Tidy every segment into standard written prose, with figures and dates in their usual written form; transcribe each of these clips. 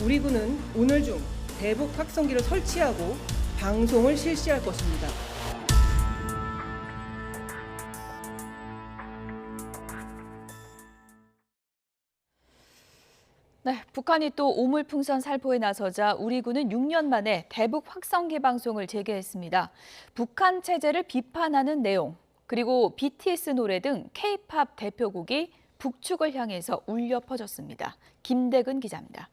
우리 군은 오늘 중 대북 확성기를 설치하고 방송을 실시할 것입니다. 네, 북한이 또 오물풍선 살포에 나서자 우리 군은 6년 만에 대북 확성기 방송을 재개했습니다. 북한 체제를 비판하는 내용, 그리고 BTS 노래 등 K-팝 대표곡이 북측을 향해서 울려 퍼졌습니다. 김대근 기자입니다.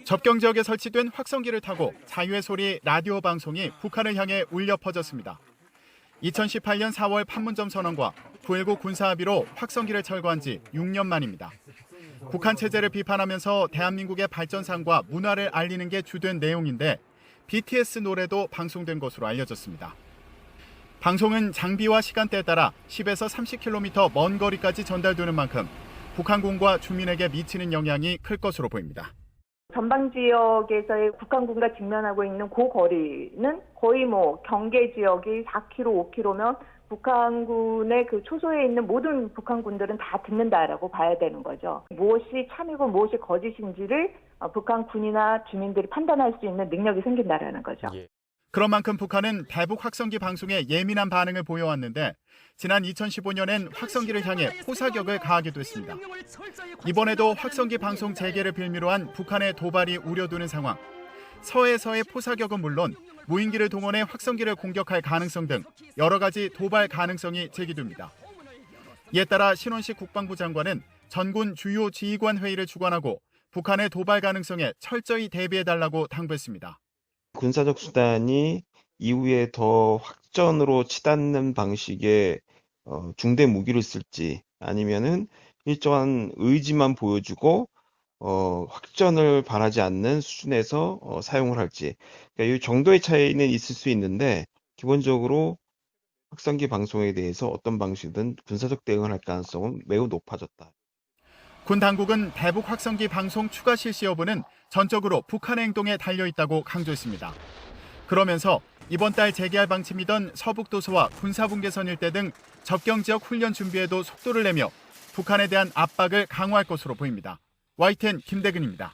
접경 지역에 설치된 확성기를 타고 자유의 소리 라디오 방송이 북한을 향해 울려 퍼졌습니다. 2018년 4월 판문점 선언과 9.19 군사합의로 확성기를 철거한 지 6년 만입니다. 북한 체제를 비판하면서 대한민국의 발전상과 문화를 알리는 게 주된 내용인데 BTS 노래도 방송된 것으로 알려졌습니다. 방송은 장비와 시간대에 따라 10에서 30km 먼 거리까지 전달되는 만큼 북한군과 주민에게 미치는 영향이 클 것으로 보입니다. 전방 지역에서의 북한군과 직면하고 있는 그 거리는 거의 경계 지역이 4km, 5km면 북한군의 그 초소에 있는 모든 북한군들은 다 듣는다라고 봐야 되는 거죠. 무엇이 참이고 무엇이 거짓인지를 북한군이나 주민들이 판단할 수 있는 능력이 생긴다라는 거죠. 그런 만큼 북한은 대북 확성기 방송에 예민한 반응을 보여왔는데 지난 2015년엔 확성기를 향해 포사격을 가하기도 했습니다. 이번에도 확성기 방송 재개를 빌미로 한 북한의 도발이 우려되는 상황. 서해에서의 포사격은 물론 무인기를 동원해 확성기를 공격할 가능성 등 여러 가지 도발 가능성이 제기됩니다. 이에 따라 신원식 국방부 장관은 전군 주요 지휘관 회의를 주관하고 북한의 도발 가능성에 철저히 대비해달라고 당부했습니다. 군사적 수단이 이후에 더 확전으로 치닫는 방식의 중대 무기를 쓸지 아니면은 일정한 의지만 보여주고 확전을 바라지 않는 수준에서 사용을 할지, 그러니까 이 정도의 차이는 있을 수 있는데 기본적으로 확성기 방송에 대해서 어떤 방식이든 군사적 대응을 할 가능성은 매우 높아졌다. 군 당국은 대북 확성기 방송 추가 실시 여부는 전적으로 북한의 행동에 달려있다고 강조했습니다. 그러면서 이번 달 재개할 방침이던 서북도서와 군사분계선 일대 등 접경 지역 훈련 준비에도 속도를 내며 북한에 대한 압박을 강화할 것으로 보입니다. YTN 김대근입니다.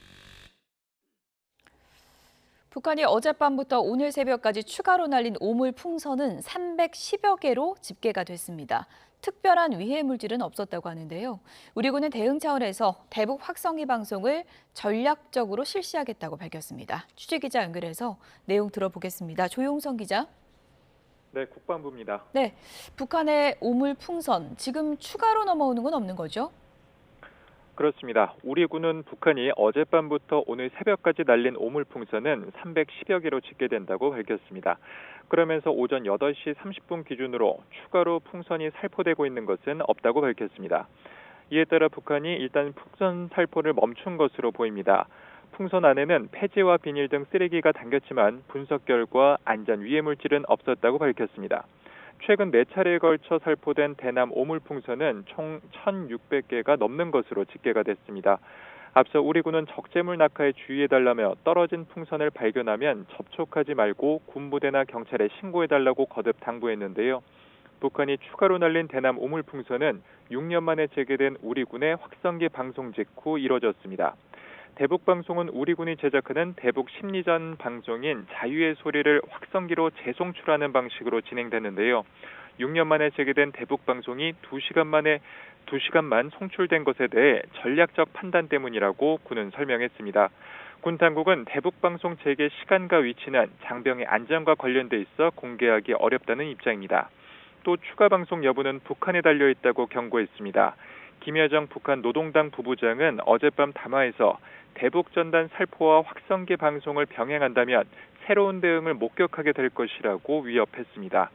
북한이 어젯밤부터 오늘 새벽까지 추가로 날린 오물풍선은 310여 개로 집계가 됐습니다. 특별한 위해 물질은 없었다고 하는데요. 우리 군은 대응 차원에서 대북 확성기 방송을 전략적으로 실시하겠다고 밝혔습니다. 취재기자 연결해서 내용 들어보겠습니다. 조용성 기자. 네, 국방부입니다. 네, 북한의 오물풍선 지금 추가로 넘어오는 건 없는 거죠? 그렇습니다. 우리 군은 북한이 어젯밤부터 오늘 새벽까지 날린 오물풍선은 310여 개로 집계된다고 밝혔습니다. 그러면서 오전 8시 30분 기준으로 추가로 풍선이 살포되고 있는 것은 없다고 밝혔습니다. 이에 따라 북한이 일단 풍선 살포를 멈춘 것으로 보입니다. 풍선 안에는 폐지와 비닐 등 쓰레기가 담겼지만 분석 결과 안전 위해 물질은 없었다고 밝혔습니다. 최근 4차례에 걸쳐 살포된 대남 오물풍선은 총 1,600개가 넘는 것으로 집계가 됐습니다. 앞서 우리 군은 적재물 낙하에 주의해달라며 떨어진 풍선을 발견하면 접촉하지 말고 군부대나 경찰에 신고해달라고 거듭 당부했는데요. 북한이 추가로 날린 대남 오물풍선은 6년 만에 재개된 우리 군의 확성기 방송 직후 이뤄졌습니다. 대북 방송은 우리 군이 제작하는 대북 심리전 방송인 자유의 소리를 확성기로 재송출하는 방식으로 진행되는데요. 6년 만에 재개된 대북 방송이 2시간만 송출된 것에 대해 전략적 판단 때문이라고 군은 설명했습니다. 군 당국은 대북 방송 재개 시간과 위치는 장병의 안전과 관련돼 있어 공개하기 어렵다는 입장입니다. 또 추가 방송 여부는 북한에 달려 있다고 경고했습니다. 김여정 북한 노동당 부부장은 어젯밤 담화에서 대북 전단 살포와 확성기 방송을 병행한다면 새로운 대응을 목격하게 될 것이라고 위협했습니다.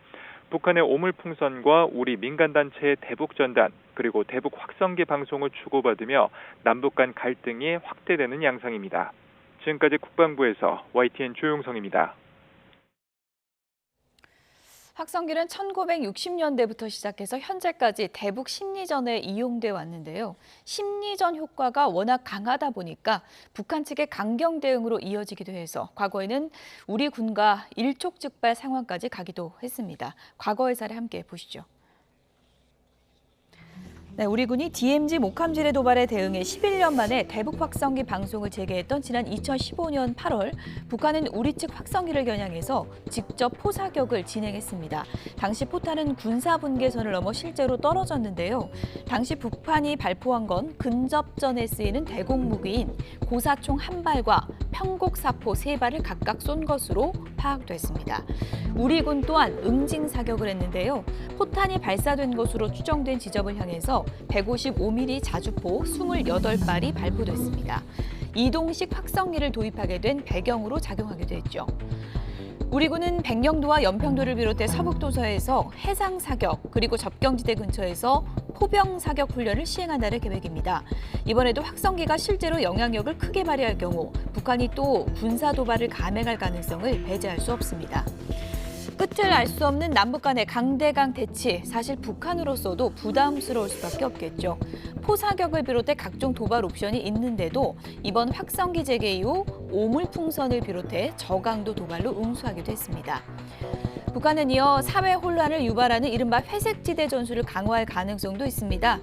북한의 오물풍선과 우리 민간단체의 대북 전단 그리고 대북 확성기 방송을 주고받으며 남북 간 갈등이 확대되는 양상입니다. 지금까지 국방부에서 YTN 조용성입니다. 확성기는 1960년대부터 시작해서 현재까지 대북 심리전에 이용돼 왔는데요. 심리전 효과가 워낙 강하다 보니까 북한 측의 강경 대응으로 이어지기도 해서 과거에는 우리 군과 일촉즉발 상황까지 가기도 했습니다. 과거의 사례 함께 보시죠. 네, 우리 군이 DMZ 목함질의 도발에 대응해 11년 만에 대북 확성기 방송을 재개했던 지난 2015년 8월, 북한은 우리 측 확성기를 겨냥해서 직접 포사격을 진행했습니다. 당시 포탄은 군사 분계선을 넘어 실제로 떨어졌는데요. 당시 북한이 발포한 건 근접전에 쓰이는 대공 무기인 고사총 1발과 편곡사포 3발을 각각 쏜 것으로 파악됐습니다. 우리 군 또한 응징 사격을 했는데요. 포탄이 발사된 것으로 추정된 지점을 향해서 155mm 자주포 28발이 발포됐습니다. 이동식 확성기를 도입하게 된 배경으로 작용하기도 했죠. 우리 군은 백령도와 연평도를 비롯해 서북도서에서 해상 사격, 그리고 접경지대 근처에서 포병 사격 훈련을 시행한다는 계획입니다. 이번에도 확성기가 실제로 영향력을 크게 발휘할 경우 북한이 또 군사 도발을 감행할 가능성을 배제할 수 없습니다. 끝을 알 수 없는 남북 간의 강대강 대치, 사실 북한으로서도 부담스러울 수밖에 없겠죠. 포사격을 비롯해 각종 도발 옵션이 있는데도 이번 확성기 재개 이후 오물풍선을 비롯해 저강도 도발로 응수하기도 했습니다. 북한은 이어 사회 혼란을 유발하는 이른바 회색지대 전술을 강화할 가능성도 있습니다.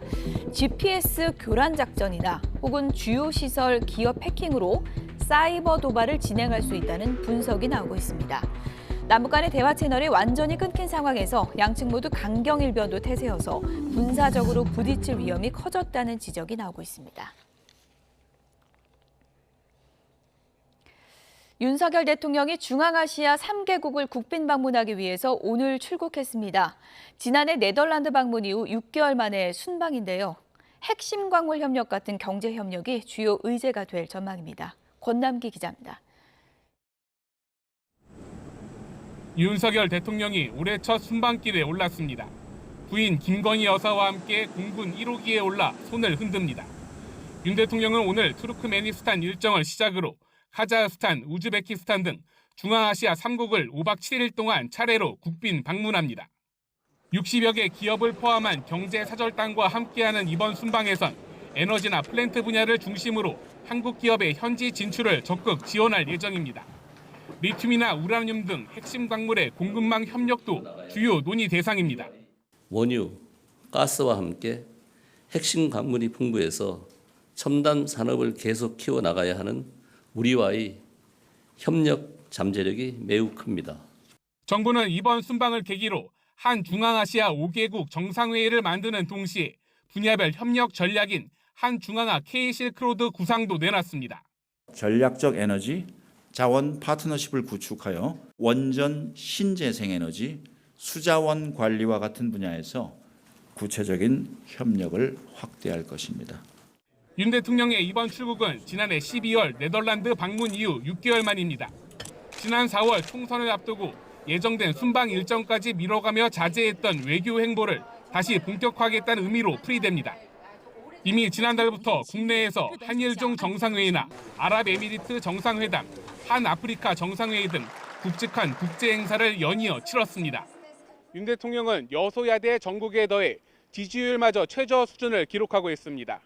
GPS 교란 작전이나 혹은 주요 시설 기업 해킹으로 사이버 도발을 진행할 수 있다는 분석이 나오고 있습니다. 남북 간의 대화 채널이 완전히 끊긴 상황에서 양측 모두 강경일변도 태세여서 군사적으로 부딪힐 위험이 커졌다는 지적이 나오고 있습니다. 윤석열 대통령이 중앙아시아 3개국을 국빈 방문하기 위해서 오늘 출국했습니다. 지난해 네덜란드 방문 이후 6개월 만에 순방인데요. 핵심 광물 협력 같은 경제 협력이 주요 의제가 될 전망입니다. 권남기 기자입니다. 윤석열 대통령이 올해 첫 순방길에 올랐습니다. 부인 김건희 여사와 함께 공군 1호기에 올라 손을 흔듭니다. 윤 대통령은 오늘 투르크메니스탄 일정을 시작으로 카자흐스탄, 우즈베키스탄 등 중앙아시아 3국을 5박 7일 동안 차례로 국빈 방문합니다. 60여 개 기업을 포함한 경제사절단과 함께하는 이번 순방에선 에너지나 플랜트 분야를 중심으로 한국 기업의 현지 진출을 적극 지원할 예정입니다. 리튬이나 우라늄 등 핵심 광물의 공급망 협력도 주요 논의 대상입니다. 원유, 가스와 함께 핵심 광물이 풍부해서 첨단 산업을 계속 키워나가야 하는 우리와의 협력 잠재력이 매우 큽니다. 정부는 이번 순방을 계기로 한 중앙아시아 5개국 정상회의를 만드는 동시에 분야별 협력 전략인 한 중앙아 K-실크로드 구상도 내놨습니다. 전략적 에너지, 자원 파트너십을 구축하여 원전 신재생에너지, 수자원 관리와 같은 분야에서 구체적인 협력을 확대할 것입니다. 윤 대통령의 이번 출국은 지난해 12월 네덜란드 방문 이후 6개월 만입니다. 지난 4월 총선을 앞두고 예정된 순방 일정까지 미뤄가며 자제했던 외교 행보를 다시 본격화하겠다는 의미로 풀이됩니다. 이미 지난달부터 국내에서 한일중 정상회의나 아랍에미리트 정상회담, 한아프리카 정상회의 등 굵직한 국제행사를 연이어 치렀습니다. 윤 대통령은 여소야대 전국에 더해 지지율마저 최저 수준을 기록하고 있습니다.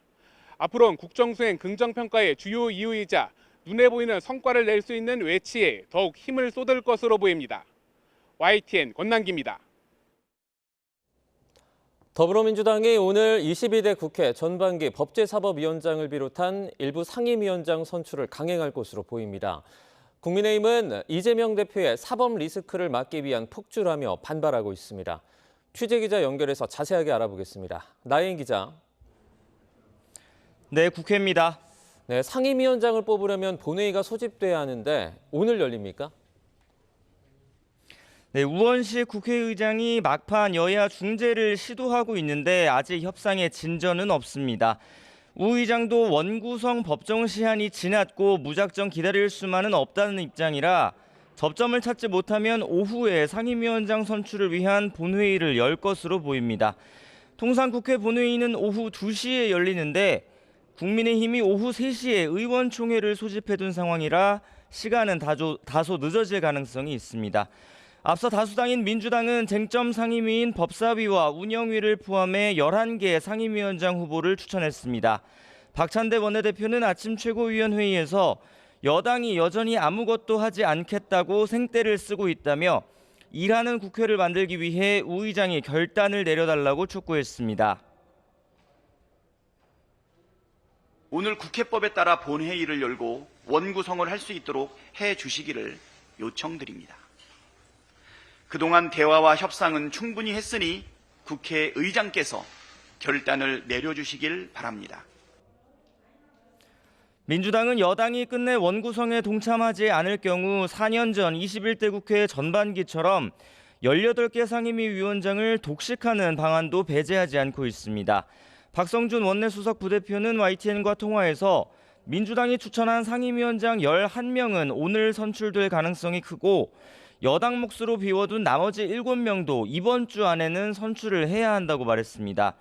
앞으로는 국정수행 긍정평가의 주요 이유이자 눈에 보이는 성과를 낼 수 있는 외치에 더욱 힘을 쏟을 것으로 보입니다. YTN 권남기입니다. 더불어민주당이 오늘 22대 국회 전반기 법제사법위원장을 비롯한 일부 상임위원장 선출을 강행할 것으로 보입니다. 국민의힘은 이재명 대표의 사법 리스크를 막기 위한 폭주라며 반발하고 있습니다. 취재기자 연결해서 자세하게 알아보겠습니다. 나혜인 기자. 네, 국회입니다. 네, 상임위원장을 뽑으려면 본회의가 소집돼야 하는데 오늘 열립니까? 네, 우원식 국회의장이 막판 여야 중재를 시도하고 있는데 아직 협상에 진전은 없습니다. 우 의장도 원구성 법정 시한이 지났고 무작정 기다릴 수만은 없다는 입장이라 접점을 찾지 못하면 오후에 상임위원장 선출을 위한 본회의를 열 것으로 보입니다. 통상 국회 본회의는 오후 2시에 열리는데 국민의힘이 오후 3시에 의원총회를 소집해둔 상황이라 시간은 다소 늦어질 가능성이 있습니다. 앞서 다수당인 민주당은 쟁점 상임위인 법사위와 운영위를 포함해 11개 상임위원장 후보를 추천했습니다. 박찬대 원내대표는 아침 최고위원회의에서 여당이 여전히 아무것도 하지 않겠다고 생떼를 쓰고 있다며 일하는 국회를 만들기 위해 우 의장이 결단을 내려달라고 촉구했습니다. 오늘 국회법에 따라 본회의를 열고 원구성을 할 수 있도록 해 주시기를 요청드립니다. 그동안 대화와 협상은 충분히 했으니 국회의장께서 결단을 내려주시길 바랍니다. 민주당은 여당이 끝내 원구성에 동참하지 않을 경우 4년 전 21대 국회 전반기처럼 18개 상임위 위원장을 독식하는 방안도 배제하지 않고 있습니다. 박성준 원내수석 부대표는 YTN과 통화에서 민주당이 추천한 상임위원장 11명은 오늘 선출될 가능성이 크고 여당 몫으로 비워둔 나머지 7명도 이번 주 안에는 선출을 해야 한다고 말했습니다.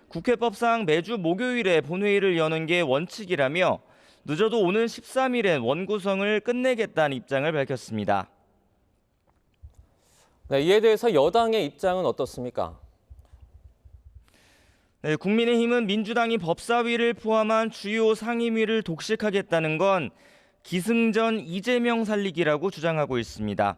국회법상 매주 목요일에 본회의를 여는 게 원칙이라며 늦어도 오는 13일엔 원구성을 끝내겠다는 입장을 밝혔습니다. 네, 이에 대해서 여당의 입장은 어떻습니까? 네, 국민의힘은 민주당이 법사위를 포함한 주요 상임위를 독식하겠다는 건 기승전 이재명 살리기라고 주장하고 있습니다.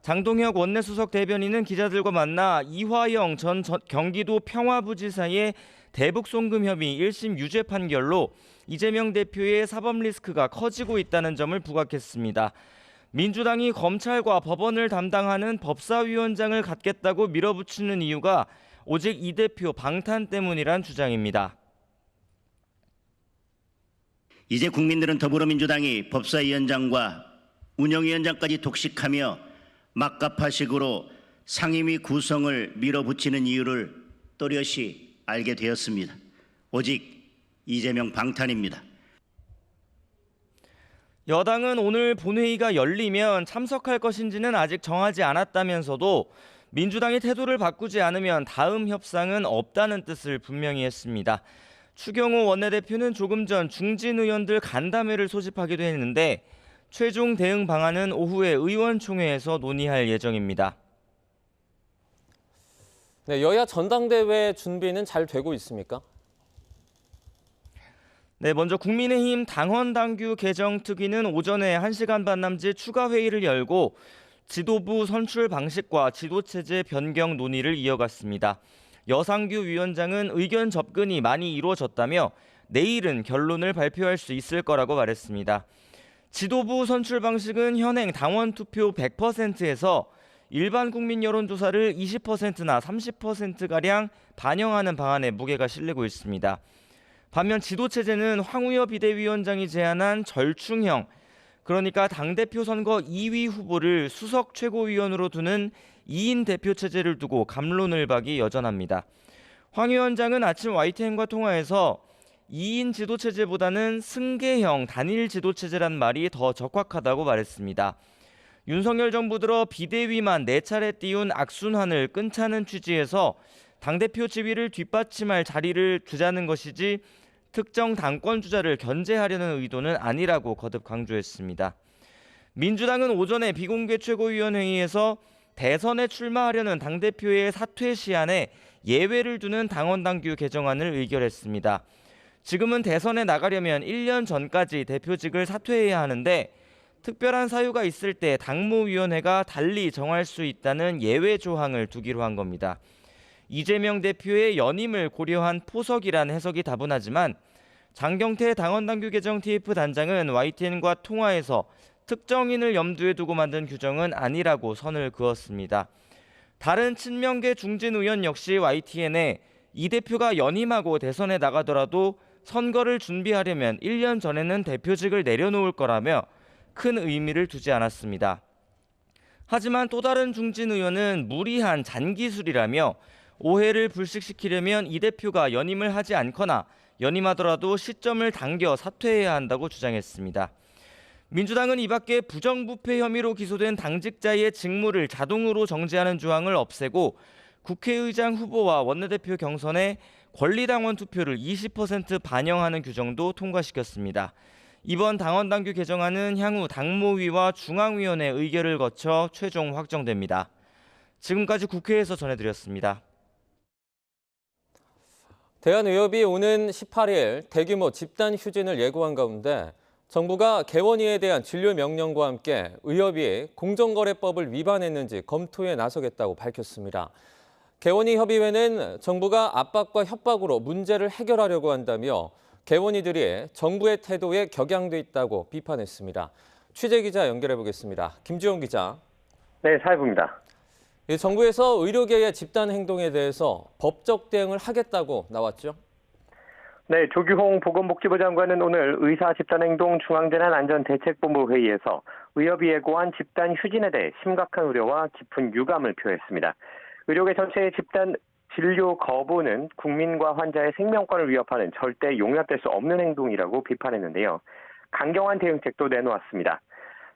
장동혁 원내수석 대변인은 기자들과 만나 이화영 전 경기도 평화부지사의 대북송금 혐의 1심 유죄 판결로 이재명 대표의 사법 리스크가 커지고 있다는 점을 부각했습니다. 민주당이 검찰과 법원을 담당하는 법사위원장을 갖겠다고 밀어붙이는 이유가 오직 이 대표 방탄 때문이란 주장입니다. 이제 국민들은 더불어민주당이 법사위원장과 운영위원장까지 독식하며 막가파식으로 상임위 구성을 밀어붙이는 이유를 또렷이 알게 되었습니다. 오직 이재명 방탄입니다. 여당은 오늘 본회의가 열리면 참석할 것인지는 아직 정하지 않았다면서도 민주당이 태도를 바꾸지 않으면 다음 협상은 없다는 뜻을 분명히 했습니다. 추경호 원내대표는 조금 전 중진 의원들 간담회를 소집하기도 했는데 최종 대응 방안은 오후에 의원총회에서 논의할 예정입니다. 네, 여야 전당대회 준비는 잘 되고 있습니까? 네, 먼저 국민의힘 당헌당규 개정 특위는 오전에 1시간 반 남짓 추가 회의를 열고 지도부 선출 방식과 지도체제 변경 논의를 이어갔습니다. 여상규 위원장은 의견 접근이 많이 이루어졌다며 내일은 결론을 발표할 수 있을 거라고 말했습니다. 지도부 선출 방식은 현행 당원 투표 100%에서 일반 국민 여론조사를 20%나 30%가량 반영하는 방안에 무게가 실리고 있습니다. 반면 지도체제는 황우여 비대위원장이 제안한 절충형, 그러니까 당대표 선거 2위 후보를 수석 최고위원으로 두는 2인 대표 체제를 두고 갑론을박이 여전합니다. 황 위원장은 아침 YTN과 통화에서 2인 지도체제보다는 승계형 단일 지도체제란 말이 더 적확하다고 말했습니다. 윤석열 정부 들어 비대위만 4차례 띄운 악순환을 끊자는 취지에서 당대표 지위를 뒷받침할 자리를 두자는 것이지 특정 당권 주자를 견제하려는 의도는 아니라고 거듭 강조했습니다. 민주당은 오전에 비공개 최고위원회의에서 대선에 출마하려는 당대표의 사퇴 시한에 예외를 두는 당헌당규 개정안을 의결했습니다. 지금은 대선에 나가려면 1년 전까지 대표직을 사퇴해야 하는데 특별한 사유가 있을 때 당무위원회가 달리 정할 수 있다는 예외 조항을 두기로 한 겁니다. 이재명 대표의 연임을 고려한 포석이란 해석이 다분하지만 장경태 당헌당규 개정 TF 단장은 YTN과 통화에서 특정인을 염두에 두고 만든 규정은 아니라고 선을 그었습니다. 다른 친명계 중진 의원 역시 YTN에 이 대표가 연임하고 대선에 나가더라도 선거를 준비하려면 1년 전에는 대표직을 내려놓을 거라며 큰 의미를 두지 않았습니다. 하지만 또 다른 중진 의원은 무리한 잔기술이라며 오해를 불식시키려면 이 대표가 연임을 하지 않거나 연임하더라도 시점을 당겨 사퇴해야 한다고 주장했습니다. 민주당은 이 밖에 부정부패 혐의로 기소된 당직자의 직무를 자동으로 정지하는 조항을 없애고 국회의장 후보와 원내대표 경선에 권리당원 투표를 20% 반영하는 규정도 통과시켰습니다. 이번 당헌당규 개정안은 향후 당무위와 중앙위원회 의결을 거쳐 최종 확정됩니다. 지금까지 국회에서 전해드렸습니다. 대한의협이 오는 18일 대규모 집단 휴진을 예고한 가운데 정부가 개원위에 대한 진료 명령과 함께 의협이 공정거래법을 위반했는지 검토에 나서겠다고 밝혔습니다. 개원위 협의회는 정부가 압박과 협박으로 문제를 해결하려고 한다며 개원이들이 정부의 태도에 격양돼 있다고 비판했습니다. 취재 기자 연결해 보겠습니다. 김주영 기자. 네, 사회부입니다. 정부에서 의료계의 집단 행동에 대해서 법적 대응을 하겠다고 나왔죠? 네, 조규홍 보건복지부 장관은 오늘 의사 집단행동 중앙재난안전대책본부 회의에서 의협이 예고한 집단 휴진에 대해 심각한 우려와 깊은 유감을 표했습니다. 의료계 전체의 집단 진료 거부는 국민과 환자의 생명권을 위협하는 절대 용납될 수 없는 행동이라고 비판했는데요. 강경한 대응책도 내놓았습니다.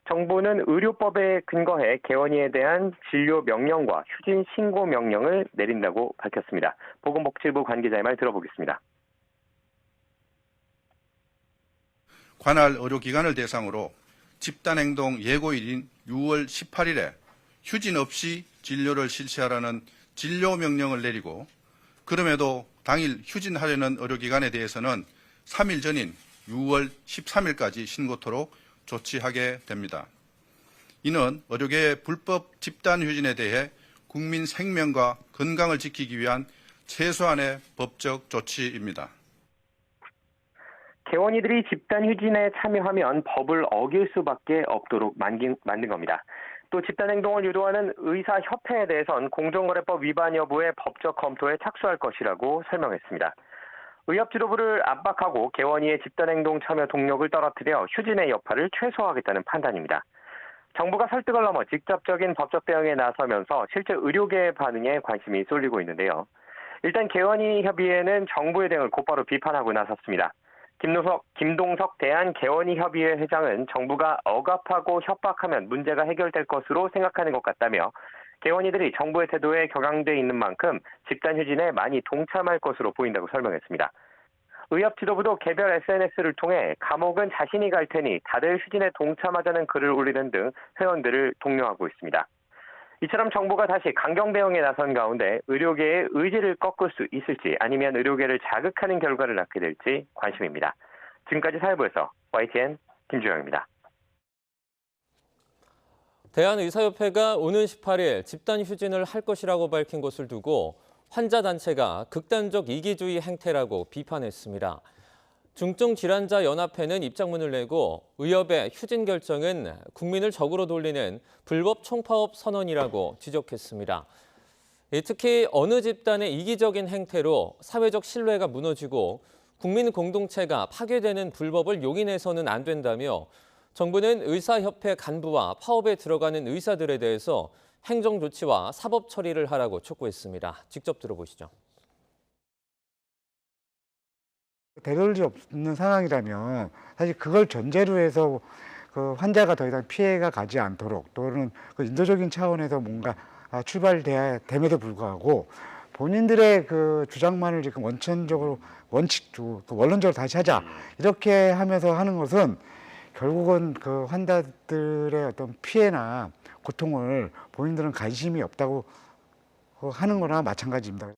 정부는 의료법에 근거해 개원이에 대한 진료 명령과 휴진 신고 명령을 내린다고 밝혔습니다. 보건복지부 관계자의 말 들어보겠습니다. 관할 의료기관을 대상으로 집단행동 예고일인 6월 18일에 휴진 없이 진료를 실시하라는 진료 명령을 내리고 그럼에도 당일 휴진하려는 의료기관에 대해서는 3일 전인 6월 13일까지 신고토록 조치하게 됩니다. 이는 의료계의 불법 집단 휴진에 대해 국민 생명과 건강을 지키기 위한 최소한의 법적 조치입니다. 개원이들이 집단 휴진에 참여하면 법을 어길 수밖에 없도록 만든 겁니다. 또 집단 행동을 유도하는 의사협회에 대해선 공정거래법 위반 여부의 법적 검토에 착수할 것이라고 설명했습니다. 의협 지도부를 압박하고 개원이의 집단 행동 참여 동력을 떨어뜨려 휴진의 여파를 최소화하겠다는 판단입니다. 정부가 설득을 넘어 직접적인 법적 대응에 나서면서 실제 의료계의 반응에 관심이 쏠리고 있는데요. 일단 개원이 협의회는 정부의 대응을 곧바로 비판하고 나섰습니다. 김동석 대한개원이협의회 회장은 정부가 억압하고 협박하면 문제가 해결될 것으로 생각하는 것 같다며 개원이들이 정부의 태도에 격앙돼 있는 만큼 집단 휴진에 많이 동참할 것으로 보인다고 설명했습니다. 의협 지도부도 개별 SNS를 통해 감옥은 자신이 갈 테니 다들 휴진에 동참하자는 글을 올리는 등 회원들을 독려하고 있습니다. 이처럼 정부가 다시 강경 대응에 나선 가운데 의료계의 의지를 꺾을 수 있을지 아니면 의료계를 자극하는 결과를 낳게 될지 관심입니다. 지금까지 사회부에서 YTN 김주영입니다. 대한의사협회가 오는 18일 집단 휴진을 할 것이라고 밝힌 것을 두고 환자단체가 극단적 이기주의 행태라고 비판했습니다. 중증질환자연합회는 입장문을 내고 의협의 휴진 결정은 국민을 적으로 돌리는 불법 총파업 선언이라고 지적했습니다. 특히 어느 집단의 이기적인 행태로 사회적 신뢰가 무너지고 국민 공동체가 파괴되는 불법을 용인해서는 안 된다며 정부는 의사협회 간부와 파업에 들어가는 의사들에 대해서 행정 조치와 사법 처리를 하라고 촉구했습니다. 직접 들어보시죠. 되돌릴 수 없는 상황이라면 사실 그걸 전제로 해서 그 환자가 더 이상 피해가 가지 않도록 또는 그 인도적인 차원에서 뭔가 출발돼야 됨에도 불구하고 본인들의 그 주장만을 지금 원론적으로 다시 하자 이렇게 하면서 하는 것은 결국은 그 환자들의 어떤 피해나 고통을 본인들은 관심이 없다고 하는 거나 마찬가지입니다.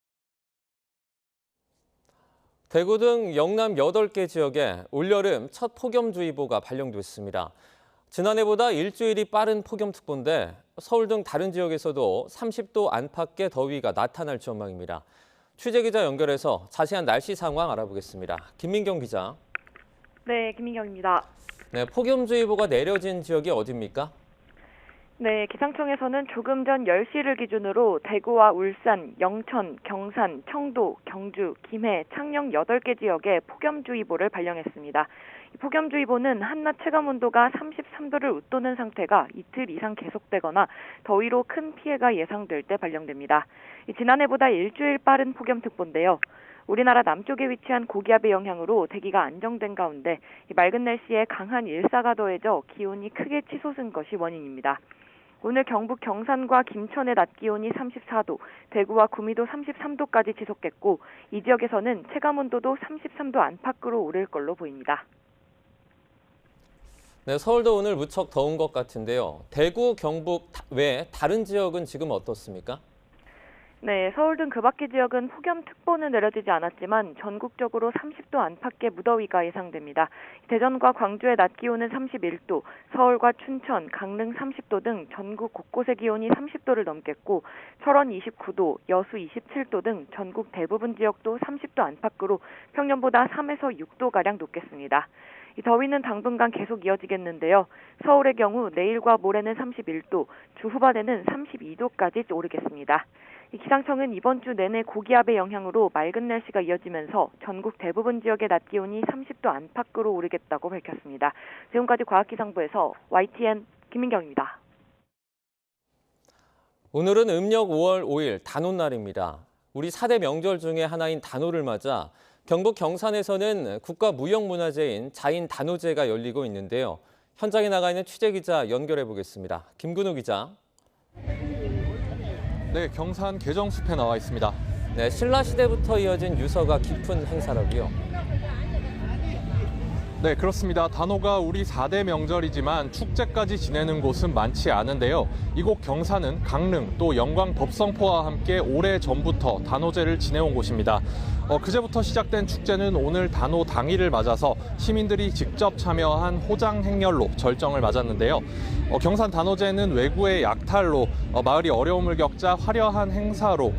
대구 등 영남 8개 지역에 올여름 첫 폭염주의보가 발령됐습니다. 지난해보다 일주일이 빠른 폭염특보인데 서울 등 다른 지역에서도 30도 안팎의 더위가 나타날 전망입니다. 취재기자 연결해서 자세한 날씨 상황 알아보겠습니다. 김민경 기자. 네, 김민경입니다. 네, 폭염주의보가 내려진 지역이 어디입니까? 네, 기상청에서는 조금 전 10시를 기준으로 대구와 울산, 영천, 경산, 청도, 경주, 김해, 창녕 8개 지역에 폭염주의보를 발령했습니다. 이 폭염주의보는 한낮 체감온도가 33도를 웃도는 상태가 이틀 이상 계속되거나 더위로 큰 피해가 예상될 때 발령됩니다. 지난해보다 일주일 빠른 폭염특보인데요. 우리나라 남쪽에 위치한 고기압의 영향으로 대기가 안정된 가운데 맑은 날씨에 강한 일사가 더해져 기온이 크게 치솟은 것이 원인입니다. 오늘 경북 경산과 김천의 낮 기온이 34도, 대구와 구미도 33도까지 지속됐고 이 지역에서는 체감온도도 33도 안팎으로 오를 걸로 보입니다. 네, 서울도 오늘 무척 더운 것 같은데요. 대구, 경북 외 다른 지역은 지금 어떻습니까? 네, 서울 등 그 밖의 지역은 폭염특보는 내려지지 않았지만 전국적으로 30도 안팎의 무더위가 예상됩니다. 대전과 광주의 낮 기온은 31도, 서울과 춘천, 강릉 30도 등 전국 곳곳의 기온이 30도를 넘겠고 철원 29도, 여수 27도 등 전국 대부분 지역도 30도 안팎으로 평년보다 3에서 6도가량 높겠습니다. 이 더위는 당분간 계속 이어지겠는데요. 서울의 경우 내일과 모레는 31도, 주 후반에는 32도까지 오르겠습니다. 기상청은 이번 주 내내 고기압의 영향으로 맑은 날씨가 이어지면서 전국 대부분 지역의 낮 기온이 30도 안팎으로 오르겠다고 밝혔습니다. 지금까지 과학기상부에서 YTN 김민경입니다. 오늘은 음력 5월 5일 단오날입니다. 우리 4대 명절 중에 하나인 단오를 맞아 경북 경산에서는 국가무형문화재인 자인단오제가 열리고 있는데요. 현장에 나가 있는 취재기자 연결해 보겠습니다. 김근우 기자. 네, 경산 계정숲에 나와 있습니다. 네, 신라시대부터 이어진 유서가 깊은 행사라고요. 네, 그렇습니다. 단오가 우리 4대 명절이지만 축제까지 지내는 곳은 많지 않은데요. 이곳 경산은 강릉 또 영광 법성포와 함께 오래전부터 단오제를 지내온 곳입니다. 그제부터 시작된 축제는 오늘 단오 당일을 맞아서 시민들이 직접 참여한 호장 행렬로 절정을 맞았는데요. 경산 단오제는 외구의 약탈로 마을이 어려움을 겪자 화려한 행사로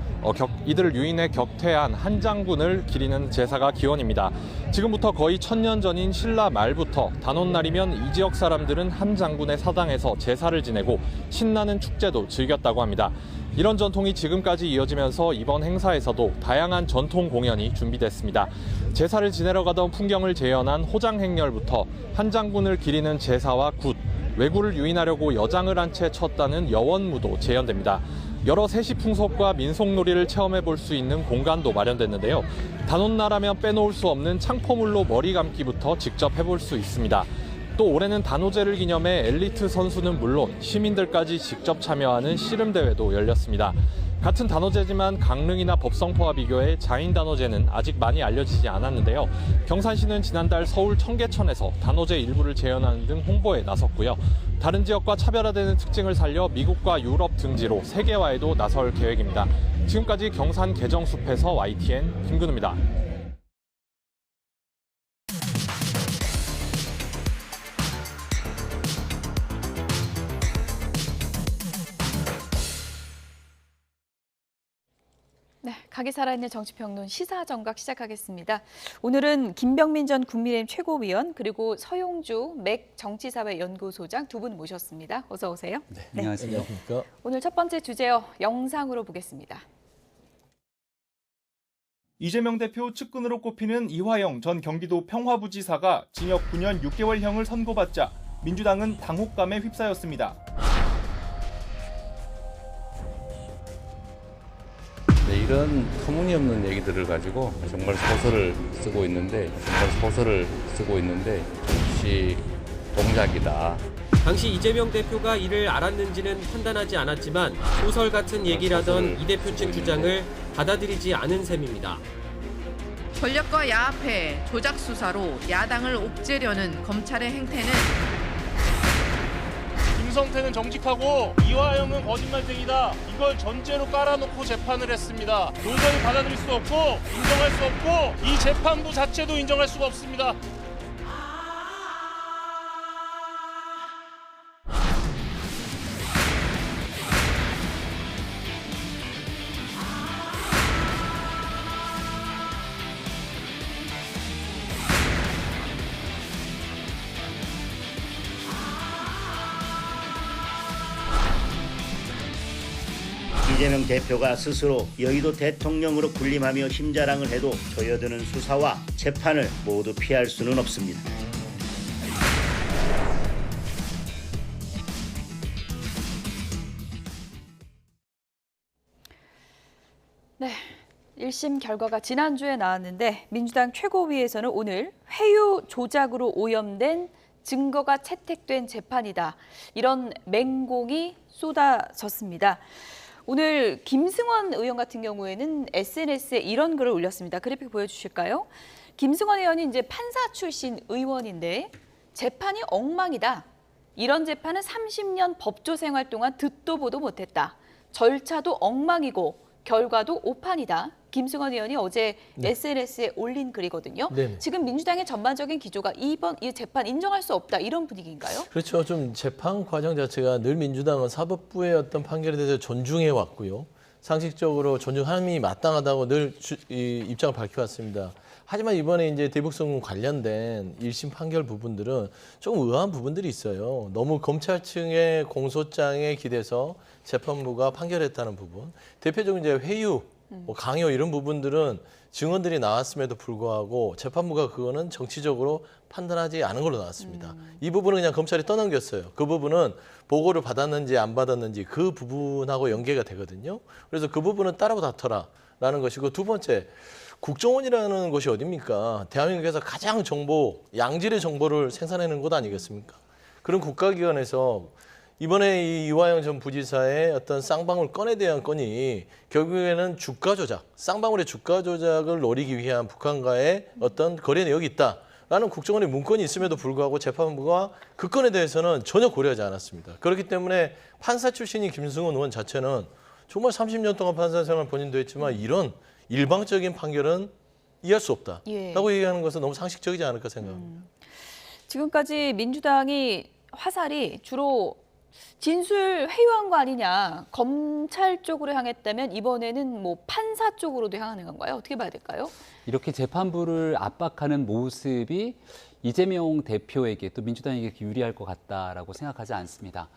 이들을 유인해 격퇴한 한 장군을 기리는 제사가 기원입니다. 지금부터 거의 1000년 전인 신라 말부터 단오날이면 이 지역 사람들은 한 장군의 사당에서 제사를 지내고 신나는 축제도 즐겼다고 합니다. 이런 전통이 지금까지 이어지면서 이번 행사에서도 다양한 전통 공연이 준비됐습니다. 제사를 지내러 가던 풍경을 재현한 호장 행렬부터 한 장군을 기리는 제사와 굿, 왜구를 유인하려고 여장을 한 채 쳤다는 여원무도 재현됩니다. 여러 세시 풍속과 민속놀이를 체험해 볼 수 있는 공간도 마련됐는데요. 단오날하면 빼놓을 수 없는 창포물로 머리 감기부터 직접 해볼 수 있습니다. 또 올해는 단오제를 기념해 엘리트 선수는 물론 시민들까지 직접 참여하는 씨름대회도 열렸습니다. 같은 단오제지만 강릉이나 법성포와 비교해 자인단오제는 아직 많이 알려지지 않았는데요. 경산시는 지난달 서울 청계천에서 단오제 일부를 재현하는 등 홍보에 나섰고요. 다른 지역과 차별화되는 특징을 살려 미국과 유럽 등지로 세계화에도 나설 계획입니다. 지금까지 경산 계정숲에서 YTN 김근우입니다. 네, 각이 살아있는 정치평론 시사정각 시작하겠습니다. 오늘은 김병민 전 국민의힘 최고위원 그리고 서용주 맥 정치사회연구소장 두 분 모셨습니다. 어서 오세요. 네, 안녕하십니까. 오늘 첫 번째 주제요. 영상으로 보겠습니다. 이재명 대표 측근으로 꼽히는 이화영 전 경기도 평화부지사가 징역 9년 6개월형을 선고받자 민주당은 당혹감에 휩싸였습니다. 네, 이런 터무니없는 얘기들을 가지고 정말 소설을 쓰고 있는데 역시 동작이다. 당시 이재명 대표가 이를 알았는지는 판단하지 않았지만 소설 같은 얘기라던 이 대표 측 주장을 받아들이지 않은 셈입니다. 권력과 야합해 조작 수사로 야당을 옥죄려는 검찰의 행태는 김성태는 정직하고 이화영은 거짓말쟁이다. 이걸 전제로 깔아놓고 재판을 했습니다. 도저히 받아들일 수 없고 인정할 수 없고 이 재판부 자체도 인정할 수가 없습니다. 이재명 대표가 스스로 여의도 대통령으로 군림하며 힘자랑을 해도 조여드는 수사와 재판을 모두 피할 수는 없습니다. 네, 1심 결과가 지난주에 나왔는데 민주당 최고위에서는 오늘 회유 조작으로 오염된 증거가 채택된 재판이다. 이런 맹공이 쏟아졌습니다. 오늘 김승원 의원 같은 경우에는 SNS에 이런 글을 올렸습니다. 그래픽 보여주실까요? 김승원 의원이 이제 판사 출신 의원인데 재판이 엉망이다. 이런 재판은 30년 법조 생활 동안 듣도 보도 못했다. 절차도 엉망이고 결과도 오판이다. 김승원 의원이 어제 네. SNS에 올린 글이거든요. 네네. 지금 민주당의 전반적인 기조가 이번 이 재판 인정할 수 없다 이런 분위기인가요? 그렇죠. 좀 재판 과정 자체가 늘 민주당은 사법부의 어떤 판결에 대해서 존중해 왔고요. 상식적으로 존중함이 마땅하다고 늘 이 입장을 밝혀왔습니다. 하지만 이번에 이제 대북송금 관련된 1심 판결 부분들은 좀 의아한 부분들이 있어요. 너무 검찰 측의 공소장에 기대서 재판부가 판결했다는 부분. 대표적으로 이제 회유, 뭐 강요 이런 부분들은 증언들이 나왔음에도 불구하고 재판부가 그거는 정치적으로 판단하지 않은 걸로 나왔습니다. 이 부분은 그냥 검찰이 떠넘겼어요. 그 부분은 보고를 받았는지 안 받았는지 그 부분하고 연계가 되거든요. 그래서 그 부분은 따로 다퉈라라는 것이고, 두 번째, 국정원이라는 곳이 어딥니까? 대한민국에서 가장 양질의 정보를 생산해내는 곳 아니겠습니까? 그런 국가기관에서 이번에 이 이화영 전 부지사의 어떤 쌍방울 건에 대한 건이 결국에는 주가 조작, 쌍방울의 주가 조작을 노리기 위한 북한과의 어떤 거래 내역이 있다라는 국정원의 문건이 있음에도 불구하고 재판부가 그 건에 대해서는 전혀 고려하지 않았습니다. 그렇기 때문에 판사 출신인 김승원 의원 자체는 정말 30년 동안 판사 생활 본인도 했지만 이런 일방적인 판결은 이해할 수 없다라고 얘기하는 것은 너무 상식적이지 않을까 생각합니다. 지금까지 민주당이 화살이 주로 진술 회유한 거 아니냐, 검찰 쪽으로 향했다면 이번에는 뭐 판사 쪽으로도 향하는 건가요? 어떻게 봐야 될까요? 이렇게 재판부를 압박하는 모습이 이재명 대표에게 또 민주당에게 유리할 것 같다라고 생각하지 않습니다.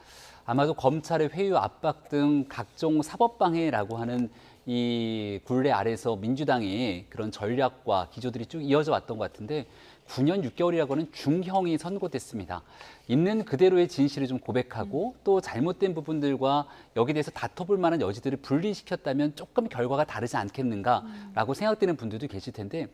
아마도 검찰의 회유 압박 등 각종 사법방해라고 하는 이 굴레 아래서 민주당의 그런 전략과 기조들이 쭉 이어져 왔던 것 같은데 9년 6개월이라고 하는 중형이 선고됐습니다. 있는 그대로의 진실을 좀 고백하고 또 잘못된 부분들과 여기에 대해서 다퉈볼 만한 여지들을 분리시켰다면 조금 결과가 다르지 않겠는가라고 생각되는 분들도 계실 텐데,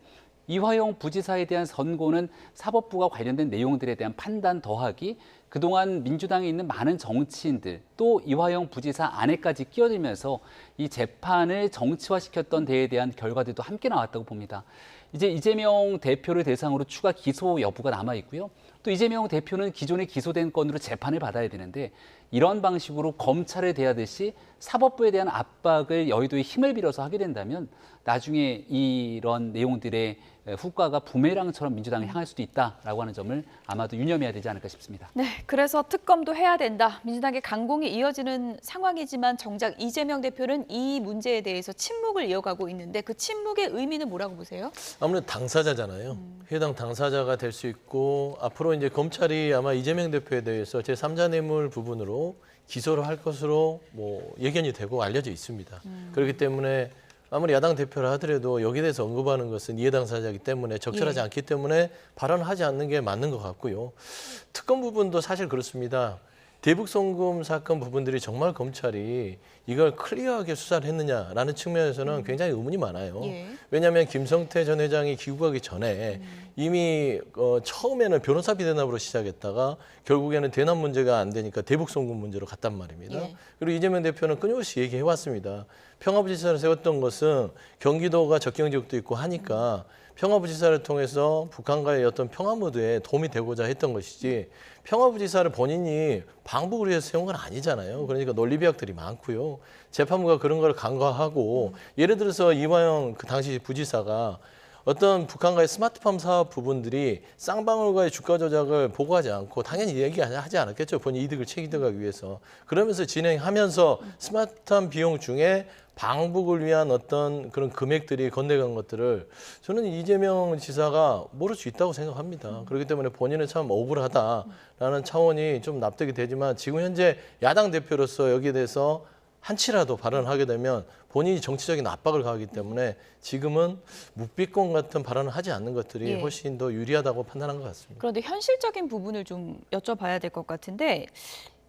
이화영 부지사에 대한 선고는 사법부가 관련된 내용들에 대한 판단 더하기, 그동안 민주당에 있는 많은 정치인들 또 이화영 부지사 안에까지 끼어들면서 이 재판을 정치화시켰던 데에 대한 결과들도 함께 나왔다고 봅니다. 이제 이재명 대표를 대상으로 추가 기소 여부가 남아 있고요. 또 이재명 대표는 기존에 기소된 건으로 재판을 받아야 되는데, 이런 방식으로 검찰에 대하듯이 사법부에 대한 압박을 여의도의 힘을 빌어서 하게 된다면 나중에 이런 내용들의 후과가 부메랑처럼 민주당을 향할 수도 있다라고 하는 점을 아마도 유념해야 되지 않을까 싶습니다. 네, 그래서 특검도 해야 된다. 민주당의 강공이 이어지는 상황이지만 정작 이재명 대표는 이 문제에 대해서 침묵을 이어가고 있는데 그 침묵의 의미는 뭐라고 보세요? 아무래도 당사자잖아요. 해당 당사자가 될 수 있고, 앞으로 이제 검찰이 아마 이재명 대표에 대해서 제3자 뇌물 부분으로 기소를 할 것으로 뭐 예견이 되고 알려져 있습니다. 그렇기 때문에 아무리 야당 대표를 하더라도 여기에 대해서 언급하는 것은 이해 당사자이기 때문에 적절하지 않기 때문에 발언을 하지 않는 게 맞는 것 같고요. 특검 부분도 사실 그렇습니다. 대북송금 사건 부분들이 정말 검찰이 이걸 클리어하게 수사를 했느냐라는 측면에서는 굉장히 의문이 많아요. 왜냐하면 김성태 전 회장이 귀국하기 전에 이미 처음에는 변호사비 대납으로 시작했다가 결국에는 대납 문제가 안 되니까 대북송금 문제로 갔단 말입니다. 그리고 이재명 대표는 끊임없이 얘기해왔습니다. 평화부지사를 세웠던 것은 경기도가 접경 지역도 있고 하니까 평화부지사를 통해서 북한과의 어떤 평화 무드에 도움이 되고자 했던 것이지, 평화부지사를 본인이 방북을 위해서 세운 건 아니잖아요. 그러니까 논리비약들이 많고요. 재판부가 그런 걸 간과하고, 예를 들어서 이화영 그 당시 부지사가 어떤 북한과의 스마트팜 사업 부분들이 쌍방울과의 주가 조작을 보고하지 않고 당연히 얘기하지 않았겠죠. 본인 이득을 챙기기 위해서. 그러면서 진행하면서 스마트팜 비용 중에 방북을 위한 어떤 그런 금액들이 건네간 것들을 저는 이재명 지사가 모를 수 있다고 생각합니다. 그렇기 때문에 본인은 참 억울하다라는 차원이 좀 납득이 되지만, 지금 현재 야당 대표로서 여기에 대해서 한치라도 발언을 하게 되면 본인이 정치적인 압박을 가하기 때문에 지금은 묵비권 같은 발언을 하지 않는 것들이 훨씬 더 유리하다고 판단한 것 같습니다. 그런데 현실적인 부분을 좀 여쭤봐야 될 것 같은데,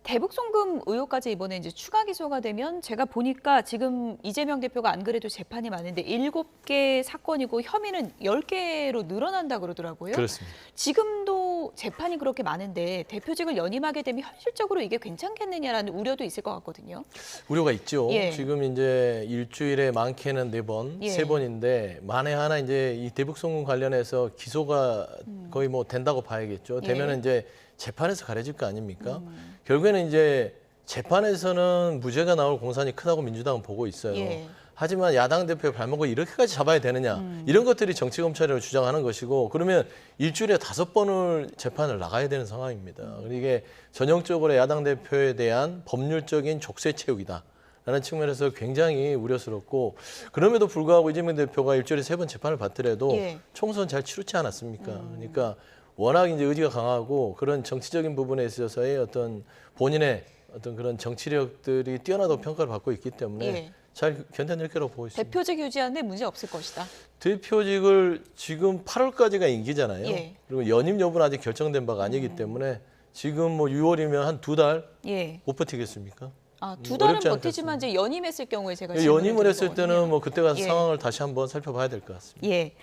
대북송금 의혹까지 이번에 이제 추가 기소가 되면 제가 보니까 지금 이재명 대표가 안 그래도 재판이 많은데 7개 사건이고 혐의는 10개로 늘어난다 그러더라고요. 그렇습니다. 지금도 재판이 그렇게 많은데 대표직을 연임하게 되면 현실적으로 이게 괜찮겠느냐라는 우려도 있을 것 같거든요. 우려가 있죠. 지금 이제 일주일에 많게는 4번, 3번인데 만에 하나 이제 이 대북송금 관련해서 기소가 거의 뭐 된다고 봐야겠죠. 되면은 이제 재판에서 가려질 거 아닙니까? 결국에는 이제 재판에서는 무죄가 나올 공산이 크다고 민주당은 보고 있어요. 예. 하지만 야당 대표의 발목을 이렇게까지 잡아야 되느냐 이런 것들이 정치검찰이라고 주장하는 것이고 그러면 일주일에 5번을 재판을 나가야 되는 상황입니다. 이게 전형적으로 야당 대표에 대한 법률적인 족쇄 채우기다. 라는 측면에서 굉장히 우려스럽고 그럼에도 불구하고 이재명 대표가 일주일에 3번 재판을 받더라도 예. 총선 잘 치르지 않았습니까? 그러니까 워낙 이제 의지가 강하고 그런 정치적인 부분에 있어서의 어떤 본인의 어떤 그런 정치력들이 뛰어나다고 평가를 받고 있기 때문에 예. 잘 견뎌낼 거라고 보고 있습니다. 대표직 유지하는데 문제 없을 것이다. 대표직을 지금 8월까지가 임기잖아요. 예. 그리고 연임 여부는 아직 결정된 바가 아니기 때문에 지금 뭐 6월이면 한 2달 예. 못 버티겠습니까? 아, 2달은 어렵지 버티지만 이제 연임했을 경우에 제가 연임을 했을 때는 뭐 그때 가서 예. 상황을 다시 한번 살펴봐야 될 것 같습니다. 예.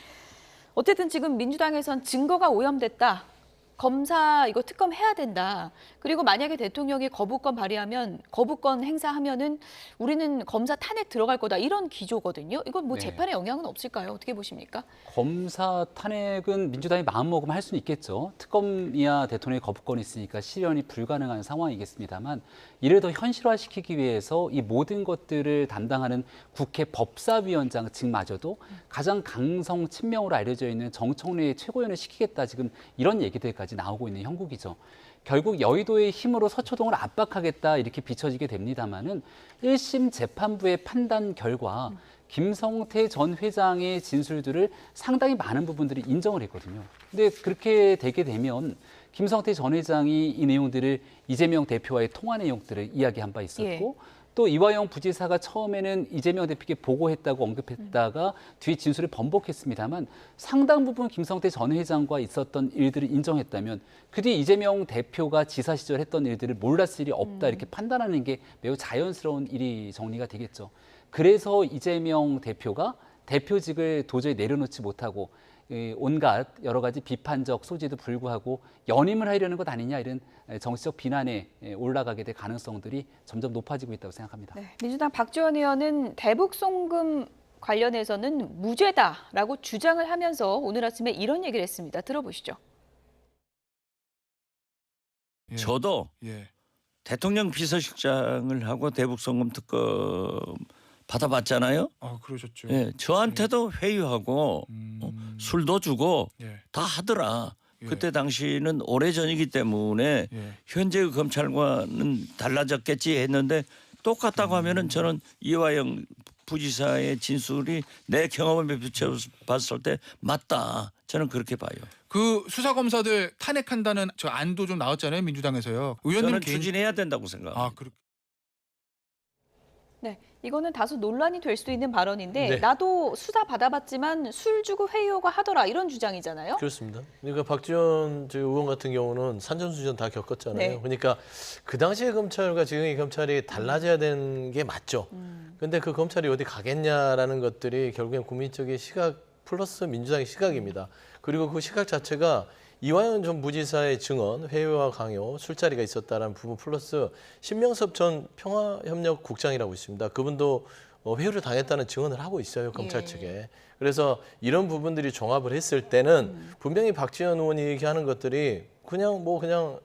어쨌든 지금 민주당에선 증거가 오염됐다. 검사 이거 특검해야 된다. 그리고 만약에 대통령이 거부권 발의하면 거부권 행사하면은 우리는 검사 탄핵 들어갈 거다. 이런 기조거든요. 이건 뭐 네. 재판에 영향은 없을까요? 어떻게 보십니까? 검사 탄핵은 민주당이 마음먹으면 할 수는 있겠죠. 특검이야 대통령의 거부권이 있으니까 실현이 불가능한 상황이겠습니다만 이를 더 현실화시키기 위해서 이 모든 것들을 담당하는 국회 법사위원장 측마저도 가장 강성 친명으로 알려져 있는 정청래의 최고위원을 시키겠다. 지금 이런 얘기들까지 나오고 있는 형국이죠. 결국 여의도의 힘으로 서초동을 압박하겠다 이렇게 비춰지게 됩니다마는 1심 재판부의 판단 결과 김성태 전 회장의 진술들을 상당히 많은 부분들이 인정을 했거든요. 근데 그렇게 되게 되면 김성태 전 회장이 이 내용들을 이재명 대표와의 통화 내용들을 이야기한 바 있었고 예. 또 이화영 부지사가 처음에는 이재명 대표에게 보고했다고 언급했다가 뒤에 진술을 번복했습니다만 상당 부분 김성태 전 회장과 있었던 일들을 인정했다면 그 뒤 이재명 대표가 지사 시절 했던 일들을 몰랐을 일이 없다 이렇게 판단하는 게 매우 자연스러운 일이 정리가 되겠죠. 그래서 이재명 대표가 대표직을 도저히 내려놓지 못하고 온갖 여러 가지 비판적 소지도 불구하고 연임을 하려는 것 아니냐 이런 정치적 비난에 올라가게 될 가능성들이 점점 높아지고 있다고 생각합니다. 네, 민주당 박지원 의원은 대북 송금 관련해서는 무죄다라고 주장을 하면서 오늘 아침에 이런 얘기를 했습니다. 들어보시죠. 저도 대통령 비서실장을 하고 대북 송금 특검 받아봤잖아요. 아, 그러셨죠. 예, 저한테도 회유하고 술도 주고 다 하더라. 그때 당시는 오래전이기 때문에 현재의 검찰과는 달라졌겠지 했는데 똑같다고 하면은 저는 이화영 부지사의 진술이 내 경험에 비춰봤을 때 맞다. 저는 그렇게 봐요. 그 수사 검사들 탄핵한다는 저 안도 좀 나왔잖아요, 민주당에서요. 의원님은 저는 추진해야 된다고 생각합니다. 아, 그렇. 네, 이거는 다소 논란이 될 수도 있는 발언인데 네. 나도 수사 받아봤지만 술 주고 회유가 하더라 이런 주장이잖아요. 그렇습니다. 그러니까 박지원 의원 같은 경우는 산전수전 다 겪었잖아요. 네. 그러니까 그 당시의 검찰과 지금의 검찰이 달라져야 되는 게 맞죠. 근데 그 검찰이 어디 가겠냐라는 것들이 결국엔 국민적인 시각 플러스 민주당의 시각입니다. 그리고 그 시각 자체가 이화영 전 부지사의 증언, 회유와 강요, 술자리가 있었다는 부분 플러스 신명섭 전 평화협력국장이라고 있습니다. 그분도 회유를 당했다는 증언을 하고 있어요, 검찰 측에. 그래서 이런 부분들이 종합을 했을 때는 분명히 박지원 의원이 얘기하는 것들이 그냥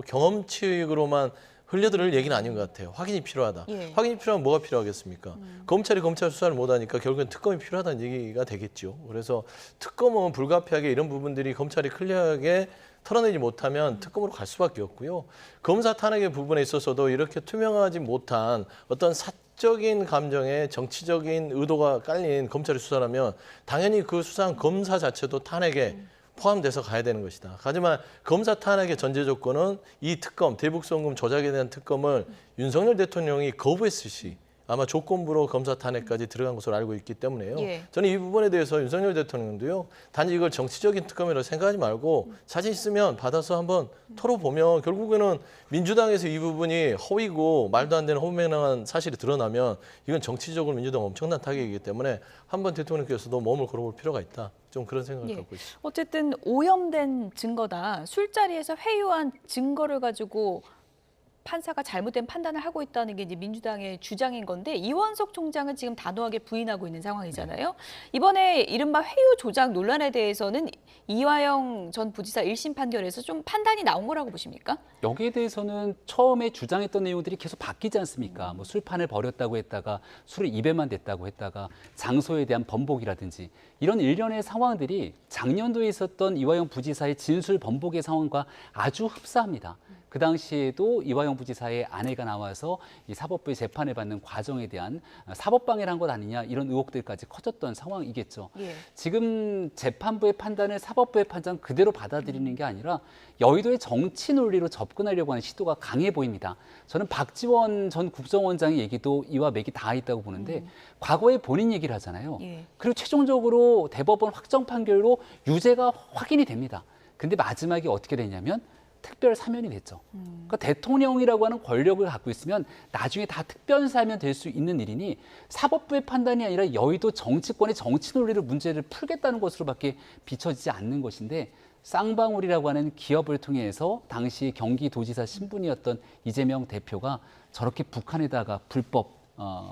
경험칙으로만 흘려들을 얘기는 아닌 것 같아요. 확인이 필요하다. 예. 확인이 필요하면 뭐가 필요하겠습니까? 검찰이 검찰 수사를 못하니까 결국엔 특검이 필요하다는 얘기가 되겠죠. 그래서 특검은 불가피하게 이런 부분들이 검찰이 클리어하게 털어내지 못하면 특검으로 갈 수밖에 없고요. 검사 탄핵의 부분에 있어서도 이렇게 투명하지 못한 어떤 사적인 감정에 정치적인 의도가 깔린 검찰의 수사라면 당연히 그 수사한 검사 자체도 탄핵에 포함돼서 가야 되는 것이다. 하지만 검사 탄핵의 전제 조건은 이 특검, 대북 송금 조작에 대한 특검을 윤석열 대통령이 거부했을 시 아마 조건부로 검사 탄핵까지 들어간 것으로 알고 있기 때문에요. 예. 저는 이 부분에 대해서 윤석열 대통령도요. 단지 이걸 정치적인 특검이라고 생각하지 말고 자신 있으면 받아서 한번 털어보면 결국에는 민주당에서 이 부분이 허위고 말도 안 되는 허무맹랑한 사실이 드러나면 이건 정치적으로 민주당 엄청난 타격이기 때문에 한번 대통령께서도 몸을 걸어볼 필요가 있다. 좀 그런 생각을 갖고 있습니다. 어쨌든 오염된 증거다. 술자리에서 회유한 증거를 가지고 판사가 잘못된 판단을 하고 있다는 게 이제 민주당의 주장인 건데 이원석 총장은 지금 단호하게 부인하고 있는 상황이잖아요. 이번에 이른바 회유 조작 논란에 대해서는 이화영 전 부지사 1심 판결에서 좀 판단이 나온 거라고 보십니까? 여기에 대해서는 처음에 주장했던 내용들이 계속 바뀌지 않습니까? 뭐 술판을 벌였다고 했다가 술에 입에만 댔다고 했다가 장소에 대한 번복이라든지 이런 일련의 상황들이 작년도에 있었던 이화영 부지사의 진술 번복의 상황과 아주 흡사합니다. 그 당시에도 이화영 부지사의 아내가 나와서 이 사법부의 재판을 받는 과정에 대한 사법방해를 한 것 아니냐 이런 의혹들까지 커졌던 상황이겠죠. 예. 지금 재판부의 판단을 사법부의 판단 그대로 받아들이는 게 아니라 여의도의 정치 논리로 접근하려고 하는 시도가 강해 보입니다. 저는 박지원 전 국정원장의 얘기도 이와 맥이 다 있다고 보는데 과거에 본인 얘기를 하잖아요. 예. 그리고 최종적으로 대법원 확정 판결로 유죄가 확인이 됩니다. 근데 마지막에 어떻게 됐냐면 특별 사면이 됐죠. 그러니까 대통령이라고 하는 권력을 갖고 있으면 나중에 다 특별 사면 될 수 있는 일이니 사법부의 판단이 아니라 여의도 정치권의 정치 논리로 문제를 풀겠다는 것으로밖에 비춰지지 않는 것인데 쌍방울이라고 하는 기업을 통해서 당시 경기도지사 신분이었던 이재명 대표가 저렇게 북한에다가 불법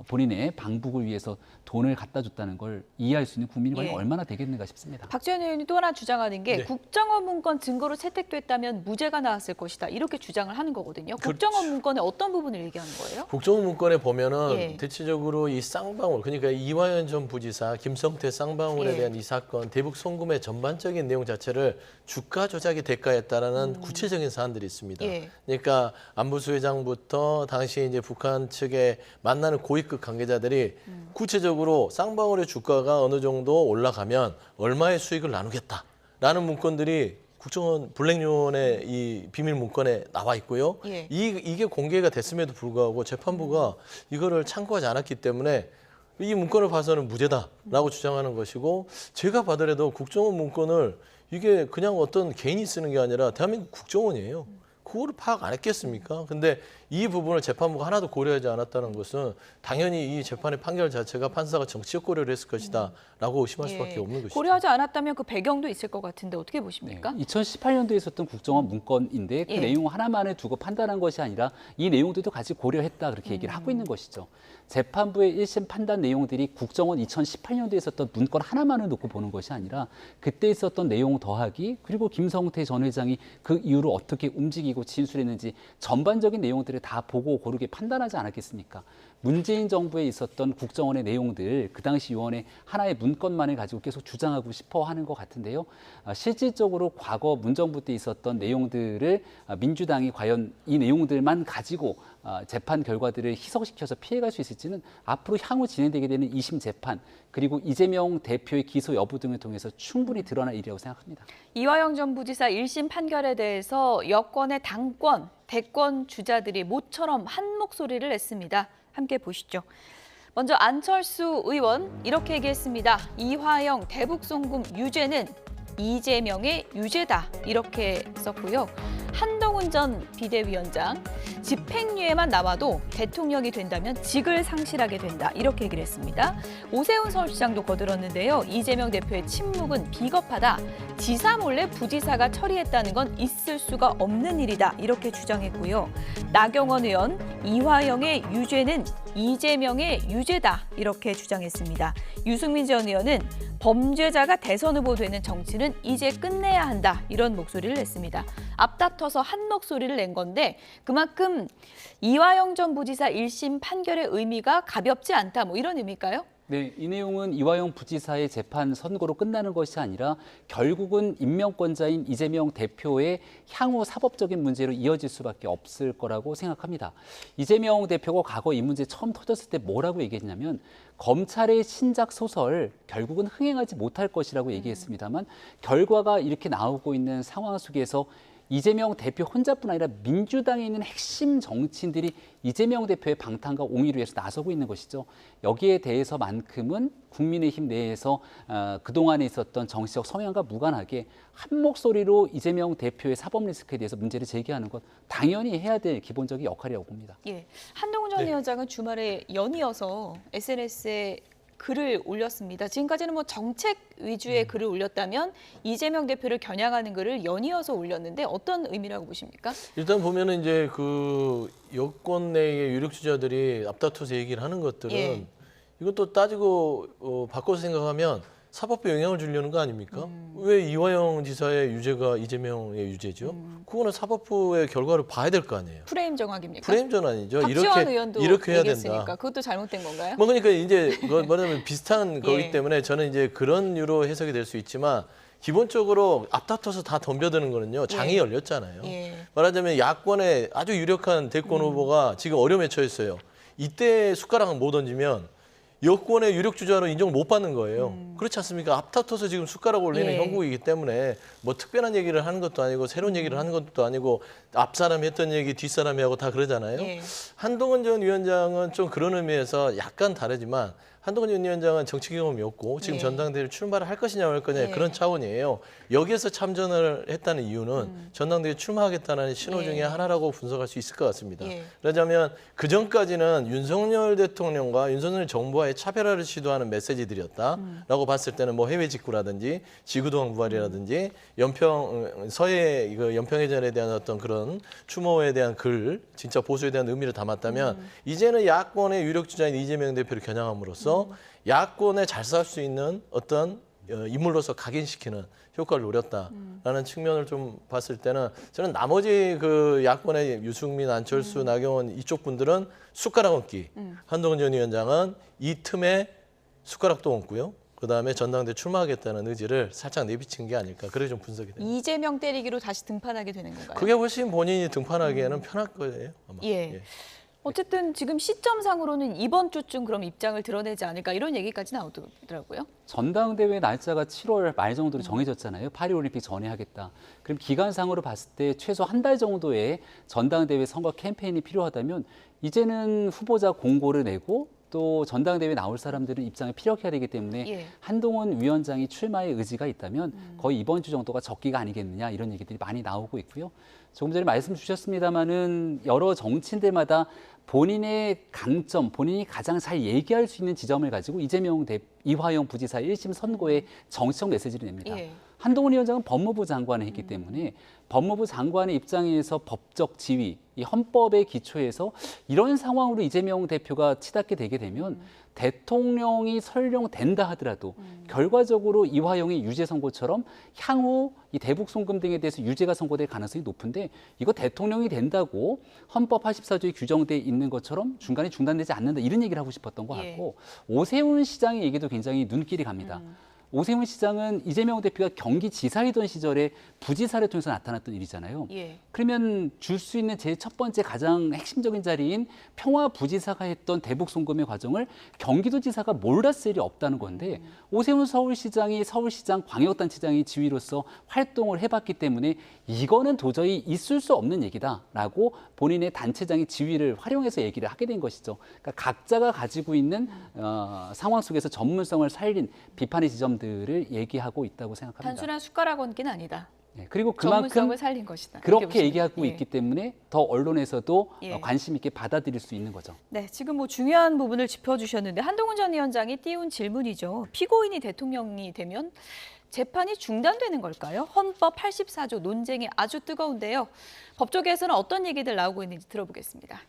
본인의 방북을 위해서 돈을 갖다 줬다는 걸 이해할 수 있는 국민이 과연 얼마나 되겠는가 싶습니다. 박지원 의원이 또 하나 주장하는 게 네. 국정원 문건 증거로 채택됐다면 무죄가 나왔을 것이다. 이렇게 주장을 하는 거거든요. 국정원 문건의 어떤 부분을 얘기하는 거예요? 국정원 문건에 보면은 예. 대체적으로 이 쌍방울, 그러니까 이화연 전 부지사, 김성태 쌍방울에 예. 대한 이 사건, 대북 송금의 전반적인 내용 자체를 주가 조작의 대가였다라는 구체적인 사안들이 있습니다. 예. 그러니까 안보수 회장부터 당시 이제 북한 측에 만나는 고위급 관계자들이 구체적으로 쌍방울의 주가가 어느 정도 올라가면 얼마의 수익을 나누겠다라는 문건들이 국정원 블랙리온의 이 비밀 문건에 나와 있고요. 예. 이게 공개가 됐음에도 불구하고 재판부가 이거를 참고하지 않았기 때문에 이 문건을 봐서는 무죄다라고 주장하는 것이고, 제가 봐더라도 국정원 문건을 이게 그냥 어떤 개인이 쓰는 게 아니라 대한민국 국정원이에요. 그거를 파악 안 했겠습니까? 근데 이 부분을 재판부가 하나도 고려하지 않았다는 것은 당연히 이 재판의 판결 자체가 판사가 정치적 고려를 했을 것이다 라고 의심할 수밖에 없는 것이죠. 고려하지 않았다면 그 배경도 있을 것 같은데 어떻게 보십니까? 2018년도에 있었던 국정원 문건인데 그 예. 내용 하나만을 두고 판단한 것이 아니라 이 내용들도 같이 고려했다 그렇게 얘기를 하고 있는 것이죠. 재판부의 1심 판단 내용들이 국정원 2018년도에 있었던 문건 하나만을 놓고 보는 것이 아니라 그때 있었던 내용 더하기, 그리고 김성태 전 회장이 그 이후로 어떻게 움직이고 진술했는지 전반적인 내용들을 다 보고 고르게 판단하지 않았겠습니까? 문재인 정부에 있었던 국정원의 내용들, 그 당시 요원의 하나의 문건만을 가지고 계속 주장하고 싶어 하는 것 같은데요. 실질적으로 과거 문정부 때 있었던 내용들을 민주당이 과연 이 내용들만 가지고 재판 결과들을 희석시켜서 피해갈 수 있을지는 앞으로 향후 진행되게 되는 2심 재판, 그리고 이재명 대표의 기소 여부 등을 통해서 충분히 드러날 일이라고 생각합니다. 이화영 전 부지사 1심 판결에 대해서 여권의 당권, 대권 주자들이 모처럼 한 목소리를 냈습니다. 함께 보시죠. 먼저 안철수 의원 이렇게 얘기했습니다. 이화영 대북 송금 유죄는 이재명의 유죄다 이렇게 썼고요. 한동훈 전 비대위원장 집행유예만 나와도 대통령이 된다면 직을 상실하게 된다 이렇게 얘기를 했습니다. 오세훈 서울시장도 거들었는데요. 이재명 대표의 침묵은 비겁하다. 지사 몰래 부지사가 처리했다는 건 있을 수가 없는 일이다 이렇게 주장했고요. 나경원 의원 이화영의 유죄는 이재명의 유죄다 이렇게 주장했습니다. 유승민 전 의원은 범죄자가 대선 후보 되는 정치는 이제 끝내야 한다 이런 목소리를 냈습니다. 앞다퉈서 한 목소리를 낸 건데 그만큼 이화영 전 부지사 1심 판결의 의미가 가볍지 않다 뭐 이런 의미일까요? 네, 이 내용은 이화영 부지사의 재판 선고로 끝나는 것이 아니라 결국은 임명권자인 이재명 대표의 향후 사법적인 문제로 이어질 수밖에 없을 거라고 생각합니다. 이재명 대표가 과거 이 문제 처음 터졌을 때 뭐라고 얘기했냐면 검찰의 신작 소설 결국은 흥행하지 못할 것이라고 얘기했습니다만 결과가 이렇게 나오고 있는 상황 속에서 이재명 대표 혼자뿐 아니라 민주당에 있는 핵심 정치인들이 이재명 대표의 방탄과 옹위를 위해서 나서고 있는 것이죠. 여기에 대해서만큼은 국민의힘 내에서 그동안에 있었던 정치적 성향과 무관하게 한 목소리로 이재명 대표의 사법 리스크에 대해서 문제를 제기하는 것 당연히 해야 될 기본적인 역할이라고 봅니다. 예, 한동훈 전 네. 위원장은 주말에 연이어서 SNS에 글을 올렸습니다. 지금까지는 뭐 정책 위주의 글을 올렸다면 이재명 대표를 겨냥하는 글을 연이어서 올렸는데 어떤 의미라고 보십니까? 일단 보면은 이제 그 여권 내의 유력 주자들이 앞다퉈서 얘기를 하는 것들은 예. 이것도 따지고 바꿔서 생각하면 사법부에 영향을 주려는 거 아닙니까? 왜 이화영 지사의 유죄가 이재명의 유죄죠? 그거는 사법부의 결과를 봐야 될 거 아니에요. 프레임 정확입니까? 프레임 전환이죠. 박지원 의원도 이렇게 해야 얘기했으니까 된다. 그것도 잘못된 건가요? 뭐 그러니까 이제 말하자면 비슷한 거기 예. 때문에 저는 이제 그런 유로 해석이 될 수 있지만 기본적으로 앞다퉈서 다 덤벼드는 거는요. 장이 예. 열렸잖아요. 예. 말하자면 야권의 아주 유력한 대권 후보가 지금 어려움에 처했어요. 이때 숟가락을 못 던지면 여권의 유력 주자로 인정을 못 받는 거예요. 그렇지 않습니까? 앞다퉈서 지금 숟가락 올리는 예. 형국이기 때문에 뭐 특별한 얘기를 하는 것도 아니고 새로운 얘기를 하는 것도 아니고 앞사람이 했던 얘기 뒷사람이 하고 다 그러잖아요. 예. 한동훈 전 위원장은 좀 그런 의미에서 약간 다르지만 한동훈 전 위원장은 정치 경험이 없고 지금 예. 전당대회를 출마를 할 것이냐 말 거냐 예. 그런 차원이에요. 여기에서 참전을 했다는 이유는 전당대회에 출마하겠다는 신호 중에 예. 하나라고 분석할 수 있을 것 같습니다. 예. 그러자면 그전까지는 윤석열 대통령과 윤석열 정부와의 차별화를 시도하는 메시지들이었다라고 봤을 때는 뭐 해외 직구라든지 지구도항 부활이라든지 연평 서해 이거 연평해전에 대한 어떤 그런 추모에 대한 글 진짜 보수에 대한 의미를 담았다면 이제는 야권의 유력 주자인 이재명 대표를 겨냥함으로써 야권에 잘 살 수 있는 어떤 인물로서 각인시키는 효과를 노렸다라는 측면을 좀 봤을 때는 저는 나머지 그 야권의 유승민, 안철수, 나경원 이쪽 분들은 숟가락 얹기. 한동훈 전 위원장은 이 틈에 숟가락도 얹고요. 그다음에 전당대회 출마하겠다는 의지를 살짝 내비친 게 아닐까. 그렇게 좀 분석이 됩니다. 이재명 때리기로 다시 등판하게 되는 건가요? 그게 훨씬 본인이 등판하기에는 편할 거예요. 아마. 예. 어쨌든 지금 시점상으로는 이번 주쯤 그럼 입장을 드러내지 않을까 이런 얘기까지 나오더라고요. 전당대회 날짜가 7월 말 정도로 정해졌잖아요. 파리올림픽 전에 하겠다. 그럼 기간상으로 봤을 때 최소 한 달 정도의 전당대회 선거 캠페인이 필요하다면 이제는 후보자 공고를 내고 또 전당대회 나올 사람들은 입장을 피력해야 되기 때문에 예. 한동훈 위원장이 출마의 의지가 있다면 거의 이번 주 정도가 적기가 아니겠느냐 이런 얘기들이 많이 나오고 있고요. 조금 전에 말씀 주셨습니다마는 여러 정치인들마다 본인의 강점, 본인이 가장 잘 얘기할 수 있는 지점을 가지고 이화영 부지사 1심 선고에 정치적 메시지를 냅니다. 예. 한동훈 위원장은 법무부 장관을 했기 때문에 법무부 장관의 입장에서 법적 지위, 이 헌법의 기초에서 이런 상황으로 이재명 대표가 치닫게 되게 되면 대통령이 설령 된다 하더라도 결과적으로 이화영의 유죄 선고처럼 향후 이 대북 송금 등에 대해서 유죄가 선고될 가능성이 높은데 이거 대통령이 된다고 헌법 84조에 규정돼 있는 것처럼 중간에 중단되지 않는다 이런 얘기를 하고 싶었던 것 같고 오세훈 시장의 얘기도 굉장히 눈길이 갑니다. 오세훈 시장은 이재명 대표가 경기지사이던 시절에 부지사를 통해서 나타났던 일이잖아요. 예. 그러면 줄 수 있는 제일 첫 번째 가장 핵심적인 자리인 평화부지사가 했던 대북 송금의 과정을 경기도지사가 몰랐을 일이 없다는 건데 오세훈 서울시장이 서울시장 광역단체장의 지위로서 활동을 해봤기 때문에 이거는 도저히 있을 수 없는 얘기다라고 본인의 단체장의 지위를 활용해서 얘기를 하게 된 것이죠. 그러니까 각자가 가지고 있는 상황 속에서 전문성을 살린 비판의 지점들을 얘기하고 있다고 생각합니다. 단순한 숟가락 얹기는 아니다. 네, 그리고 그만큼 전문성을 살린 것이다. 그렇게 얘기하고 있기 때문에 더 언론에서도 예. 관심 있게 받아들일 수 있는 거죠. 네, 지금 뭐 중요한 부분을 짚어주셨는데 한동훈 전 위원장이 띄운 질문이죠. 피고인이 대통령이 되면 재판이 중단되는 걸까요? 헌법 84조 논쟁이 아주 뜨거운데요. 법조계에서는 어떤 얘기들 나오고 있는지 들어보겠습니다.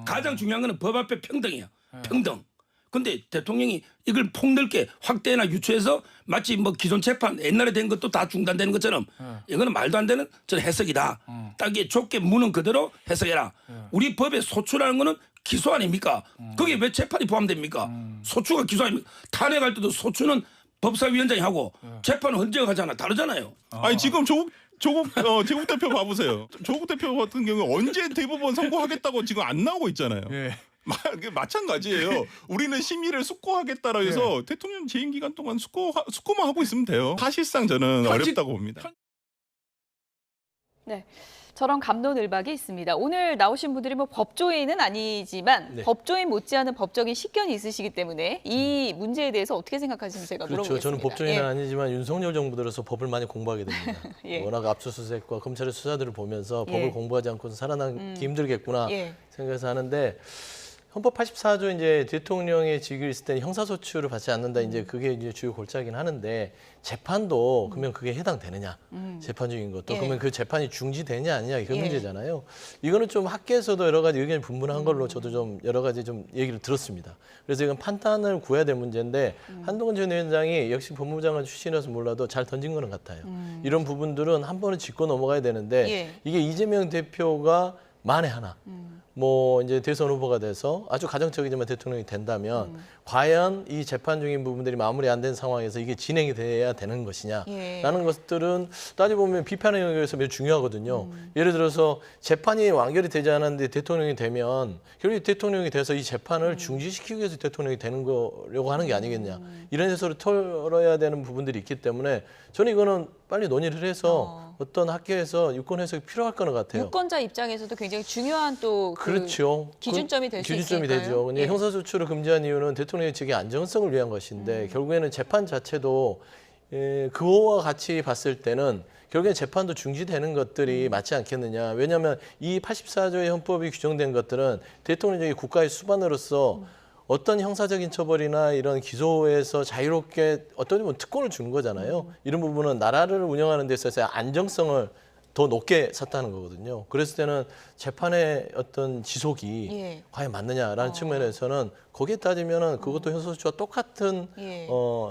가장 중요한 거는 법 앞에 평등이에요. 평등. 근데 대통령이 이걸 폭넓게 확대나 유추해서 마치 뭐 기존 재판 옛날에 된 것도 다 중단되는 것처럼 이거는 말도 안 되는 저는 해석이다. 딱 좁게 무는 그대로 해석해라. 우리 법의 소추라는 거는 기소 아닙니까? 거기에 왜 재판이 포함됩니까? 소추가 기소 아닙니까? 탄핵할 때도 소추는 법사위원장이 하고 재판은 헌재가 하잖아. 다르잖아요. 아니 지금 조국 대표 봐보세요. 조국 대표 같은 경우에 언제 대법원 선고하겠다고 지금 안 나오고 있잖아요. 마찬가지예요. 우리는 심의를 숙고하겠다라 해서 대통령 재임 기간 동안 숙고만 하고 있으면 돼요. 사실상 저는 어렵다고 봅니다. 네, 저런 갑론을박이 있습니다. 오늘 나오신 분들이 뭐 법조인은 아니지만 법조인 못지않은 법적인 식견이 있으시기 때문에 이 문제에 대해서 어떻게 생각하시는지 제가 그렇죠. 물어보겠습니다. 저는 법조인은 아니지만 윤석열 정부 들어서 법을 많이 공부하게 됩니다. 예. 워낙 압수수색과 검찰의 수사들을 보면서 예. 법을 공부하지 않고서 살아남기 힘들겠구나 생각해서 하는데 헌법 84조 이제 대통령의 직위를 있을 때는 형사소추를 받지 않는다. 이제 그게 이제 주요 골자긴 하는데 재판도 그러면 그게 해당되느냐? 재판 중인 것도 예. 그러면 그 재판이 중지되냐 아니냐 그 문제잖아요. 이거는 좀 학계에서도 여러 가지 의견이 분분한 걸로 저도 좀 여러 가지 좀 얘기를 들었습니다. 그래서 이건 판단을 구해야 될 문제인데 한동훈 전 위원장이 역시 법무부 장관 출신이라서 몰라도 잘 던진 거는 같아요. 이런 부분들은 한 번은 짚고 넘어가야 되는데 예. 이게 이재명 대표가 만에 하나 뭐 이제 대선 후보가 돼서 아주 가정적이지만 대통령이 된다면 과연 이 재판 중인 부분들이 마무리 안 된 상황에서 이게 진행이 돼야 되는 것이냐라는 것들은 따져보면 비판의 영역에서 매우 중요하거든요. 예를 들어서 재판이 완결이 되지 않았는데 대통령이 되면 결국 대통령이 돼서 이 재판을 중지시키기 위해서 대통령이 되는 거려고 하는 게 아니겠냐. 이런 해설을 털어야 되는 부분들이 있기 때문에 저는 이거는 빨리 논의를 해서 어떤 학계에서 유권 해석이 필요할 거는 같아요. 유권자 입장에서도 굉장히 중요한 또 그렇죠. 기준점이 될 수 있으니까요. 기준점이 되죠. 근데 예. 형사소추를 금지한 이유는 대통령의 직의 안정성을 위한 것인데 결국에는 재판 자체도 그거와 같이 봤을 때는 결국엔 재판도 중지되는 것들이 맞지 않겠느냐. 왜냐하면 이 84조의 헌법이 규정된 것들은 대통령이 국가의 수반으로서 어떤 형사적인 처벌이나 이런 기소에서 자유롭게 어떤 뭐 특권을 주는 거잖아요. 이런 부분은 나라를 운영하는 데 있어서 안정성을 더 높게 샀다는 거거든요. 그랬을 때는 재판의 어떤 지속이 예. 과연 맞느냐라는 측면에서는 거기에 따지면은 그것도 형사소추와 똑같은 예.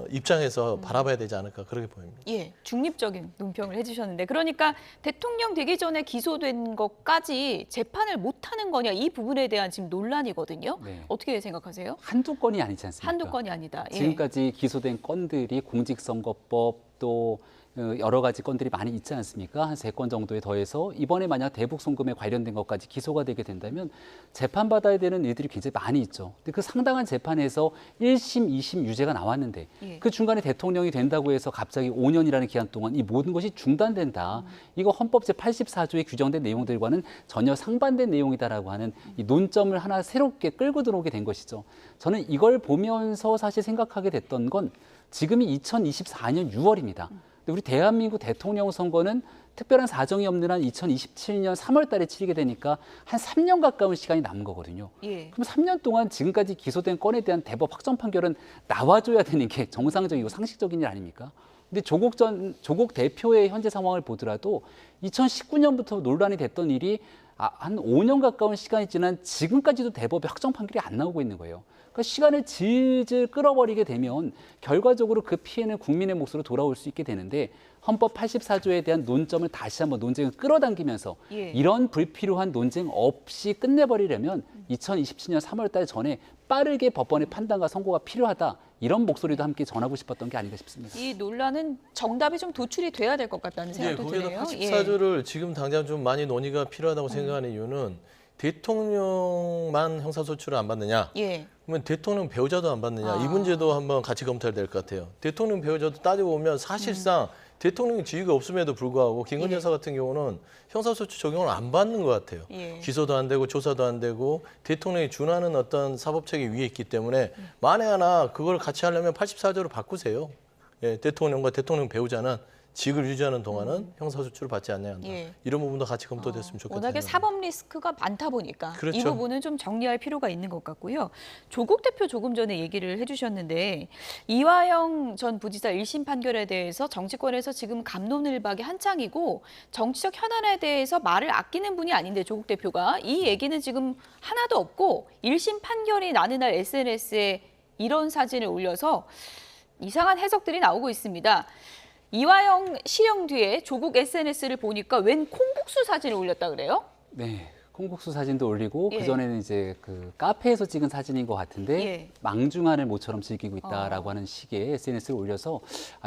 입장에서 바라봐야 되지 않을까 그렇게 보입니다. 예, 중립적인 논평을 해주셨는데 그러니까 대통령 되기 전에 기소된 것까지 재판을 못하는 거냐 이 부분에 대한 지금 논란이거든요. 네. 어떻게 생각하세요? 한두 건이 아니지 않습니까? 한두 건이 아니다. 예. 지금까지 기소된 건들이 공직선거법 또 여러 가지 건들이 많이 있지 않습니까? 한 3건 정도에 더해서 이번에 만약 대북 송금에 관련된 것까지 기소가 되게 된다면 재판받아야 되는 일들이 굉장히 많이 있죠. 근데 그 상당한 재판에서 1심, 2심 유죄가 나왔는데 예. 그 중간에 대통령이 된다고 해서 갑자기 5년이라는 기간 동안 이 모든 것이 중단된다. 이거 헌법 제84조에 규정된 내용들과는 전혀 상반된 내용이다라고 하는 이 논점을 하나 새롭게 끌고 들어오게 된 것이죠. 저는 이걸 보면서 사실 생각하게 됐던 건 지금이 2024년 6월입니다. 근데 우리 대한민국 대통령 선거는 특별한 사정이 없는 한 2027년 3월 달에 치르게 되니까 한 3년 가까운 시간이 남은 거거든요. 예. 그럼 3년 동안 지금까지 기소된 건에 대한 대법 확정 판결은 나와줘야 되는 게 정상적이고 상식적인 일 아닙니까? 근데 조국 대표의 현재 상황을 보더라도 2019년부터 논란이 됐던 일이 한 5년 가까운 시간이 지난 지금까지도 대법의 확정 판결이 안 나오고 있는 거예요. 그러니까 시간을 질질 끌어버리게 되면 결과적으로 그 피해는 국민의 몫으로 돌아올 수 있게 되는데 헌법 84조에 대한 논점을 다시 한번 논쟁을 끌어당기면서 예. 이런 불필요한 논쟁 없이 끝내버리려면 2027년 3월 달 전에 빠르게 법원의 판단과 선고가 필요하다. 이런 목소리도 함께 전하고 싶었던 게 아닌가 싶습니다. 이 논란은 정답이 좀 도출이 돼야 될 것 같다는 생각도 거기다 드네요. 84조를 지금 당장 좀 많이 논의가 필요하다고 생각하는 이유는 대통령만 형사소추를 안 받느냐? 예. 그러면 대통령 배우자도 안 받느냐? 이 문제도 한번 같이 검토해야 될 것 같아요. 대통령 배우자도 따져보면 사실상 대통령 지위가 없음에도 불구하고 김건희 여사 같은 경우는 형사소추 적용을 안 받는 것 같아요. 예. 기소도 안 되고 조사도 안 되고 대통령이 준하는 어떤 사법체계 위에 있기 때문에 만에 하나 그걸 같이 하려면 84조를 바꾸세요. 예, 대통령과 대통령 배우자는 직을 유지하는 동안은 형사소추를 받지 않아야 한다. 예. 이런 부분도 같이 검토됐으면 좋겠다. 워낙에 사법 리스크가 많다 보니까 그렇죠. 이 부분은 좀 정리할 필요가 있는 것 같고요. 조국 대표 조금 전에 얘기를 해주셨는데 이화영 전 부지사 1심 판결에 대해서 정치권에서 지금 갑론을박이 한창이고 정치적 현안에 대해서 말을 아끼는 분이 아닌데 조국 대표가 이 얘기는 지금 하나도 없고 1심 판결이 나는 날 SNS에 이런 사진을 올려서 이상한 해석들이 나오고 있습니다. 이화영 실형 뒤에 조국 SNS를 보니까 웬 콩국수 사진을 올렸다 그래요? 네, 콩국수 사진도 올리고 예. 그전에는 이제 그 카페에서 찍은 사진인 것 같은데 예. 망중한을 모처럼 즐기고 있다라고 하는 식의 SNS를 올려서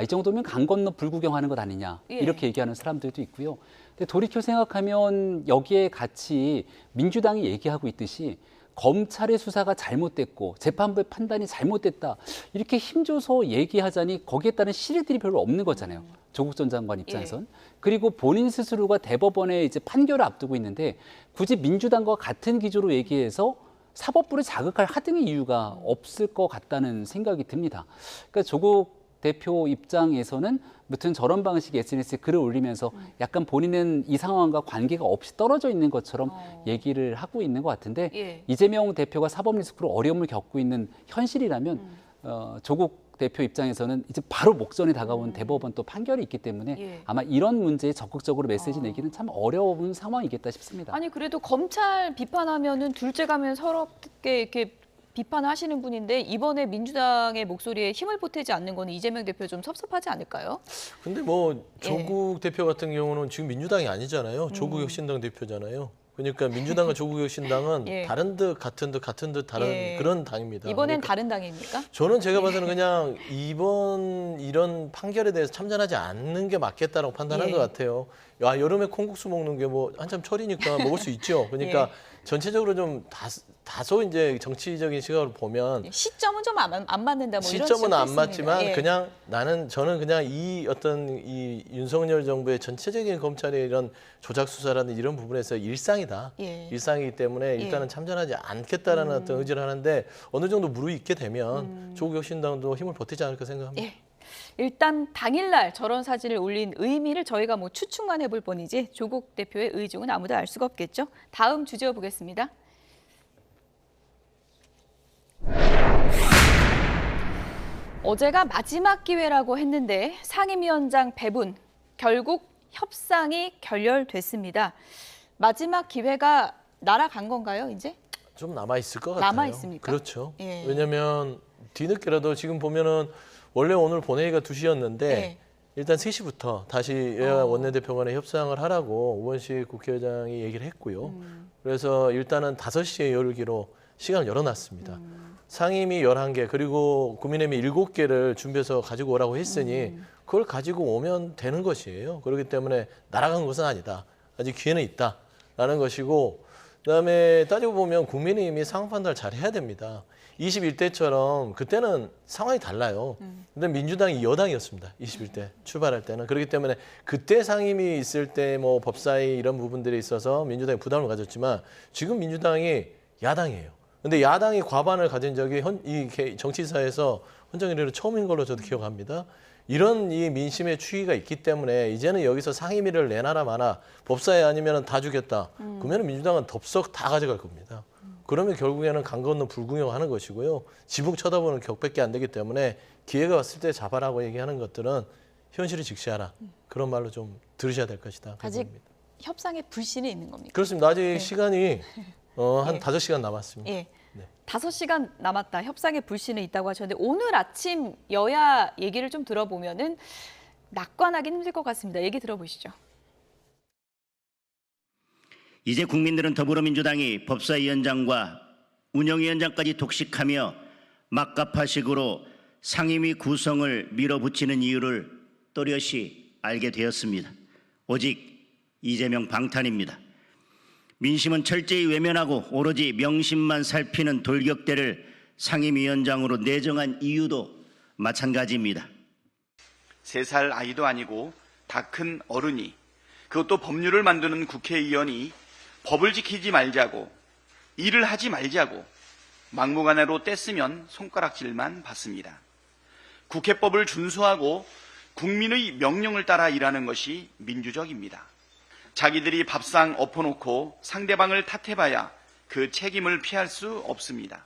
이 정도면 강 건너 불구경하는 것 아니냐 예. 이렇게 얘기하는 사람들도 있고요. 근데 돌이켜 생각하면 여기에 같이 민주당이 얘기하고 있듯이 검찰의 수사가 잘못됐고 재판부의 판단이 잘못됐다 이렇게 힘줘서 얘기하자니 거기에 따른 실익들이 별로 없는 거잖아요. 조국 전 장관 입장에선. 그리고 본인 스스로가 대법원에 이제 판결을 앞두고 있는데 굳이 민주당과 같은 기조로 얘기해서 사법부를 자극할 하등의 이유가 없을 것 같다는 생각이 듭니다. 그러니까 조국 대표 입장에서는 무튼 저런 방식의 SNS에 글을 올리면서 약간 본인은 이 상황과 관계가 없이 떨어져 있는 것처럼 얘기를 하고 있는 것 같은데 예. 이재명 대표가 사법 리스크로 어려움을 겪고 있는 현실이라면 조국 대표 입장에서는 이제 바로 목전에 다가온 대법원 또 판결이 있기 때문에 예. 아마 이런 문제에 적극적으로 메시지 내기는 참 어려운 상황이겠다 싶습니다. 아니 그래도 검찰 비판하면은 둘째 가면 서럽게 이렇게 비판하시는 분인데 이번에 민주당의 목소리에 힘을 보태지 않는 건 이재명 대표 좀 섭섭하지 않을까요? 근데 뭐 조국 대표 같은 경우는 지금 민주당이 아니잖아요. 조국 혁신당 대표잖아요. 그러니까 민주당과 조국 혁신당은 예. 다른 듯 같은 듯 같은 듯 다른 예. 그런 당입니다. 이번엔 그러니까 다른 당입니까? 저는 제가 봐서는 그냥 이번 이런 판결에 대해서 참전하지 않는 게 맞겠다라고 판단한 예. 것 같아요. 야, 여름에 콩국수 먹는 게 뭐 한참 철이니까 먹을 수 있죠. 그러니까 예. 전체적으로 좀 다소 이제 정치적인 시각으로 보면 시점은 좀 안 맞는다 뭐 이런 시점은 안 지적도 맞지만 있습니다. 예. 그냥 저는 그냥 이 어떤 이 윤석열 정부의 전체적인 검찰의 이런 조작 수사라는 이런 부분에서 일상이다. 예. 일상이기 때문에 일단은 예. 참전하지 않겠다라는 어떤 의지를 하는데 어느 정도 무르익게 되면 조국 혁신당도 힘을 보태지 않을까 생각합니다. 예. 일단 당일날 저런 사진을 올린 의미를 저희가 뭐 추측만 해볼 뿐이지 조국 대표의 의중은 아무도 알 수가 없겠죠. 다음 주제어 보겠습니다. 어제가 마지막 기회라고 했는데 상임위원장 배분, 결국 협상이 결렬됐습니다. 마지막 기회가 날아간 건가요, 이제? 좀 남아 있을 것 같아요. 남아 있습니까? 그렇죠. 예. 왜냐하면 뒤늦게라도 지금 보면은 원래 오늘 본회의가 2시였는데 예. 일단 3시부터 다시 여야 원내대표 간에 협상을 하라고 우원식 국회의장이 얘기를 했고요. 그래서 일단은 5시에 열기로 시간을 열어놨습니다. 상임위 11개 그리고 국민의힘이 7개를 준비해서 가지고 오라고 했으니 그걸 가지고 오면 되는 것이에요. 그렇기 때문에 날아간 것은 아니다. 아직 기회는 있다라는 것이고 그다음에 따지고 보면 국민의힘이 상황 판단을 잘 해야 됩니다. 21대처럼 그때는 상황이 달라요. 근데 민주당이 여당이었습니다. 21대 출발할 때는. 그렇기 때문에 그때 상임위 있을 때 뭐 법사위 이런 부분들에 있어서 민주당이 부담을 가졌지만 지금 민주당이 야당이에요. 근데 야당이 과반을 가진 적이 이 정치사에서 헌정 이래로 처음인 걸로 저도 기억합니다. 이런 이 민심의 추이가 있기 때문에 이제는 여기서 상임위를 내놔라 마나 법사위 아니면 다 주겠다. 그러면 민주당은 덥석 다 가져갈 겁니다. 그러면 결국에는 강 건너 불구경하는 것이고요. 지붕 쳐다보는 격밖에 안 되기 때문에 기회가 왔을 때 잡아라고 얘기하는 것들은 현실을 직시하라. 그런 말로 좀 들으셔야 될 것이다. 아직 협상에 불신이 있는 겁니까? 그렇습니다. 아직 시간이 한 예. 5시간 남았습니다. 예. 5시간 남았다. 협상에 불신이 있다고 하셨는데 오늘 아침 여야 얘기를 좀 들어보면은 낙관하기는 힘들 것 같습니다. 얘기 들어보시죠. 이제 국민들은 더불어민주당이 법사위원장과 운영위원장까지 독식하며 막가파식으로 상임위 구성을 밀어붙이는 이유를 또렷이 알게 되었습니다. 오직 이재명 방탄입니다. 민심은 철저히 외면하고 오로지 명심만 살피는 돌격대를 상임위원장으로 내정한 이유도 마찬가지입니다. 3살 아이도 아니고 다 큰 어른이 그것도 법률을 만드는 국회의원이 법을 지키지 말자고 일을 하지 말자고 막무가내로 떼쓰면 손가락질만 받습니다. 국회법을 준수하고 국민의 명령을 따라 일하는 것이 민주적입니다. 자기들이 밥상 엎어놓고 상대방을 탓해봐야 그 책임을 피할 수 없습니다.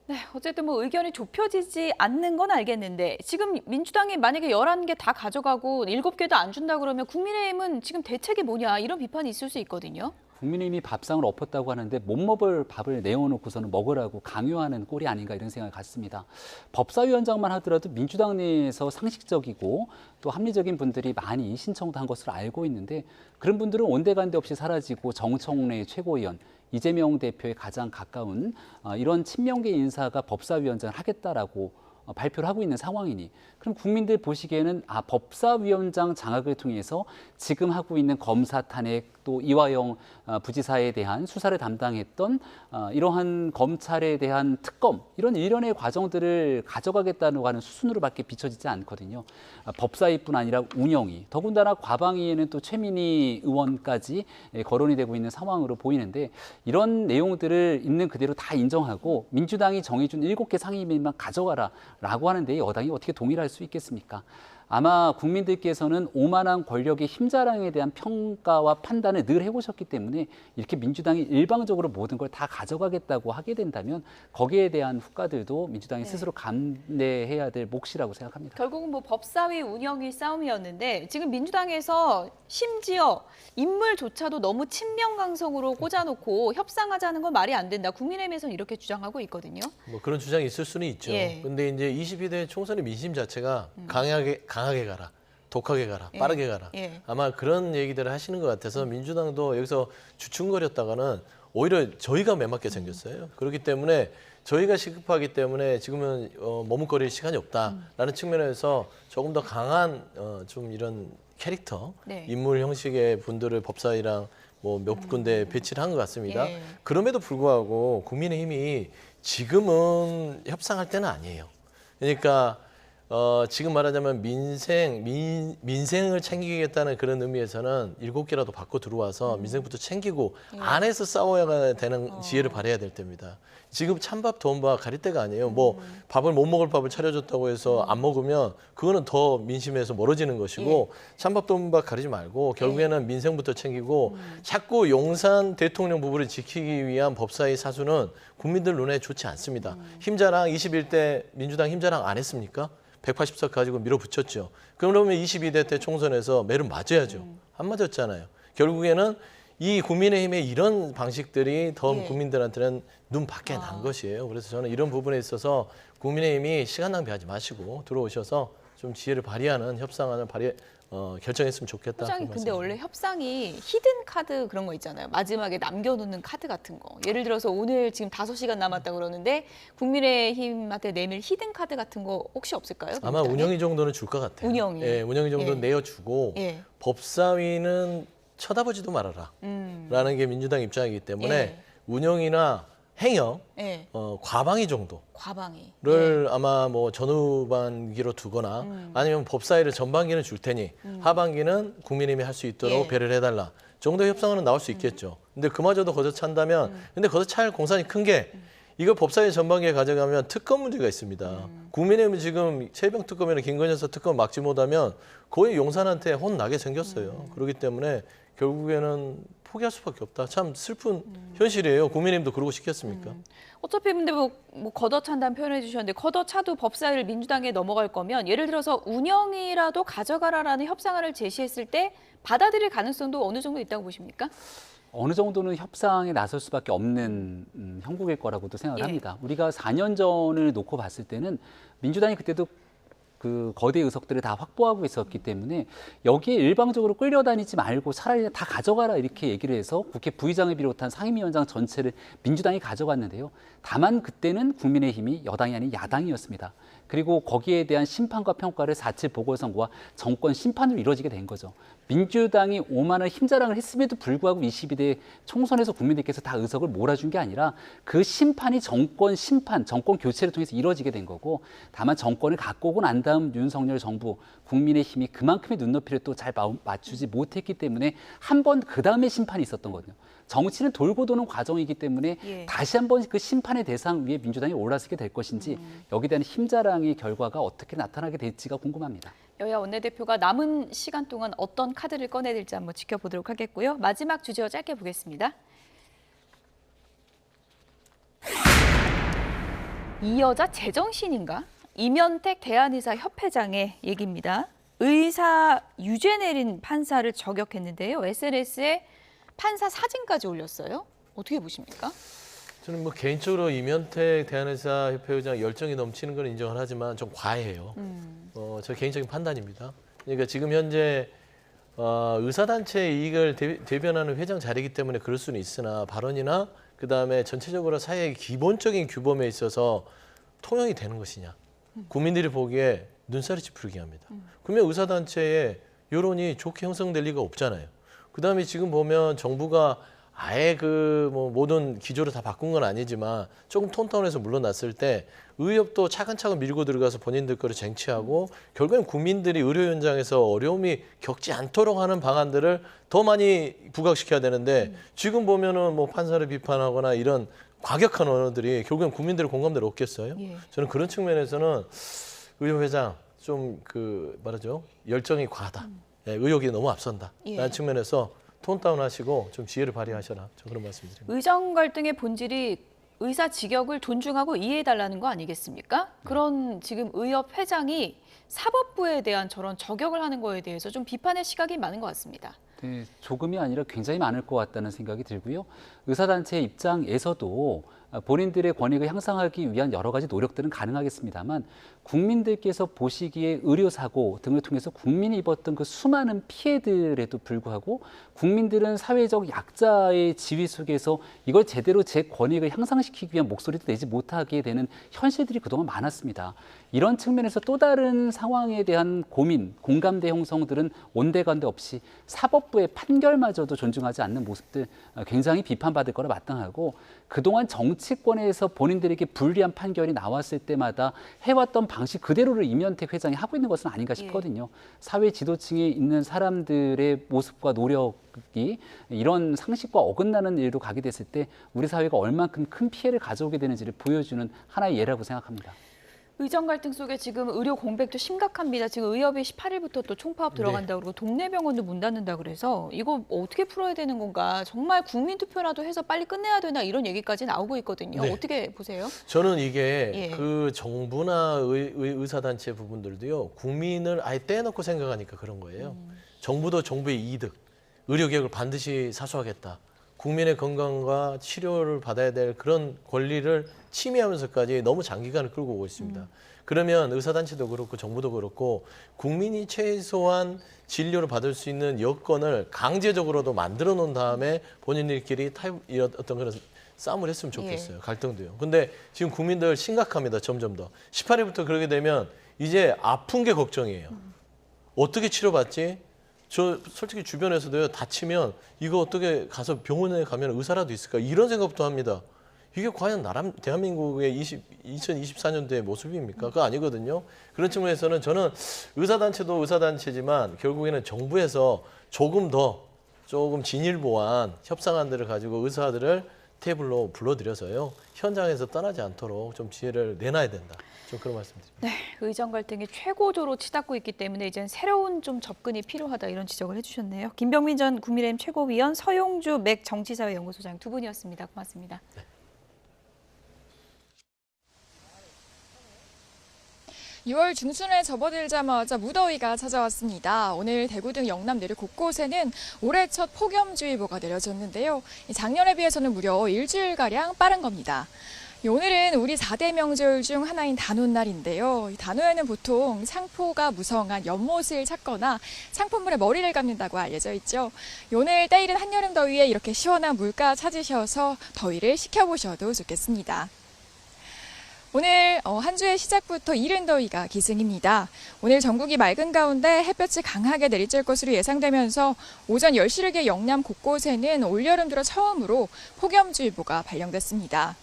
네, 어쨌든 뭐 의견이 좁혀지지 않는 건 알겠는데 지금 민주당이 만약에 11개 다 가져가고 7개도 안 준다 그러면 국민의힘은 지금 대책이 뭐냐 이런 비판이 있을 수 있거든요. 국민의힘이 밥상을 엎었다고 하는데 못 먹을 밥을 내어놓고서는 먹으라고 강요하는 꼴이 아닌가 이런 생각을 갖습니다. 법사위원장만 하더라도 민주당 내에서 상식적이고 또 합리적인 분들이 많이 신청도 한 것으로 알고 있는데 그런 분들은 온데간데 없이 사라지고 정청래 최고위원, 이재명 대표에 가장 가까운 이런 친명계 인사가 법사위원장을 하겠다라고 발표를 하고 있는 상황이니 그럼 국민들 보시기에는 법사위원장 장악을 통해서 지금 하고 있는 검사 탄핵 또 이화영 부지사에 대한 수사를 담당했던 이러한 검찰에 대한 특검 이런 일련의 과정들을 가져가겠다고 하는 수순으로밖에 비춰지지 않거든요. 법사위뿐 아니라 운영위, 더군다나 과방위에는 또 최민희 의원까지 거론이 되고 있는 상황으로 보이는데 이런 내용들을 있는 그대로 다 인정하고 민주당이 정해준 7개 상임위만 가져가라라고 하는데 여당이 어떻게 동의를 할 수 있겠습니까? 아마 국민들께서는 오만한 권력의 힘자랑에 대한 평가와 판단을 늘 해오셨기 때문에 이렇게 민주당이 일방적으로 모든 걸 다 가져가겠다고 하게 된다면 거기에 대한 후과들도 민주당이 스스로 감내해야 될 몫이라고 생각합니다. 결국은 뭐 법사위 운영위 싸움이었는데 지금 민주당에서 심지어 인물조차도 너무 친명강성으로 꽂아놓고 협상하자는 건 말이 안 된다. 국민의힘에서는 이렇게 주장하고 있거든요. 뭐 그런 주장이 있을 수는 있죠. 예. 근데 이제 22대 총선의 민심 자체가 강하게 가라, 독하게 가라, 빠르게 가라. 예. 아마 그런 얘기들을 하시는 것 같아서 민주당도 여기서 주춤거렸다가는 오히려 저희가 매맞게 생겼어요. 그렇기 때문에 저희가 시급하기 때문에 지금은 머뭇거릴 시간이 없다라는 측면에서 조금 더 강한 좀 이런 캐릭터, 인물 형식의 분들을 법사위랑 뭐 몇 군데 배치를 한 것 같습니다. 예. 그럼에도 불구하고 국민의힘이 지금은 협상할 때는 아니에요. 그러니까 지금 말하자면 민생을 챙기겠다는 그런 의미에서는 7개라도 받고 들어와서 민생부터 챙기고 안에서 싸워야 되는 지혜를 발휘해야 될 때입니다. 지금 찬밥 더운밥 가릴 때가 아니에요. 뭐 밥을 못 먹을 밥을 차려줬다고 해서 안 먹으면 그거는 더 민심에서 멀어지는 것이고 찬밥 더운밥 가리지 말고 결국에는 민생부터 챙기고 자꾸 용산 대통령 부부를 지키기 위한 법사위 사수는 국민들 눈에 좋지 않습니다. 힘자랑 21대 민주당 힘자랑 안 했습니까? 180석 가지고 밀어붙였죠. 그러면 22대 때 총선에서 매를 맞아야죠. 안 맞았잖아요. 결국에는 이 국민의힘의 이런 방식들이 더 국민들한테는 눈 밖에 난 것이에요. 그래서 저는 이런 부분에 있어서 국민의힘이 시간 낭비하지 마시고 들어오셔서 좀 지혜를 발휘하는 협상안을 결정했으면 좋겠다. 소장님, 근데 원래 협상이 히든 카드 그런 거 있잖아요. 마지막에 남겨놓는 카드 같은 거. 예를 들어서 오늘 지금 5시간 남았다 그러는데 국민의힘한테 내밀 히든 카드 같은 거 혹시 없을까요? 아마 운영위 정도는 줄 것 같아요. 운영위. 예, 운영위 정도는 내어주고 법사위는 쳐다보지도 말아라. 라는 게 민주당 입장이기 때문에 운영이나 행여 과방위 정도. 를 아마 뭐 전후반기로 두거나 아니면 법사위를 전반기는 줄 테니 하반기는 국민의힘이 할 수 있도록 배려를 해달라 정도 협상은 나올 수 있겠죠. 근데 그마저도 거저찬다면 근데 거저찰 공산이 큰 게 이걸 법사위 전반기에 가져가면 특검 문제가 있습니다. 국민의힘은 지금 최병 특검이나 김건희 여사 특검 막지 못하면 거의 용산한테 혼나게 생겼어요. 그렇기 때문에 결국에는 포기할 수밖에 없다. 참 슬픈 현실이에요. 국민의힘도 그러고 싶겠습니까? 어차피 근데 뭐 걷어찬다는 표현해 주셨는데 걷어차도 법사위를 민주당에 넘어갈 거면 예를 들어서 운영이라도 가져가라라는 협상안을 제시했을 때 받아들일 가능성도 어느 정도 있다고 보십니까? 어느 정도는 협상에 나설 수밖에 없는 형국일 거라고도 생각을 합니다. 우리가 4년 전을 놓고 봤을 때는 민주당이 그때도 그 거대 의석들을 다 확보하고 있었기 때문에 여기에 일방적으로 끌려다니지 말고 차라리 다 가져가라 이렇게 얘기를 해서 국회 부의장을 비롯한 상임위원장 전체를 민주당이 가져갔는데요. 다만 그때는 국민의힘이 여당이 아닌 야당이었습니다. 그리고 거기에 대한 심판과 평가를 4.7 보궐선거와 정권 심판으로 이루어지게 된 거죠. 민주당이 오만한 힘자랑을 했음에도 불구하고 22대 총선에서 국민들께서 다 의석을 몰아준 게 아니라 그 심판이 정권 심판, 정권 교체를 통해서 이루어지게 된 거고 다만 정권을 갖고 오고 난 다음 윤석열 정부, 국민의힘이 그만큼의 눈높이를 또 잘 맞추지 못했기 때문에 한 번 그 다음에 심판이 있었던 거거든요. 정치는 돌고 도는 과정이기 때문에 다시 한번 그 심판의 대상 위에 민주당이 올라서게 될 것인지 여기에 대한 힘자랑의 결과가 어떻게 나타나게 될지가 궁금합니다. 여야 원내대표가 남은 시간 동안 어떤 카드를 꺼내들지 한번 지켜보도록 하겠고요. 마지막 주제와 짧게 보겠습니다. 이 여자 제정신인가? 이면택 대한의사협회장의 얘기입니다. 의사 유죄 내린 판사를 저격했는데요. SNS에 판사 사진까지 올렸어요. 어떻게 보십니까? 저는 뭐 개인적으로 이면택 대한의사협회 의장 열정이 넘치는 건 인정을 하지만 좀 과해요. 저 개인적인 판단입니다. 그러니까 지금 현재 의사단체 이익을 대변하는 회장 자리이기 때문에 그럴 수는 있으나 발언이나 그다음에 전체적으로 사회의 기본적인 규범에 있어서 통용이 되는 것이냐. 국민들이 보기에 눈살이 찌푸리게 합니다. 그러면 의사단체의 여론이 좋게 형성될 리가 없잖아요. 그다음에 지금 보면 정부가 아예 그 뭐 모든 기조를 다 바꾼 건 아니지만 조금 톤다운해서 물러났을 때 의협도 차근차근 밀고 들어가서 본인들 거를 쟁취하고 결국엔 국민들이 의료 현장에서 어려움이 겪지 않도록 하는 방안들을 더 많이 부각시켜야 되는데 지금 보면은 뭐 판사를 비판하거나 이런 과격한 언어들이 결국엔 국민들의 공감대를 얻겠어요? 예. 저는 그런 측면에서는 의협회장 좀 그 말하죠 열정이 과하다. 예, 의욕이 너무 앞선다. 예. 라는 측면에서 톤다운 하시고 좀 지혜를 발휘하셔라. 저 그런 말씀드립니다. 의정 갈등의 본질이 의사 직역을 존중하고 이해해달라는 거 아니겠습니까? 그런 지금 의협 회장이 사법부에 대한 저런 저격을 하는 거에 대해서 좀 비판의 시각이 많은 것 같습니다. 네, 조금이 아니라 굉장히 많을 것 같다는 생각이 들고요. 의사단체 입장에서도 본인들의 권익을 향상하기 위한 여러 가지 노력들은 가능하겠습니다만 국민들께서 보시기에 의료사고 등을 통해서 국민이 입었던 그 수많은 피해들에도 불구하고 국민들은 사회적 약자의 지위 속에서 이걸 제대로 제 권익을 향상시키기 위한 목소리도 내지 못하게 되는 현실들이 그동안 많았습니다. 이런 측면에서 또 다른 상황에 대한 고민, 공감대 형성들은 온데간데 없이 사법부의 판결마저도 존중하지 않는 모습들 굉장히 비판받을 거라 마땅하고 그동안 정치권에서 본인들에게 불리한 판결이 나왔을 때마다 해왔던 방식 그대로를 이면택 회장이 하고 있는 것은 아닌가 싶거든요. 사회 지도층에 있는 사람들의 모습과 노력이 이런 상식과 어긋나는 일로 가게 됐을 때 우리 사회가 얼만큼 큰 피해를 가져오게 되는지를 보여주는 하나의 예라고 생각합니다. 의정 갈등 속에 지금 의료 공백도 심각합니다. 지금 의협이 18일부터 또 총파업 들어간다고 그러고 동네 병원도 문 닫는다 그래서 이거 어떻게 풀어야 되는 건가? 정말 국민 투표라도 해서 빨리 끝내야 되나 이런 얘기까지 나오고 있거든요. 네. 어떻게 보세요? 저는 이게 예. 그 정부나 의사단체 부분들도요. 국민을 아예 떼놓고 생각하니까 그런 거예요. 정부도 정부의 이득, 의료개혁을 반드시 사수하겠다. 국민의 건강과 치료를 받아야 될 그런 권리를 침해하면서까지 너무 장기간을 끌고 오고 있습니다. 그러면 의사단체도 그렇고 정부도 그렇고 국민이 최소한 진료를 받을 수 있는 여건을 강제적으로도 만들어 놓은 다음에 본인들끼리 어떤 그런 싸움을 했으면 좋겠어요. 갈등도요. 근데 지금 국민들 심각합니다. 점점 더. 18일부터 그러게 되면 이제 아픈 게 걱정이에요. 어떻게 치료받지? 저 솔직히 주변에서도요. 다치면 이거 어떻게 가서 병원에 가면 의사라도 있을까? 이런 생각부터 합니다. 이게 과연 대한민국의 2024년도의 모습입니까? 그거 아니거든요. 그런 측면에서는 저는 의사단체도 의사단체지만 결국에는 정부에서 조금 진일보한 협상안들을 가지고 의사들을 테이블로 불러들여서요. 현장에서 떠나지 않도록 좀 지혜를 내놔야 된다. 좀 그런 말씀드립니다. 네, 의정 갈등이 최고조로 치닫고 있기 때문에 이젠 새로운 좀 접근이 필요하다 이런 지적을 해주셨네요. 김병민 전 국민의힘 최고위원, 서용주 맥 정치사회연구소장 두 분이었습니다. 고맙습니다. 네. 6월 중순에 접어들자마자 무더위가 찾아왔습니다. 오늘 대구 등 영남 내륙 곳곳에는 올해 첫 폭염주의보가 내려졌는데요. 작년에 비해서는 무려 일주일가량 빠른 겁니다. 오늘은 우리 4대 명절 중 하나인 단오날인데요. 단오에는 보통 창포가 무성한 연못을 찾거나 창포물에 머리를 감는다고 알려져 있죠. 오늘 때이른 한여름 더위에 이렇게 시원한 물가 찾으셔서 더위를 식혀보셔도 좋겠습니다. 오늘 한 주의 시작부터 이른 더위가 기승입니다. 오늘 전국이 맑은 가운데 햇볕이 강하게 내리쬐 것으로 예상되면서 오전 10시를 개 영남 곳곳에는 올여름 들어 처음으로 폭염주의보가 발령됐습니다.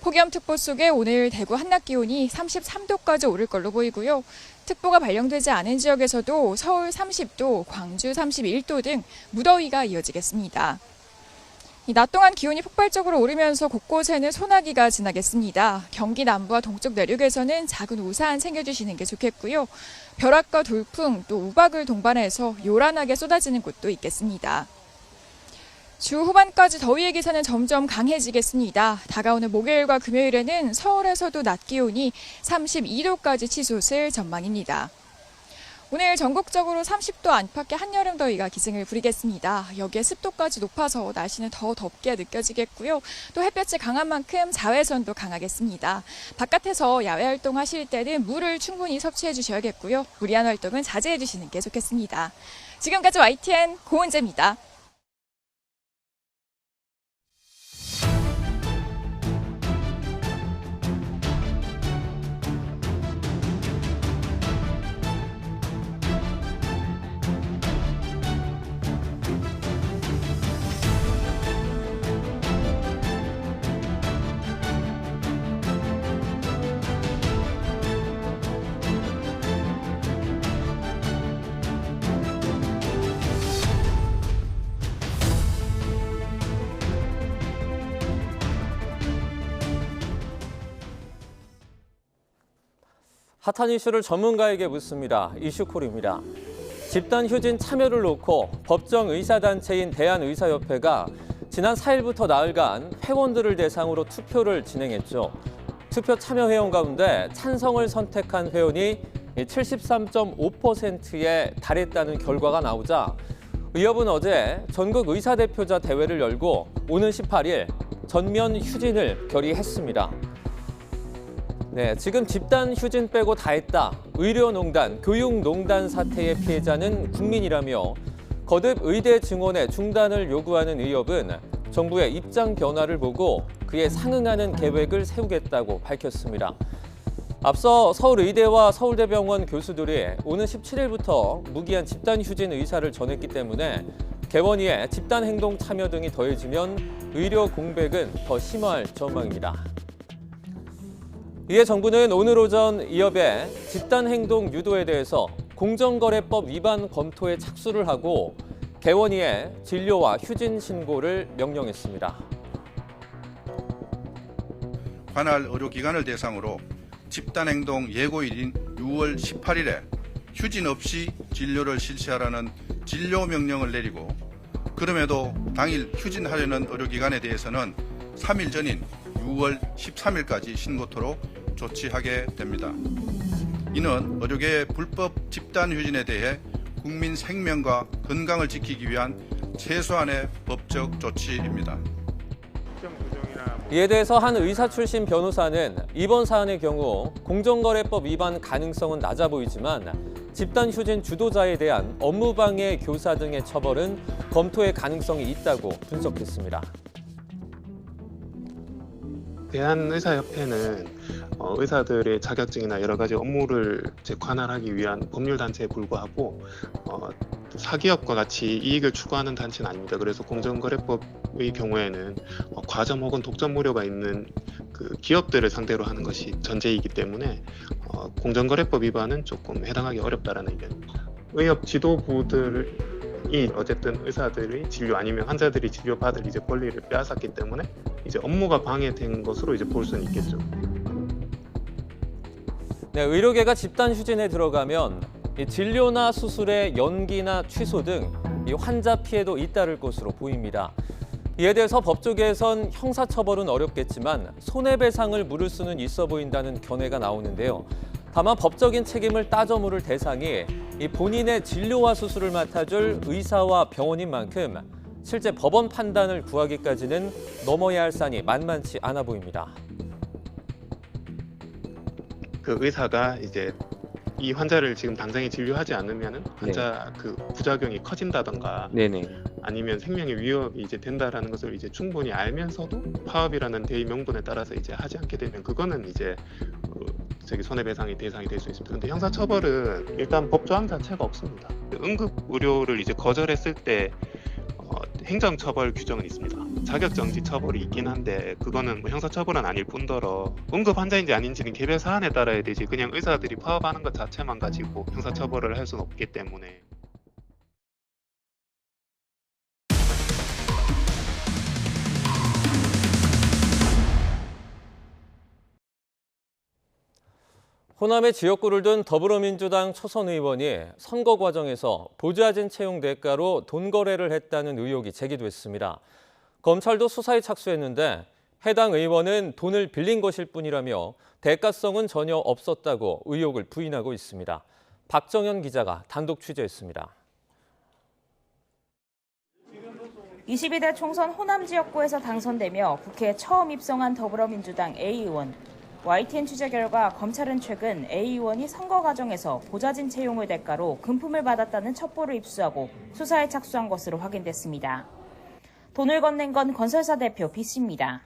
폭염특보 속에 오늘 대구 한낮 기온이 33도까지 오를 걸로 보이고요. 특보가 발령되지 않은 지역에서도 서울 30도, 광주 31도 등 무더위가 이어지겠습니다. 낮 동안 기온이 폭발적으로 오르면서 곳곳에는 소나기가 지나겠습니다. 경기 남부와 동쪽 내륙에서는 작은 우산 챙겨주시는 게 좋겠고요. 벼락과 돌풍 또 우박을 동반해서 요란하게 쏟아지는 곳도 있겠습니다. 주 후반까지 더위의 기세는 점점 강해지겠습니다. 다가오는 목요일과 금요일에는 서울에서도 낮 기온이 32도까지 치솟을 전망입니다. 오늘 전국적으로 30도 안팎의 한여름 더위가 기승을 부리겠습니다. 여기에 습도까지 높아서 날씨는 더 덥게 느껴지겠고요. 또 햇볕이 강한 만큼 자외선도 강하겠습니다. 바깥에서 야외 활동하실 때는 물을 충분히 섭취해 주셔야겠고요. 무리한 활동은 자제해 주시는 게 좋겠습니다. 지금까지 YTN 고은재입니다. 핫한 이슈를 전문가에게 묻습니다. 이슈콜입니다. 집단 휴진 참여를 놓고 법정 의사단체인 대한의사협회가 지난 4일부터 나흘간 회원들을 대상으로 투표를 진행했죠. 투표 참여 회원 가운데 찬성을 선택한 회원이 73.5%에 달했다는 결과가 나오자 의협은 어제 전국 의사대표자 대회를 열고 오는 18일 전면 휴진을 결의했습니다. 네, 지금 집단 휴진 빼고 다 했다. 의료농단, 교육농단 사태의 피해자는 국민이라며 거듭 의대 증원의 중단을 요구하는 의협은 정부의 입장 변화를 보고 그에 상응하는 계획을 세우겠다고 밝혔습니다. 앞서 서울의대와 서울대병원 교수들이 오는 17일부터 무기한 집단 휴진 의사를 전했기 때문에 개원위에 집단 행동 참여 등이 더해지면 의료 공백은 더 심화할 전망입니다. 이에 정부는 오늘 오전 의협의 집단 행동 유도에 대해서 공정거래법 위반 검토에 착수를 하고 개원위에 진료와 휴진 신고를 명령했습니다. 관할 의료기관을 대상으로 집단행동 예고일인 6월 18일에 휴진 없이 진료를 실시하라는 진료명령을 내리고 그럼에도 당일 휴진하려는 의료기관에 대해서는 3일 전인 6월 13일까지 신고토록 조치하게 됩니다. 이는 의료계의 불법 집단 휴진에 대해 국민 생명과 건강을 지키기 위한 최소한의 법적 조치입니다. 이에 대해서 한 의사 출신 변호사는 이번 사안의 경우 공정거래법 위반 가능성은 낮아 보이지만 집단 휴진 주도자에 대한 업무방해 교사 등의 처벌은 검토의 가능성이 있다고 분석했습니다. 대한의사협회는 의사들의 자격증이나 여러 가지 업무를 관할하기 위한 법률 단체에 불과하고 사기업과 같이 이익을 추구하는 단체는 아닙니다. 그래서 공정거래법의 경우에는 과점 혹은 독점 우려가 있는 그 기업들을 상대로 하는 것이 전제이기 때문에 공정거래법 위반은 조금 해당하기 어렵다라는 의견입니다. 의협 지도부들이 어쨌든 의사들의 진료 아니면 환자들이 진료받을 이제 권리를 빼앗았기 때문에 이제 업무가 방해된 것으로 이제 볼 수는 있겠죠. 네, 의료계가 집단 휴진에 들어가면 진료나 수술의 연기나 취소 등 환자 피해도 잇따를 것으로 보입니다. 이에 대해서 법조계에선 형사처벌은 어렵겠지만 손해배상을 물을 수는 있어 보인다는 견해가 나오는데요. 다만 법적인 책임을 따져 물을 대상이 본인의 진료와 수술을 맡아줄 의사와 병원인 만큼 실제 법원 판단을 구하기까지는 넘어야 할 산이 만만치 않아 보입니다. 그 의사가 이제 이 환자를 지금 당장에 진료하지 않으면 환자 그 부작용이 커진다던가 아니면 생명의 위협이 이제 된다라는 것을 이제 충분히 알면서도 파업이라는 대의 명분에 따라서 이제 하지 않게 되면 그거는 이제 손해배상의 대상이 될 수 있습니다. 근데 형사처벌은 일단 법조항 자체가 없습니다. 응급 의료를 이제 거절했을 때 행정처벌 규정은 있습니다. 자격정지 처벌이 있긴 한데 그거는 뭐 형사처벌은 아닐 뿐더러 응급 환자인지 아닌지는 개별 사안에 따라야 되지 그냥 의사들이 파업하는 것 자체만 가지고 형사처벌을 할 수는 없기 때문에. 호남의 지역구를 둔 더불어민주당 초선 의원이 선거 과정에서 보좌진 채용 대가로 돈 거래를 했다는 의혹이 제기됐습니다. 검찰도 수사에 착수했는데 해당 의원은 돈을 빌린 것일 뿐이라며 대가성은 전혀 없었다고 의혹을 부인하고 있습니다. 박정현 기자가 단독 취재했습니다. 22대 총선 호남 지역구에서 당선되며 국회에 처음 입성한 더불어민주당 A 의원. YTN 취재 결과 검찰은 최근 A 의원이 선거 과정에서 보좌진 채용을 대가로 금품을 받았다는 첩보를 입수하고 수사에 착수한 것으로 확인됐습니다. 돈을 건넨 건 건설사 대표 B 씨입니다.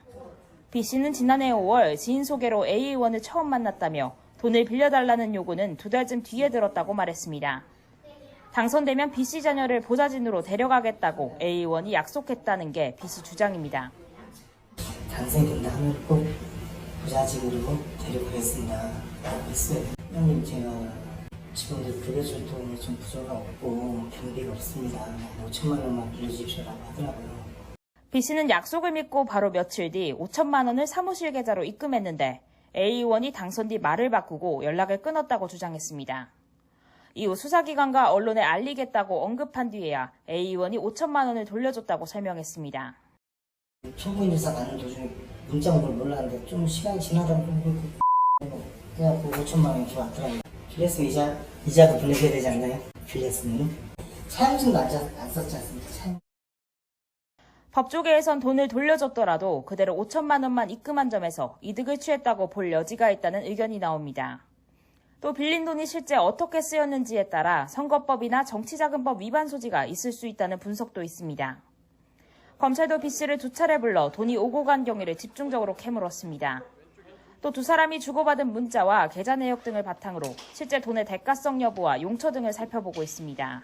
B 씨는 지난해 5월 지인 소개로 A 의원을 처음 만났다며 돈을 빌려달라는 요구는 2달쯤 뒤에 들었다고 말했습니다. 당선되면 B 씨 자녀를 보좌진으로 데려가겠다고 A 의원이 약속했다는 게 B 씨 주장입니다. 당선된다면 꼭 보좌진으로 데려가겠습니다. 라고 했어요. 형님 제가 직원들 빌려줄 돈이 좀 부족하고 경비가 없습니다. 5천만 원만 빌려주십시오라고 하더라고요. B 씨는 약속을 믿고 바로 며칠 뒤 5천만 원을 사무실 계좌로 입금했는데 A 의원이 당선 뒤 말을 바꾸고 연락을 끊었다고 주장했습니다. 이후 수사기관과 언론에 알리겠다고 언급한 뒤에야 A 의원이 5천만 원을 돌려줬다고 설명했습니다. 초보 인사 가는 도중에 문자 온 걸 몰랐는데 좀 시간이 지나다 보니까 그냥 5천만 원이 왔더라고요. 빌렸으면 이자도 보내줘야 되지 않나요? 빌렸으면 차용증도 안 썼지 않습니까? 법조계에선 돈을 돌려줬더라도 그대로 5천만 원만 입금한 점에서 이득을 취했다고 볼 여지가 있다는 의견이 나옵니다. 또 빌린 돈이 실제 어떻게 쓰였는지에 따라 선거법이나 정치자금법 위반 소지가 있을 수 있다는 분석도 있습니다. 검찰도 B씨를 2차례 불러 돈이 오고 간 경위를 집중적으로 캐물었습니다. 또 두 사람이 주고받은 문자와 계좌 내역 등을 바탕으로 실제 돈의 대가성 여부와 용처 등을 살펴보고 있습니다.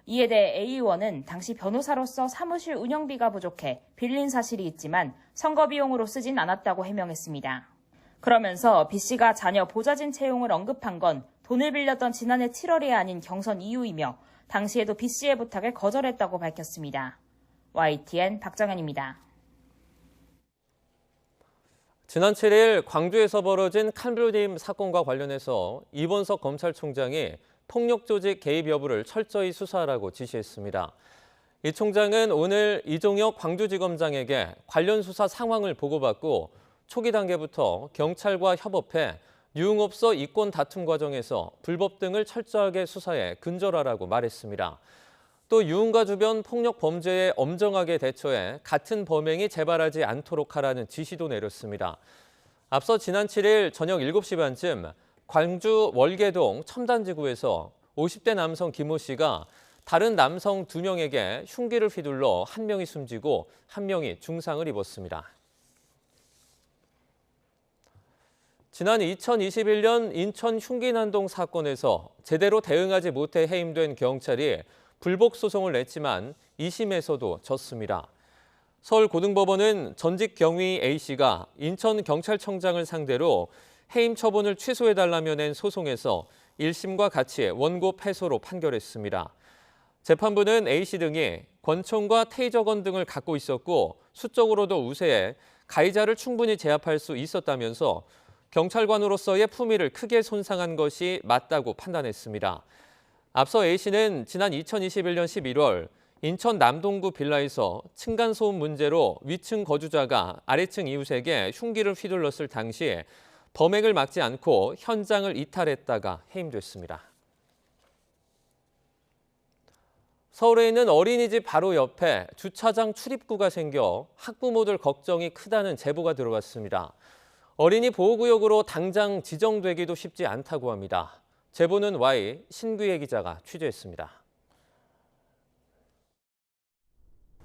이에 대해 A 의원은 당시 변호사로서 사무실 운영비가 부족해 빌린 사실이 있지만 선거 비용으로 쓰진 않았다고 해명했습니다. 그러면서 B씨가 자녀 보좌진 채용을 언급한 건 돈을 빌렸던 지난해 7월이 아닌 경선 이후이며 당시에도 B씨의 부탁을 거절했다고 밝혔습니다. YTN 박정현입니다. 지난 7일 광주에서 벌어진 칼뷰님 사건과 관련해서 이본석 검찰총장이 폭력 조직 개입 여부를 철저히 수사하라고 지시했습니다. 이 총장은 오늘 이종혁 광주지검장에게 관련 수사 상황을 보고받고 초기 단계부터 경찰과 협업해 유흥업소 이권 다툼 과정에서 불법 등을 철저하게 수사해 근절하라고 말했습니다. 또 유흥가 주변 폭력 범죄에 엄정하게 대처해 같은 범행이 재발하지 않도록 하라는 지시도 내렸습니다. 앞서 지난 7일 저녁 7시 반쯤 광주 월계동 첨단지구에서 50대 남성 김모 씨가 다른 남성 2명에게 흉기를 휘둘러 한 명이 숨지고 한 명이 중상을 입었습니다. 지난 2021년 인천 흉기난동 사건에서 제대로 대응하지 못해 해임된 경찰이 불복 소송을 냈지만 2심에서도 졌습니다. 서울고등법원은 전직 경위 A씨가 인천경찰청장을 상대로 해임 처분을 취소해달라며 낸 소송에서 1심과 같이 원고 패소로 판결했습니다. 재판부는 A씨 등이 권총과 테이저건 등을 갖고 있었고 수적으로도 우세해 가해자를 충분히 제압할 수 있었다면서 경찰관으로서의 품위를 크게 손상한 것이 맞다고 판단했습니다. 앞서 A씨는 지난 2021년 11월 인천 남동구 빌라에서 층간소음 문제로 위층 거주자가 아래층 이웃에게 흉기를 휘둘렀을 당시 범행을 막지 않고 현장을 이탈했다가 해임됐습니다. 서울에 있는 어린이집 바로 옆에 주차장 출입구가 생겨 학부모들 걱정이 크다는 제보가 들어왔습니다. 어린이 보호구역으로 당장 지정되기도 쉽지 않다고 합니다. 제보는 Y 신규혜 기자가 취재했습니다.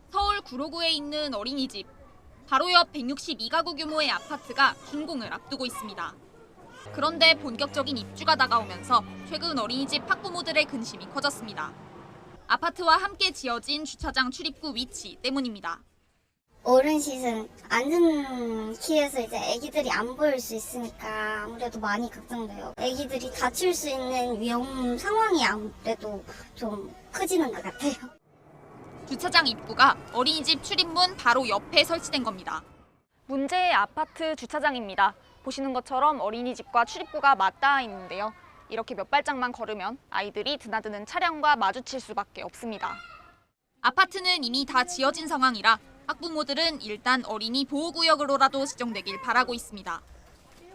서울 구로구에 있는 어린이집. 바로 옆 162가구 규모의 아파트가 준공을 앞두고 있습니다. 그런데 본격적인 입주가 다가오면서 최근 어린이집 학부모들의 근심이 커졌습니다. 아파트와 함께 지어진 주차장 출입구 위치 때문입니다. 어른시설 앉은 키에서 이제 아기들이 안 보일 수 있으니까 아무래도 많이 걱정돼요. 아기들이 다칠 수 있는 위험 상황이 아무래도 좀 커지는 것 같아요. 주차장 입구가 어린이집 출입문 바로 옆에 설치된 겁니다. 문제의 아파트 주차장입니다. 보시는 것처럼 어린이집과 출입구가 맞닿아 있는데요. 이렇게 몇 발짝만 걸으면 아이들이 드나드는 차량과 마주칠 수밖에 없습니다. 아파트는 이미 다 지어진 상황이라 학부모들은 일단 어린이 보호구역으로라도 지정되길 바라고 있습니다.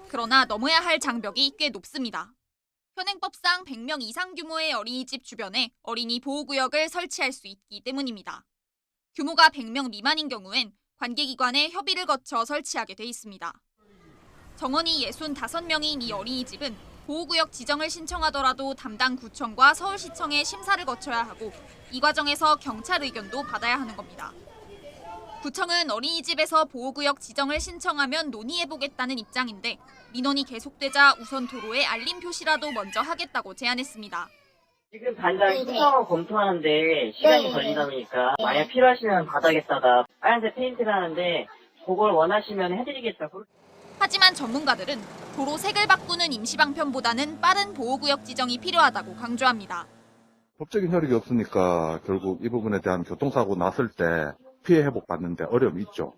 그러나 넘어야 할 장벽이 꽤 높습니다. 현행법상 100명 이상 규모의 어린이집 주변에 어린이 보호구역을 설치할 수 있기 때문입니다. 규모가 100명 미만인 경우엔 관계기관의 협의를 거쳐 설치하게 돼 있습니다. 정원이 65명인 이 어린이집은 보호구역 지정을 신청하더라도 담당 구청과 서울시청의 심사를 거쳐야 하고 이 과정에서 경찰 의견도 받아야 하는 겁니다. 구청은 어린이집에서 보호구역 지정을 신청하면 논의해보겠다는 입장인데 민원이 계속되자 우선 도로에 알림 표시라도 먼저 하겠다고 제안했습니다. 지금 당장 신청을 검토하는데 시간이 걸리다 보니까 만약 필요하시면 바닥에다가 빨간색 페인트를 하는데 그걸 원하시면 해드리겠다고. 하지만 전문가들은 도로 색을 바꾸는 임시방편보다는 빠른 보호구역 지정이 필요하다고 강조합니다. 법적인 효력이 없으니까 결국 이 부분에 대한 교통사고 났을 때 피해 회복 받는데 어려움이 있죠.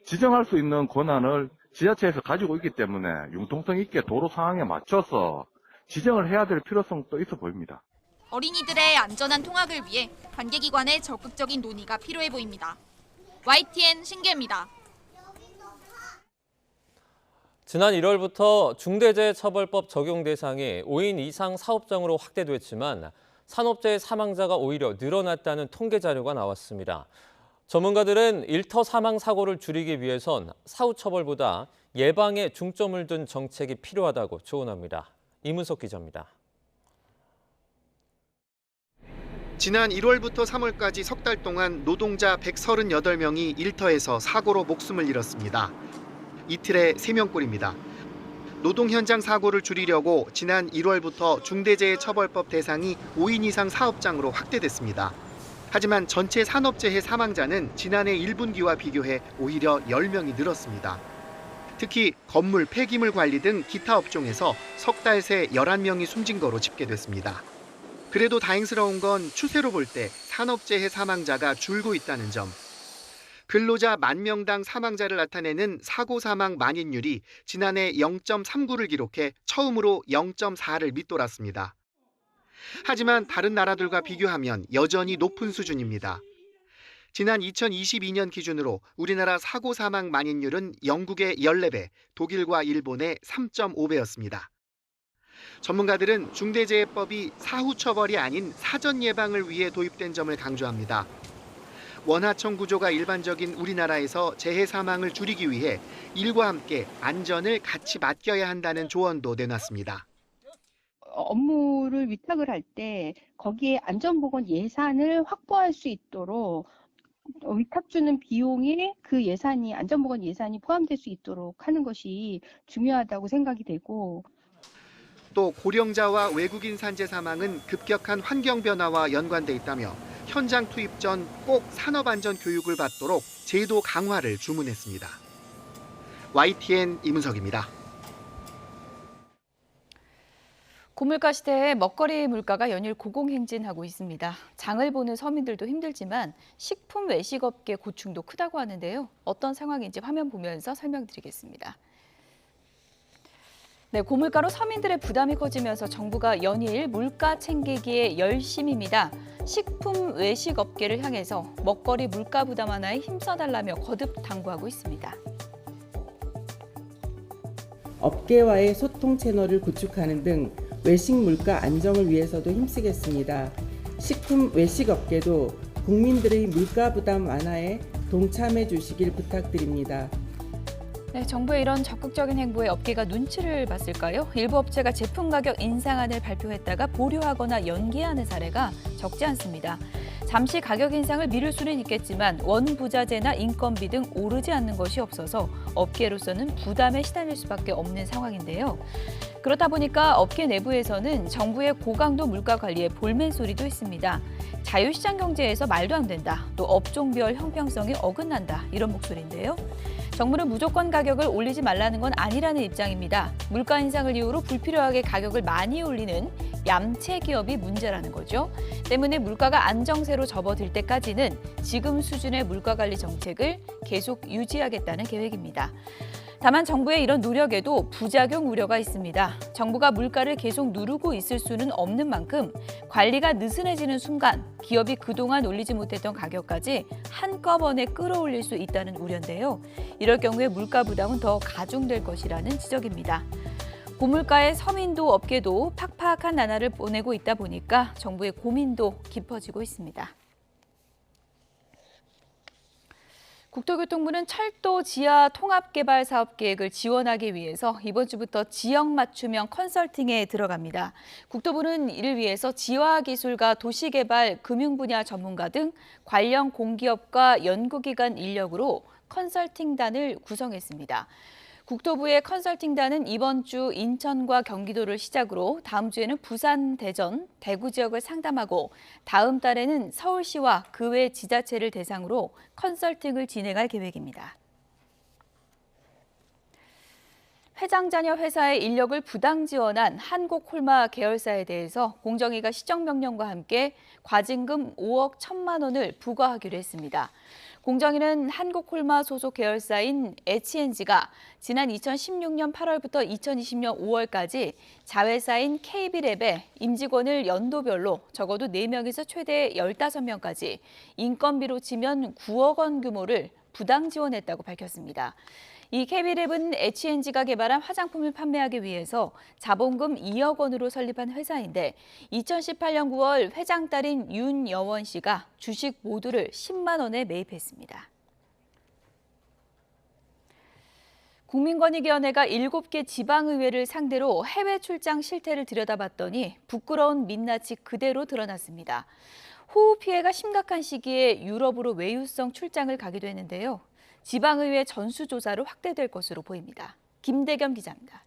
지정할 수 있는 권한을 지자체에서 가지고 있기 때문에 융통성 있게 도로 상황에 맞춰서 지정을 해야 될 필요성도 있어 보입니다. 어린이들의 안전한 통학을 위해 관계기관의 적극적인 논의가 필요해 보입니다. YTN 신기입니다. 지난 1월부터 중대재해처벌법 적용 대상이 5인 이상 사업장으로 확대됐지만 산업재해 사망자가 오히려 늘어났다는 통계 자료가 나왔습니다. 전문가들은 일터 사망 사고를 줄이기 위해선 사후 처벌보다 예방에 중점을 둔 정책이 필요하다고 조언합니다. 이문석 기자입니다. 지난 1월부터 3월까지 석 달 동안 노동자 138명이 일터에서 사고로 목숨을 잃었습니다. 이틀에 3명꼴입니다. 노동 현장 사고를 줄이려고 지난 1월부터 중대재해처벌법 대상이 5인 이상 사업장으로 확대됐습니다. 하지만 전체 산업재해 사망자는 지난해 1분기와 비교해 오히려 10명이 늘었습니다. 특히 건물, 폐기물 관리 등 기타 업종에서 석 달 새 11명이 숨진 거로 집계됐습니다. 그래도 다행스러운 건 추세로 볼 때 산업재해 사망자가 줄고 있다는 점. 근로자 10,000명당 사망자를 나타내는 사고 사망 만인율이 지난해 0.39를 기록해 처음으로 0.4를 밑돌았습니다. 하지만 다른 나라들과 비교하면 여전히 높은 수준입니다. 지난 2022년 기준으로 우리나라 사고 사망 만인율은 영국의 14배, 독일과 일본의 3.5배였습니다. 전문가들은 중대재해법이 사후 처벌이 아닌 사전 예방을 위해 도입된 점을 강조합니다. 원하청 구조가 일반적인 우리나라에서 재해 사망을 줄이기 위해 일과 함께 안전을 같이 맡겨야 한다는 조언도 내놨습니다. 업무를 위탁을 할 때 거기에 안전보건 예산을 확보할 수 있도록 위탁 주는 비용에 그 예산이 안전보건 예산이 포함될 수 있도록 하는 것이 중요하다고 생각이 되고 또 고령자와 외국인 산재 사망은 급격한 환경 변화와 연관돼 있다며 현장 투입 전 꼭 산업안전 교육을 받도록 제도 강화를 주문했습니다. YTN 이문석입니다. 고물가 시대에 먹거리 물가가 연일 고공행진하고 있습니다. 장을 보는 서민들도 힘들지만 식품 외식업계 고충도 크다고 하는데요. 어떤 상황인지 화면 보면서 설명드리겠습니다. 네, 고물가로 서민들의 부담이 커지면서 정부가 연일 물가 챙기기에 열심입니다. 식품 외식업계를 향해서 먹거리 물가 부담 완화에 힘써달라며 거듭 당부하고 있습니다. 업계와의 소통 채널을 구축하는 등 외식 물가 안정을 위해서도 힘쓰겠습니다. 식품 외식업계도 국민들의 물가 부담 완화에 동참해 주시길 부탁드립니다. 네, 정부의 이런 적극적인 행보에 업계가 눈치를 봤을까요? 일부 업체가 제품 가격 인상안을 발표했다가 보류하거나 연기하는 사례가 적지 않습니다. 잠시 가격 인상을 미룰 수는 있겠지만 원부자재나 인건비 등 오르지 않는 것이 없어서 업계로서는 부담에 시달릴 수밖에 없는 상황인데요. 그렇다 보니까 업계 내부에서는 정부의 고강도 물가 관리에 볼멘 소리도 있습니다. 자유시장 경제에서 말도 안 된다. 또 업종별 형평성이 어긋난다. 이런 목소리인데요. 정부는 무조건 가격을 올리지 말라는 건 아니라는 입장입니다. 물가 인상을 이유로 불필요하게 가격을 많이 올리는 얌체 기업이 문제라는 거죠. 때문에 물가가 안정세로 접어들 때까지는 지금 수준의 물가 관리 정책을 계속 유지하겠다는 계획입니다. 다만 정부의 이런 노력에도 부작용 우려가 있습니다. 정부가 물가를 계속 누르고 있을 수는 없는 만큼 관리가 느슨해지는 순간 기업이 그동안 올리지 못했던 가격까지 한꺼번에 끌어올릴 수 있다는 우려인데요. 이럴 경우에 물가 부담은 더 가중될 것이라는 지적입니다. 고물가에 서민도 업계도 팍팍한 나날을 보내고 있다 보니까 정부의 고민도 깊어지고 있습니다. 국토교통부는 철도 지하 통합개발 사업 계획을 지원하기 위해서 이번 주부터 지역 맞춤형 컨설팅에 들어갑니다. 국토부는 이를 위해서 지화기술과 도시개발, 금융 분야 전문가 등 관련 공기업과 연구기관 인력으로 컨설팅단을 구성했습니다. 국토부의 컨설팅단은 이번 주 인천과 경기도를 시작으로 다음 주에는 부산, 대전, 대구 지역을 상담하고 다음 달에는 서울시와 그 외 지자체를 대상으로 컨설팅을 진행할 계획입니다. 회장 자녀 회사의 인력을 부당 지원한 한국콜마 계열사에 대해서 공정위가 시정명령과 함께 과징금 5억 1천만 원을 부과하기로 했습니다. 공정위는 한국콜마 소속 계열사인 H&G가 지난 2016년 8월부터 2020년 5월까지 자회사인 KB랩에 임직원을 연도별로 적어도 4명에서 최대 15명까지 인건비로 치면 9억 원 규모를 부당 지원했다고 밝혔습니다. 이 KB랩은 H&G가 개발한 화장품을 판매하기 위해서 자본금 2억 원으로 설립한 회사인데 2018년 9월 회장 딸인 윤여원 씨가 주식 모두를 10만 원에 매입했습니다. 국민권익위원회가 7개 지방의회를 상대로 해외 출장 실태를 들여다봤더니 부끄러운 민낯이 그대로 드러났습니다. 호우 피해가 심각한 시기에 유럽으로 외유성 출장을 가기도 했는데요. 지방의회 전수조사로 확대될 것으로 보입니다. 김대겸 기자입니다.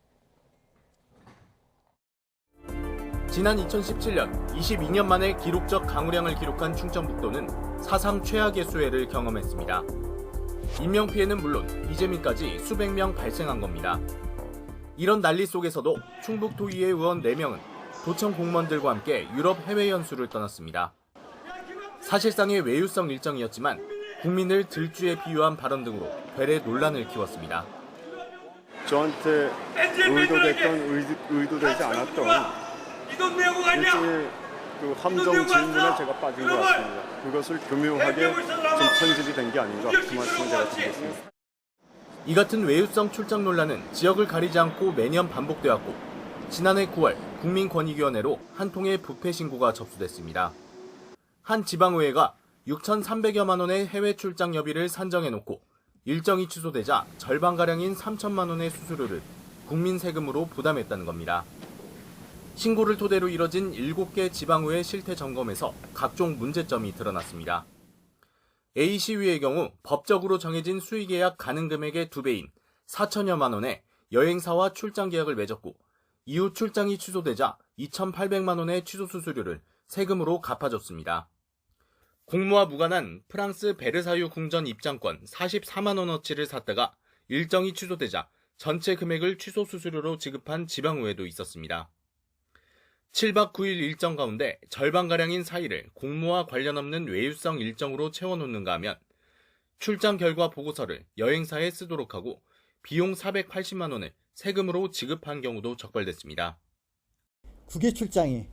지난 2017년 22년 만에 기록적 강우량을 기록한 충청북도는 사상 최악의 수해를 경험했습니다. 인명피해는 물론 이재민까지 수백 명 발생한 겁니다. 이런 난리 속에서도 충북도의회 의원 4명은 도청 공무원들과 함께 유럽 해외 연수를 떠났습니다. 사실상의 외유성 일정이었지만 국민을 들쥐에 비유한 발언 등으로 되레 논란을 키웠습니다. 저한테 의도됐던 의도되지 않았던 일종의 그 함정 질문에 제가 빠진 것 같습니다. 그것을 교묘하게 좀 편집이 된 게 아닌가 그 말씀을 제가 드리겠습니다. 이 같은 외유성 출장 논란은 지역을 가리지 않고 매년 반복되었고 지난해 9월 국민권익위원회로 한 통의 부패 신고가 접수됐습니다. 한 지방의회가 6,300여만 원의 해외 출장 여비를 산정해놓고 일정이 취소되자 절반가량인 3천만 원의 수수료를 국민 세금으로 부담했다는 겁니다. 신고를 토대로 이뤄진 7개 지방의회 실태 점검에서 각종 문제점이 드러났습니다. A시위의 경우 법적으로 정해진 수의계약 가능 금액의 2배인 4천여만 원에 여행사와 출장 계약을 맺었고 이후 출장이 취소되자 2,800만 원의 취소 수수료를 세금으로 갚아줬습니다. 공모와 무관한 프랑스 베르사유 궁전 입장권 44만 원어치를 샀다가 일정이 취소되자 전체 금액을 취소 수수료로 지급한 지방의회도 있었습니다. 7박 9일 일정 가운데 절반가량인 4일을 공모와 관련 없는 외유성 일정으로 채워놓는가 하면 출장 결과 보고서를 여행사에 쓰도록 하고 비용 480만 원을 세금으로 지급한 경우도 적발됐습니다. 국외 출장이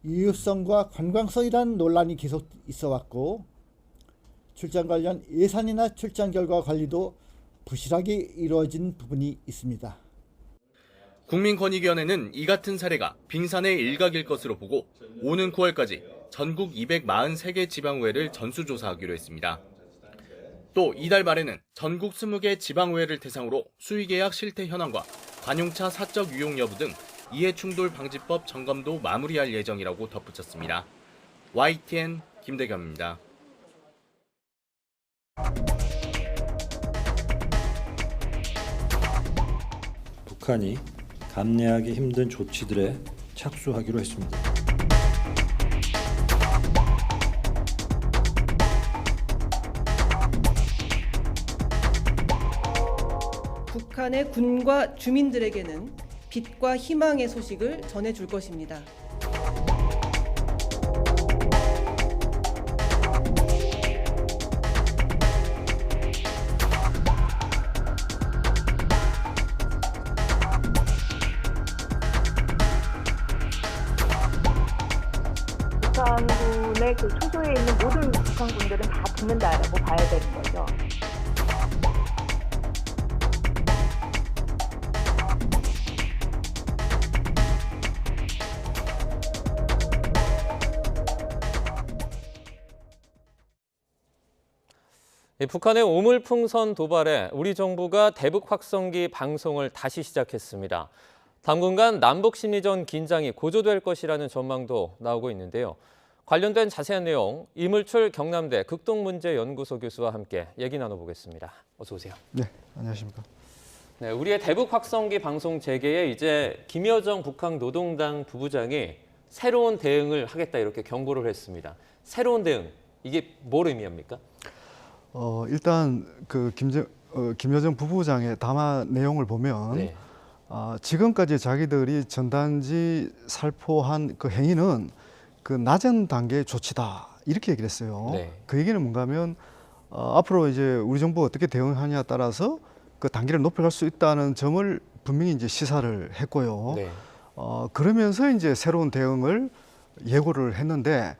유효성과 관광성이라는 논란이 계속 있어왔고 출장 관련 예산이나 출장 결과 관리도 부실하게 이루어진 부분이 있습니다. 국민권익위원회는 이 같은 사례가 빙산의 일각일 것으로 보고 오는 9월까지 전국 243개 지방의회를 전수조사하기로 했습니다. 또 이달 말에는 전국 20개 지방의회를 대상으로 수의계약 실태 현황과 관용차 사적 유용 여부 등 이해충돌 방지법 점검도 마무리할 예정이라고 덧붙였습니다. YTN 김대겸입니다. 북한이 감내하기 힘든 조치들에 착수하기로 했습니다. 북한의 군과 주민들에게는 빛과 희망의 소식을 전해줄 것입니다. 북한군의 그 초소에 있는 모든 북한군들은 다 죽는다라고 봐야 되는 거죠. 북한의 오물풍선 도발에 우리 정부가 대북 확성기 방송을 다시 시작했습니다. 당분간 남북 심리전 긴장이 고조될 것이라는 전망도 나오고 있는데요. 관련된 자세한 내용 이물출 경남대 극동문제연구소 교수와 함께 얘기 나눠보겠습니다. 어서 오세요. 네, 안녕하십니까. 네, 우리의 대북 확성기 방송 재개에 이제 김여정 북한 노동당 부부장이 새로운 대응을 하겠다 이렇게 경고를 했습니다. 새로운 대응, 이게 뭘 의미합니까? 일단 그 김여정 부부장의 담화 내용을 보면 네. 지금까지 자기들이 전단지 살포한 그 행위는 그 낮은 단계의 조치다 이렇게 얘기를 했어요. 네. 그 얘기는 뭔가 하면 앞으로 이제 우리 정부가 어떻게 대응하냐에 따라서 그 단계를 높여갈 수 있다는 점을 분명히 이제 시사를 했고요. 네. 그러면서 이제 새로운 대응을 예고를 했는데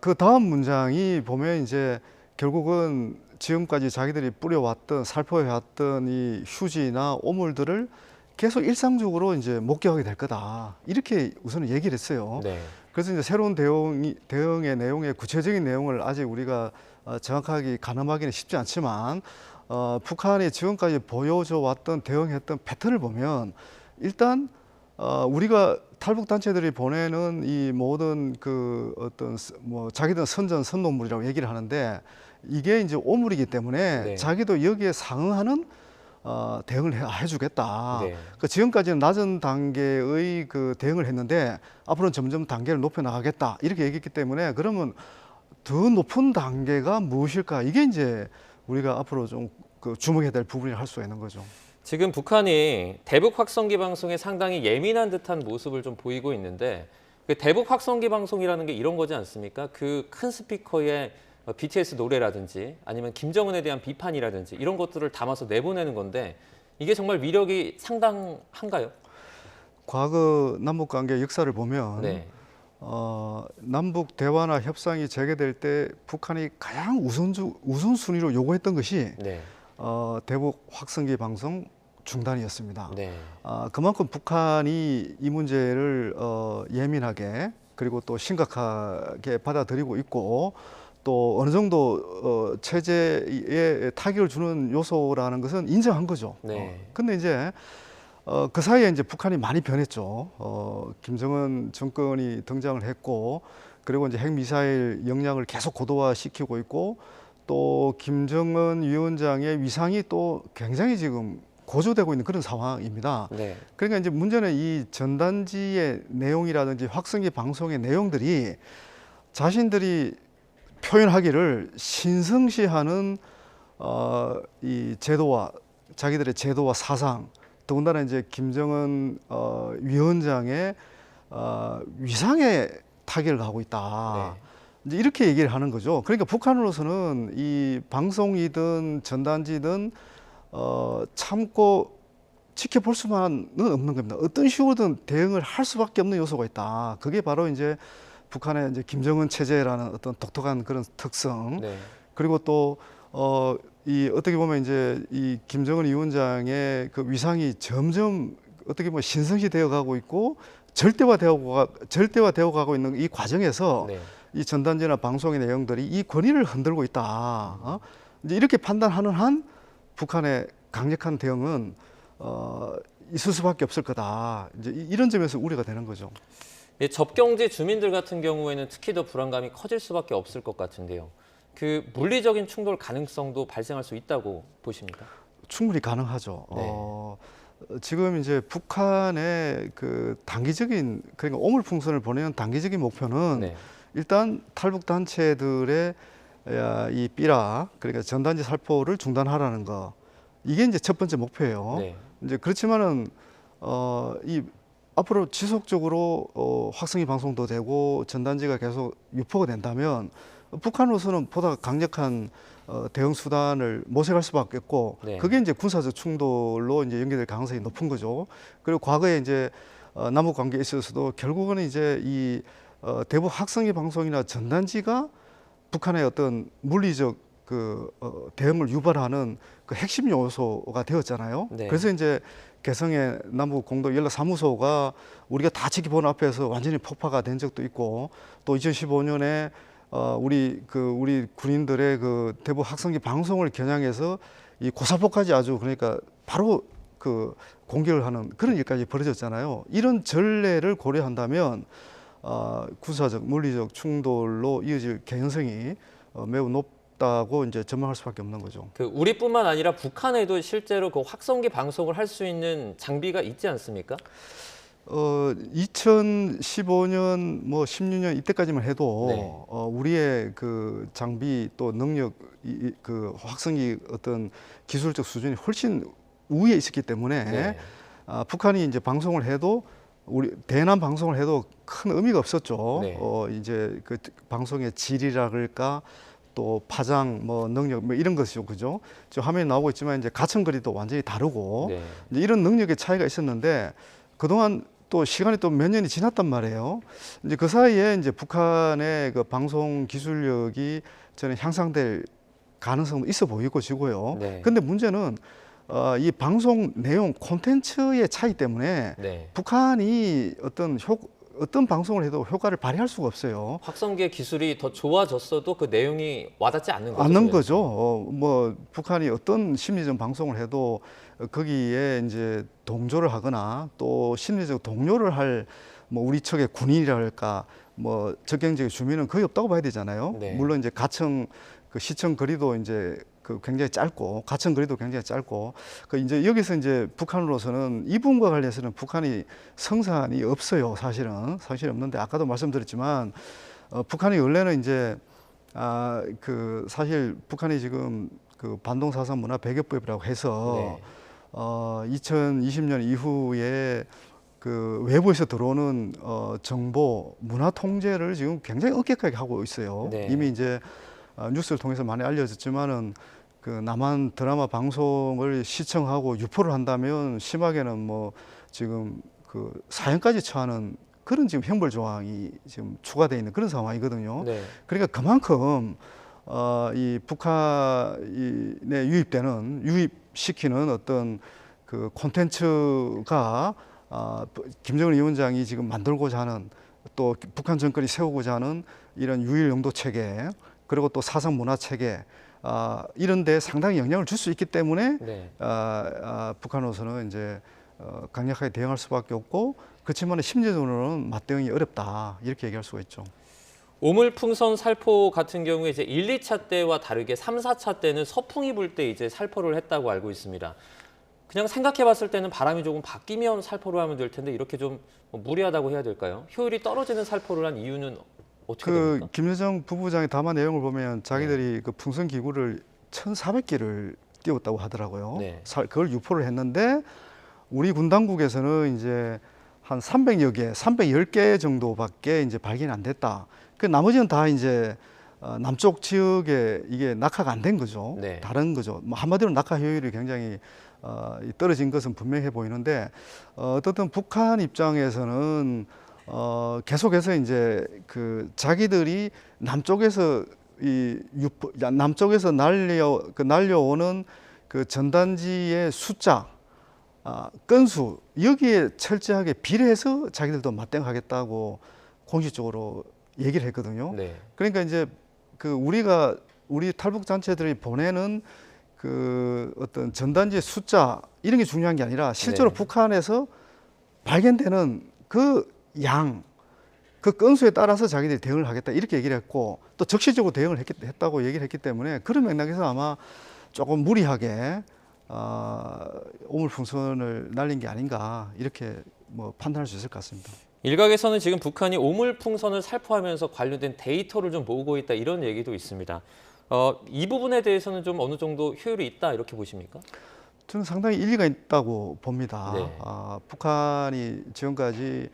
그 다음 문장이 보면 이제 결국은 지금까지 자기들이 뿌려왔던 살포해왔던 이 휴지나 오물들을 계속 일상적으로 이제 목격하게 될 거다. 이렇게 우선은 얘기를 했어요. 네. 그래서 이제 새로운 대응의 내용의 구체적인 내용을 아직 우리가 정확하게 가늠하기는 쉽지 않지만 북한이 지금까지 보여줘 왔던 대응했던 패턴을 보면 일단 우리가 탈북 단체들이 보내는 이 모든 그 어떤 뭐 자기들 선전선노물이라고 얘기를 하는데 이게 이제 오물이기 때문에 네. 자기도 여기에 상응하는 대응을 해주겠다. 네. 그 지금까지는 낮은 단계의 그 대응을 했는데 앞으로는 점점 단계를 높여 나가겠다 이렇게 얘기했기 때문에 그러면 더 높은 단계가 무엇일까? 이게 이제 우리가 앞으로 좀 그 주목해야 될 부분이 할 수 있는 거죠. 지금 북한이 대북 확성기 방송에 상당히 예민한 듯한 모습을 좀 보이고 있는데 그 대북 확성기 방송이라는 게 이런 거지 않습니까? 그 큰 스피커에 BTS 노래라든지 아니면 김정은에 대한 비판이라든지 이런 것들을 담아서 내보내는 건데 이게 정말 위력이 상당한가요? 과거 남북관계 역사를 보면 네. 남북 대화나 협상이 재개될 때 북한이 가장 우선순위로 요구했던 것이 네. 대북 확성기 방송 중단이었습니다. 네. 그만큼 북한이 이 문제를 예민하게 그리고 또 심각하게 받아들이고 있고 또 어느 정도 체제에 타격을 주는 요소라는 것은 인정한 거죠. 네. 근데 이제 그 사이에 이제 북한이 많이 변했죠. 김정은 정권이 등장을 했고 그리고 이제 핵미사일 역량을 계속 고도화시키고 있고 또 김정은 위원장의 위상이 또 굉장히 지금 고조되고 있는 그런 상황입니다. 네. 그러니까 이제 문제는 이 전단지의 내용이라든지 확성기 방송의 내용들이 자신들이 표현하기를 신성시하는 이 제도와 자기들의 제도와 사상 더군다나 이제 김정은 위원장의 위상에 타격을 가고 있다. 네. 이제 이렇게 얘기를 하는 거죠. 그러니까 북한으로서는 이 방송이든 전단지든 참고 지켜볼 수만은 없는 겁니다. 어떤 식으로든 대응을 할 수밖에 없는 요소가 있다. 그게 바로 이제 북한의 이제 김정은 체제라는 어떤 독특한 그런 특성. 네. 그리고 또 이 어떻게 보면 이제 이 김정은 위원장의 그 위상이 점점 어떻게 보면 신성시 되어 가고 있고 절대화되어 가고 있는 이 과정에서 네. 이 전단지나 방송의 내용들이 이 권위를 흔들고 있다. 이제 이렇게 판단하는 한 북한의 강력한 대응은 있을 수밖에 없을 거다. 이제 이런 점에서 우려가 되는 거죠. 접경지 주민들 같은 경우에는 특히 더 불안감이 커질 수밖에 없을 것 같은데요. 그 물리적인 충돌 가능성도 발생할 수 있다고 보십니까? 충분히 가능하죠. 네. 지금 이제 북한의 그 단기적인 그러니까 오물풍선을 보내는 단기적인 목표는 네. 일단 탈북 단체들의 이 삐라 그러니까 전단지 살포를 중단하라는 거 이게 이제 첫 번째 목표예요. 네. 이제 그렇지만은 이 앞으로 지속적으로 확성기 방송도 되고 전단지가 계속 유포가 된다면 북한으로서는 보다 강력한 대응 수단을 모색할 수밖에 없고 네. 그게 이제 군사적 충돌로 이제 연계될 가능성이 높은 거죠. 그리고 과거에 이제 남북 관계에 있어서도 결국은 이제 이 대북 확성기 방송이나 전단지가 북한의 어떤 물리적 그 대응을 유발하는 그 핵심 요소가 되었잖아요. 네. 그래서 이제 개성의 남북 공동 연락 사무소가 우리가 다 지켜보는 앞에서 완전히 폭파가 된 적도 있고 또 2015년에 우리 군인들의 그 대북 확성기 방송을 겨냥해서 이 고사포까지 아주 그러니까 바로 그 공격을 하는 그런 일까지 벌어졌잖아요. 이런 전례를 고려한다면 군사적 물리적 충돌로 이어질 개연성이 매우 높다고 이제 전망할 수밖에 없는 거죠. 그 우리뿐만 아니라 북한에도 실제로 그 확성기 방송을 할 수 있는 장비가 있지 않습니까? 2015년 뭐 16년 이때까지만 해도 네. 우리의 그 장비 또 능력 그 확성기 어떤 기술적 수준이 훨씬 우위에 있었기 때문에 네. 북한이 이제 방송을 해도 우리 대남 방송을 해도 큰 의미가 없었죠. 네. 이제 그 방송의 질이라 그럴까 또 파장, 뭐 능력, 뭐 이런 것이죠, 그죠? 지금 화면에 나오고 있지만 이제 가청거리도 완전히 다르고 네. 이제 이런 능력의 차이가 있었는데 그동안 또 시간이 또 몇 년이 지났단 말이에요. 이제 그 사이에 이제 북한의 그 방송 기술력이 저는 향상될 가능성도 있어 보이고지고요. 네. 근데 문제는 이 방송 내용 콘텐츠의 차이 때문에 네. 북한이 어떤 방송을 해도 효과를 발휘할 수가 없어요. 확성기의 기술이 더 좋아졌어도 그 내용이 와닿지 않는 거죠. 않는 거죠. 뭐 북한이 어떤 심리적 방송을 해도 거기에 이제 동조를 하거나 또 심리적 동요를 할 뭐 우리 측의 군인이랄까 뭐 적경지역 주민은 거의 없다고 봐야 되잖아요. 네. 물론 이제 가청 그 시청 거리도 이제 그 굉장히 짧고 가청 거리도 굉장히 짧고 그 이제 여기서 이제 북한으로서는 이 부분과 관련해서는 북한이 성산이 없어요. 사실 없는데 아까도 말씀드렸지만 북한이 원래는 이제 그 사실 북한이 지금 그 반동사상 문화 배격법이라고 해서 네. 2020년 이후에 그 외부에서 들어오는 정보 문화 통제를 지금 굉장히 엄격하게 하고 있어요. 네. 이미 이제 뉴스를 통해서 많이 알려졌지만은 그 남한 드라마 방송을 시청하고 유포를 한다면 심하게는 뭐 지금 그 사형까지 처하는 그런 지금 형벌 조항이 지금 추가되어 있는 그런 상황이거든요. 네. 그러니까 그만큼 이 북한에 유입시키는 어떤 그 콘텐츠가 김정은 위원장이 지금 만들고자 하는 또 북한 정권이 세우고자 하는 이런 유일 영도 체계 그리고 또 사상 문화 체계 이런 데 상당히 영향을 줄 수 있기 때문에 네. 북한으로서는 이제 강력하게 대응할 수밖에 없고 그렇지만 심리적으로는 맞대응이 어렵다 이렇게 얘기할 수가 있죠. 오물풍선 살포 같은 경우에 이제 1, 2차 때와 다르게 3, 4차 때는 서풍이 불 때 이제 살포를 했다고 알고 있습니다. 그냥 생각해봤을 때는 바람이 조금 바뀌면 살포를 하면 될 텐데 이렇게 좀 무리하다고 해야 될까요? 효율이 떨어지는 살포를 한 이유는 어떻게 됩니까? 김여정 부부장의 담화 내용을 보면 자기들이 그 풍선 기구를 1,400개를 띄웠다고 하더라고요. 네. 그걸 유포를 했는데 우리 군 당국에서는 이제 한 300여 개, 310개 정도밖에 이제 발견이 안 됐다. 그 나머지는 다 이제 남쪽 지역에 이게 낙하가 안 된 거죠. 네. 다른 거죠. 뭐 한마디로 낙하 효율이 굉장히 떨어진 것은 분명해 보이는데 어떻든 북한 입장에서는 계속해서 이제 그 자기들이 남쪽에서 남쪽에서 날려오는 그 전단지의 숫자, 건수 여기에 철저하게 비례해서 자기들도 맞대응하겠다고 공식적으로 얘기를 했거든요. 네. 그러니까 이제 그 우리 탈북 단체들이 보내는 그 어떤 전단지의 숫자 이런 게 중요한 게 아니라 실제로 네. 북한에서 발견되는 그 양, 그 건수에 따라서 자기들이 대응을 하겠다 이렇게 얘기를 했고 또 적시적으로 대응을 했다고 얘기를 했기 때문에 그런 맥락에서 아마 조금 무리하게 오물풍선을 날린 게 아닌가 이렇게 뭐 판단할 수 있을 것 같습니다. 일각에서는 지금 북한이 오물풍선을 살포하면서 관련된 데이터를 좀 모으고 있다 이런 얘기도 있습니다. 이 부분에 대해서는 좀 어느 정도 효율이 있다 이렇게 보십니까? 저는 상당히 일리가 있다고 봅니다. 네. 북한이 지금까지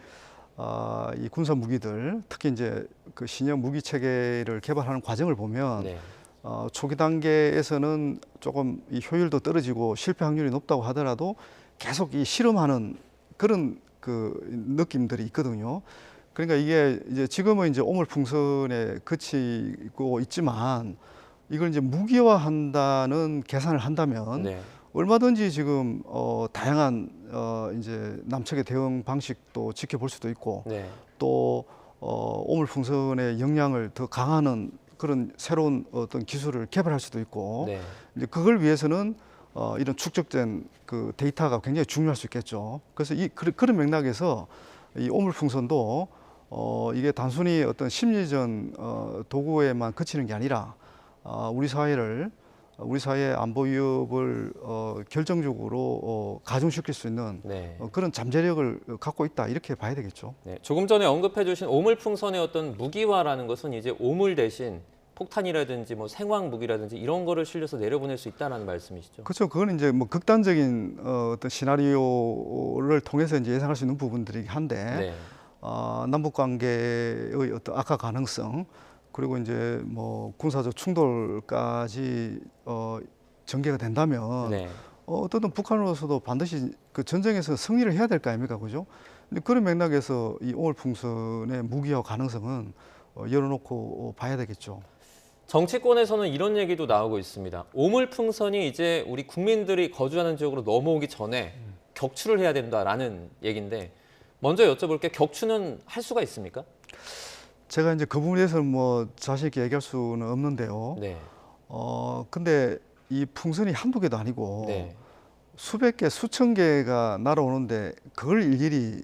이 군사 무기들, 특히 이제 그 신형 무기 체계를 개발하는 과정을 보면 네. 초기 단계에서는 조금 이 효율도 떨어지고 실패 확률이 높다고 하더라도 계속 이 실험하는 그런 그 느낌들이 있거든요. 그러니까 이게 이제 지금은 이제 오물풍선에 그치고 있지만 이걸 이제 무기화한다는 계산을 한다면 네. 얼마든지 지금 다양한 이제 남측의 대응 방식도 지켜볼 수도 있고 네. 또 오물풍선의 역량을 더 강화하는 그런 새로운 어떤 기술을 개발할 수도 있고 네. 이제 그걸 위해서는 이런 축적된 그 데이터가 굉장히 중요할 수 있겠죠. 그래서 그런 맥락에서 이 오물풍선도 이게 단순히 어떤 심리전 도구에만 그치는 게 아니라 우리 사회의 안보 위협을 결정적으로 가중시킬 수 있는 네. 그런 잠재력을 갖고 있다 이렇게 봐야 되겠죠. 네. 조금 전에 언급해 주신 오물풍선의 어떤 무기화라는 것은 이제 오물 대신 폭탄이라든지 뭐 생화학 무기라든지 이런 거를 실려서 내려보낼 수 있다라는 말씀이시죠? 그렇죠. 그건 이제 뭐 극단적인 어떤 시나리오를 통해서 이제 예상할 수 있는 부분들이긴 한데 네. 남북 관계의 어떤 악화 가능성 그리고 이제 뭐 군사적 충돌까지 전개가 된다면 네. 어떤 북한으로서도 반드시 그 전쟁에서 승리를 해야 될 거 아닙니까, 그죠? 근데 그런 맥락에서 이 오물풍선의 무기화 가능성은 열어놓고 봐야 되겠죠. 정치권에서는 이런 얘기도 나오고 있습니다. 오물풍선이 이제 우리 국민들이 거주하는 지역으로 넘어오기 전에 격추를 해야 된다라는 얘기인데 먼저 여쭤볼게 격추는 할 수가 있습니까? 제가 이제 그 부분에 대해서는 뭐 자신 있게 얘기할 수는 없는데요. 네. 근데 이 풍선이 한두 개도 아니고 네. 수백 개, 수천 개가 날아오는데 그걸 일일이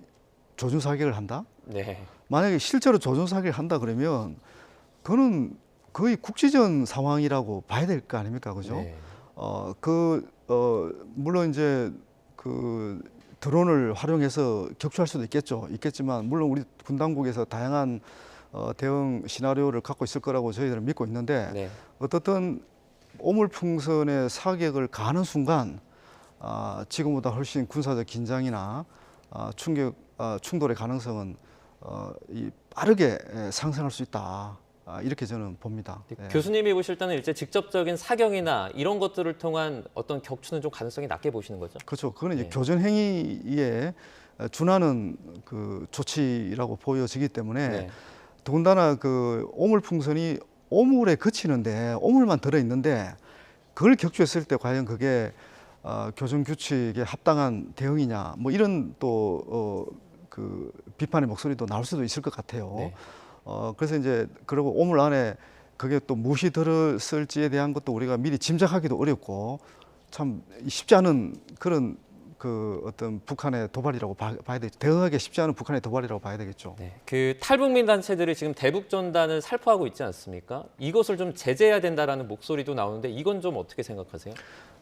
조준 사격을 한다? 네. 만약에 실제로 조준 사격을 한다 그러면 그거는 거의 국지전 상황이라고 봐야 될 거 아닙니까, 그죠? 네. 물론 이제 그 드론을 활용해서 격추할 수도 있겠지만 물론 우리 군 당국에서 다양한 대응 시나리오를 갖고 있을 거라고 저희들은 믿고 있는데 네. 어떻든 오물풍선의 사격을 가하는 순간 지금보다 훨씬 군사적 긴장이나 충돌의 가능성은 빠르게 상승할 수 있다. 이렇게 저는 봅니다. 네. 교수님이 보실 때는 일제 직접적인 사격이나 이런 것들을 통한 어떤 격추는 좀 가능성이 낮게 보시는 거죠? 그렇죠. 그건 이제 네. 교전 행위에 준하는 그 조치라고 보여지기 때문에 네. 더군다나 그 오물풍선이 오물에 그치는데 오물만 들어 있는데 그걸 격추했을 때 과연 그게 교전 규칙에 합당한 대응이냐 뭐 이런 또 그 비판의 목소리도 나올 수도 있을 것 같아요. 네. 그래서 이제 그리고 오물 안에 그게 또 무엇이 들었을지에 대한 것도 우리가 미리 짐작하기도 어렵고 참 쉽지 않은 그런 그 어떤 북한의 도발이라고 봐야 되겠죠. 대응하기 쉽지 않은 북한의 도발이라고 봐야 되겠죠. 네. 그 탈북민 단체들이 지금 대북전단을 살포하고 있지 않습니까? 이것을 좀 제재해야 된다라는 목소리도 나오는데 이건 좀 어떻게 생각하세요?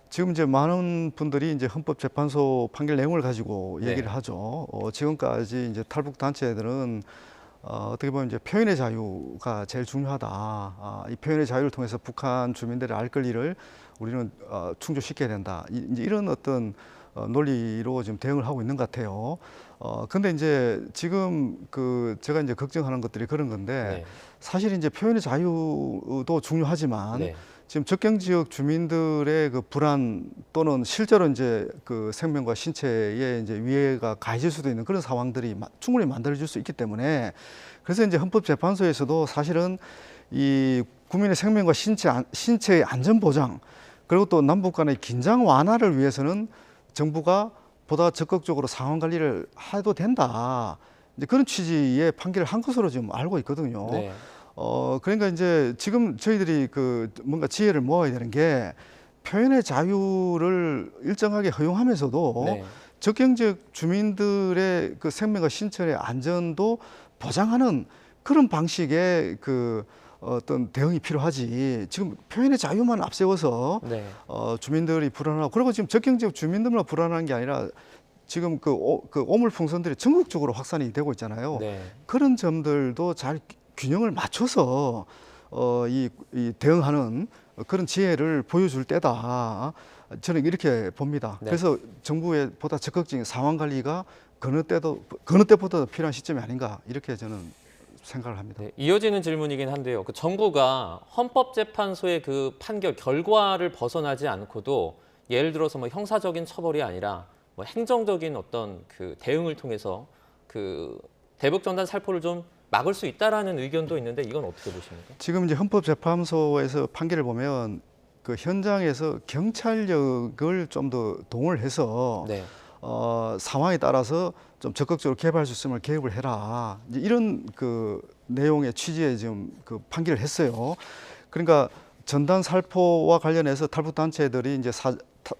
지금 이제 많은 분들이 이제 헌법재판소 판결 내용을 가지고 얘기를 네. 하죠. 지금까지 이제 탈북 단체들은 어떻게 보면 이제 표현의 자유가 제일 중요하다. 이 표현의 자유를 통해서 북한 주민들의 알 권리를 우리는 충족시켜야 된다. 이제 이런 어떤 논리로 지금 대응을 하고 있는 것 같아요. 근데 이제 지금 그 제가 이제 걱정하는 것들이 그런 건데 네. 사실 이제 표현의 자유도 중요하지만 네. 지금 접경 지역 주민들의 그 불안 또는 실제로 이제 그 생명과 신체에 이제 위해가 가해질 수도 있는 그런 상황들이 충분히 만들어질 수 있기 때문에 그래서 이제 헌법재판소에서도 사실은 이 국민의 생명과 신체의 안전 보장 그리고 또 남북 간의 긴장 완화를 위해서는 정부가 보다 적극적으로 상황 관리를 해도 된다. 이제 그런 취지의 판결을 한 것으로 지금 알고 있거든요. 네. 그러니까 이제 지금 저희들이 그 뭔가 지혜를 모아야 되는 게 표현의 자유를 일정하게 허용하면서도 네. 접경 지역 주민들의 그 생명과 신체의 안전도 보장하는 그런 방식의 그 어떤 대응이 필요하지. 지금 표현의 자유만 앞세워서 네. 주민들이 불안하고 그리고 지금 접경 지역 주민들만 불안한 게 아니라 지금 그 오물풍선들이 전국적으로 확산이 되고 있잖아요. 네. 그런 점들도 잘 균형을 맞춰서 이 대응하는 그런 지혜를 보여줄 때다. 저는 이렇게 봅니다. 네. 그래서 정부의 보다 적극적인 상황 관리가 어느 때보다 필요한 시점이 아닌가 이렇게 저는 생각을 합니다. 네, 이어지는 질문이긴 한데요. 그 정부가 헌법재판소의 그 판결 결과를 벗어나지 않고도 예를 들어서 뭐 형사적인 처벌이 아니라 뭐 행정적인 어떤 그 대응을 통해서 그 대북전단 살포를 좀 막을 수 있다라는 의견도 있는데 이건 어떻게 보십니까? 지금 이제 헌법재판소에서 판결을 보면 그 현장에서 경찰력을 좀 더 동원해서 네. 상황에 따라서 좀 적극적으로 개입할 수 있으면 개입을 해라. 이제 이런 그 내용의 취지에 지금 그 판결을 했어요. 그러니까 전단 살포와 관련해서 탈북 단체들이 이제